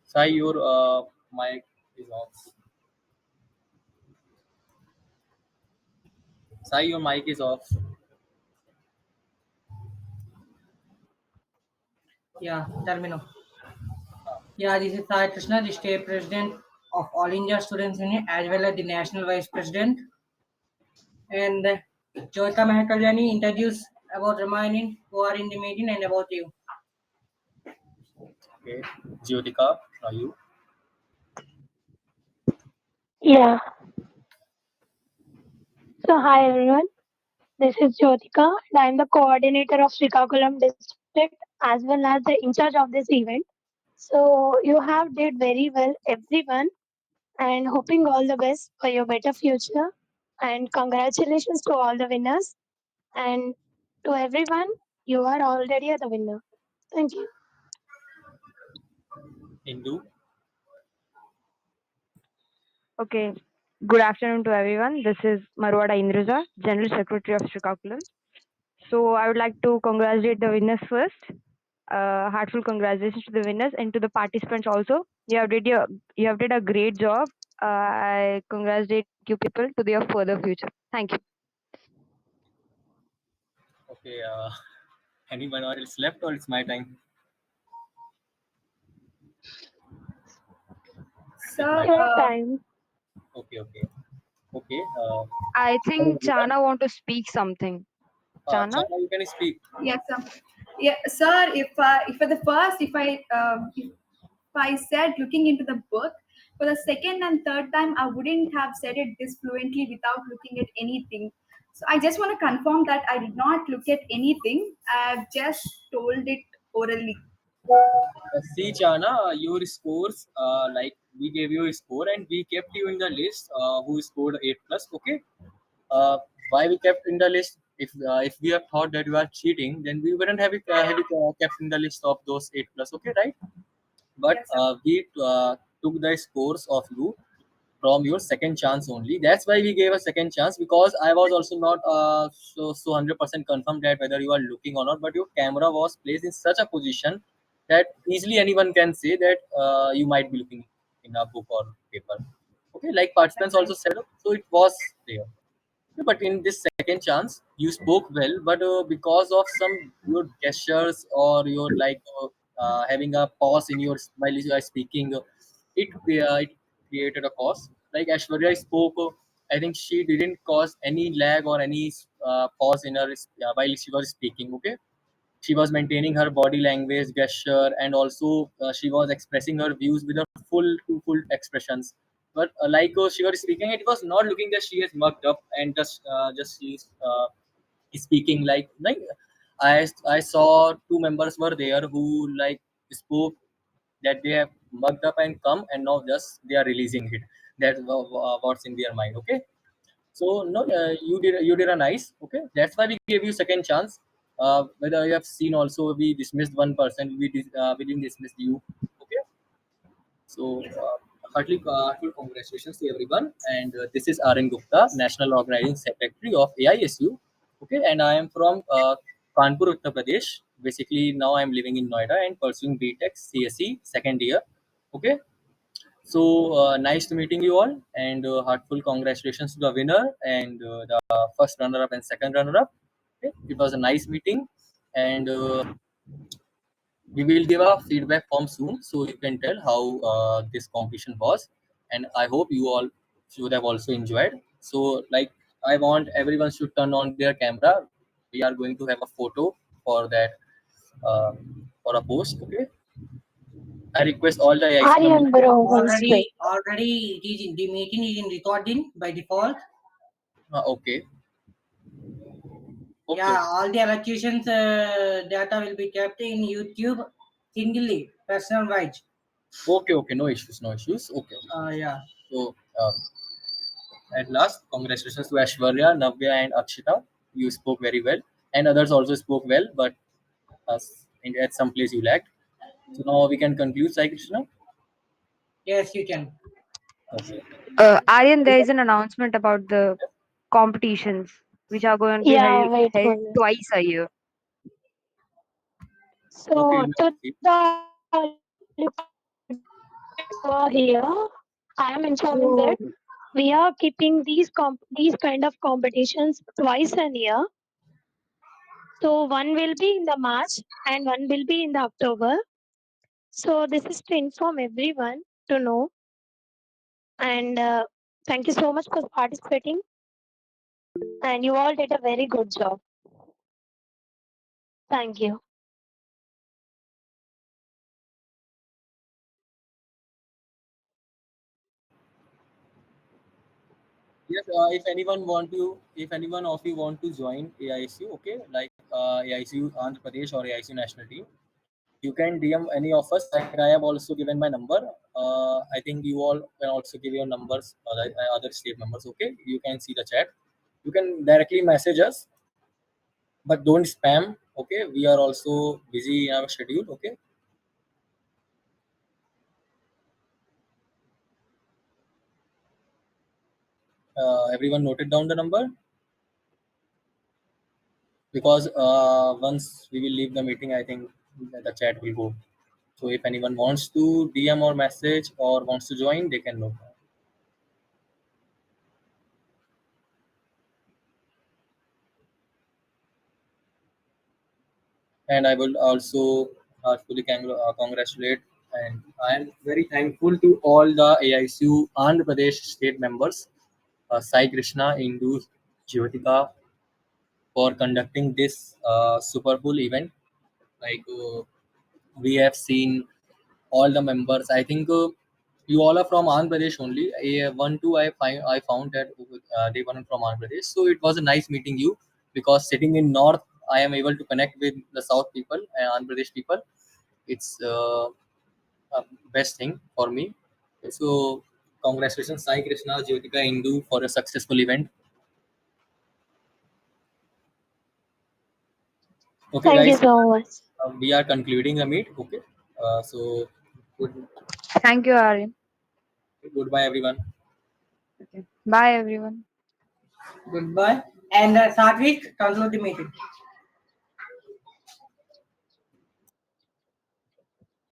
Sai, your mic is off. Sai, your mic is off. Yeah, tell me now. Yeah, this is Sai Krishna, the state president of All India Students Union, as well as the national vice president. And Jyotika Mahakalyani introduce about remaining who are in the meeting and about you. Okay. Jyotika, you. Yeah. So, hi everyone. This is Jyotika, and I'm the coordinator of Srikakulam district as well as the in charge of this event. So, you have did very well, everyone, and hoping all the best for your better future. And congratulations to all the winners. And to everyone, you are already the winner. Thank you. Hindu. Okay. Good afternoon to everyone. This is Marwada Indruja, General Secretary of Srikakulam. So I would like to congratulate the winners first. Heartfelt congratulations to the winners and to the participants also. You have did a great job. I congratulate you people to their further future. Thank you. Okay. Anyone else left, or it's my time? So, It's my Your time. time. Okay. Okay. Okay. I think Everyone. Chana want to speak something. Chana? Chana, you can speak. yes, sir. Yeah, sir. If for the first, if I said looking into the book, for the second and third time, I wouldn't have said it this fluently without looking at anything. So I just want to confirm that I did not look at anything. I've just told it orally. See, Chana, your scores, like we gave you a score and we kept you in the list who scored 8 plus. Okay. Uh, why we kept in the list? If we have thought that you are cheating, then we wouldn't have it kept in the list of those 8 plus. Okay, right? But Yes, sir. we took the scores of you from your second chance only. That's why we gave a second chance, because I was also not so 100% confirmed that whether you are looking or not. But your camera was placed in such a position that easily anyone can say that you might be looking in a book or paper. Okay. Okay, like participants also said, so it was there. But in this second chance, you spoke well, but because of some your gestures or your having a pause in your while you are speaking, it created a pause. Like Ashwarya spoke, I think she didn't cause any lag or any pause in her while she was speaking. Okay, she was maintaining her body language, gesture, and also she was expressing her views with a full expressions. But she was speaking, it was not looking that she is mugged up and just she's speaking I saw two members were there who like spoke that they have mugged up and come and now just they are releasing it. That's what's in their mind. Okay, so no, you did a nice. Okay, that's why we gave you second chance. Whether you have seen also, we dismissed one person. We didn't dismiss you. Okay, so heartful congratulations to everyone. And this is Arun Gupta, National Organizing Secretary of AISU. Okay, and I am from Kanpur, Uttar Pradesh. Basically, now I am living in Noida and pursuing BTech CSE second year. Okay, so nice to meeting you all, and heartful congratulations to the winner and the first runner-up and second runner-up. Okay. It was a nice meeting, and we will give a feedback form soon, so you can tell how this competition was. And I hope you all should have also enjoyed. So, like, I want everyone should turn on their camera. We are going to have a photo for that uh, for a post. Okay. I request all the IC members. Aryan bro will speak. Already it is in, the meeting is in recording by default. Okay. Yeah, all the elocutions data will be kept in YouTube singly, personal wise. Okay, no issues, no issues. Okay. Yeah. So, at last, congratulations to Ashwarya, Navya, and Akshita. You spoke very well, and others also spoke well, but at some place you lacked. So now we can conclude, Sai Krishna. Yes, you can. Okay. Aryan, there is an announcement about the competitions which are going to be Yeah, wait held one minute. twice a year. Okay. So to the early participants who are here, I am informing that we are keeping these kind of competitions twice a year. So one will be in the March and one will be in the October. So this is to inform everyone to know. And thank you so much for participating. And you all did a very good job. Thank you. Yes. If anyone of you want to join AISU, okay, like AISU Andhra Pradesh or AISU national team, you can DM any of us. Like I have also given my number. I think you all can also give your numbers, other state numbers. Okay, you can see the chat. You can directly message us, but don't spam. Okay, we are also busy in our schedule. Okay. Everyone noted down the number, because once we will leave the meeting, I think the chat will go. So if anyone wants to DM or message or wants to join, they can note down. And I will also heartfully congratulate, and I am very thankful to all the AISU Andhra Pradesh state members, Sai Krishna, Indu, Jyotika, for conducting this super cool event. Like we have seen all the members. I think you all are from Andhra Pradesh only. One, two, I found that they were from Andhra Pradesh. So it was a nice meeting you, because sitting in North, I am able to connect with the South people and Andhra Pradesh people. It's a best thing for me. So congratulations, Sai Krishna, Jyotika, Indu, for a successful event. Okay, Thank you guys, so much. we are concluding the meet. Okay, so good, Thank you, Aryan. goodbye, everyone. Okay. Bye, everyone. Goodbye. And Satvik, conclude the meeting.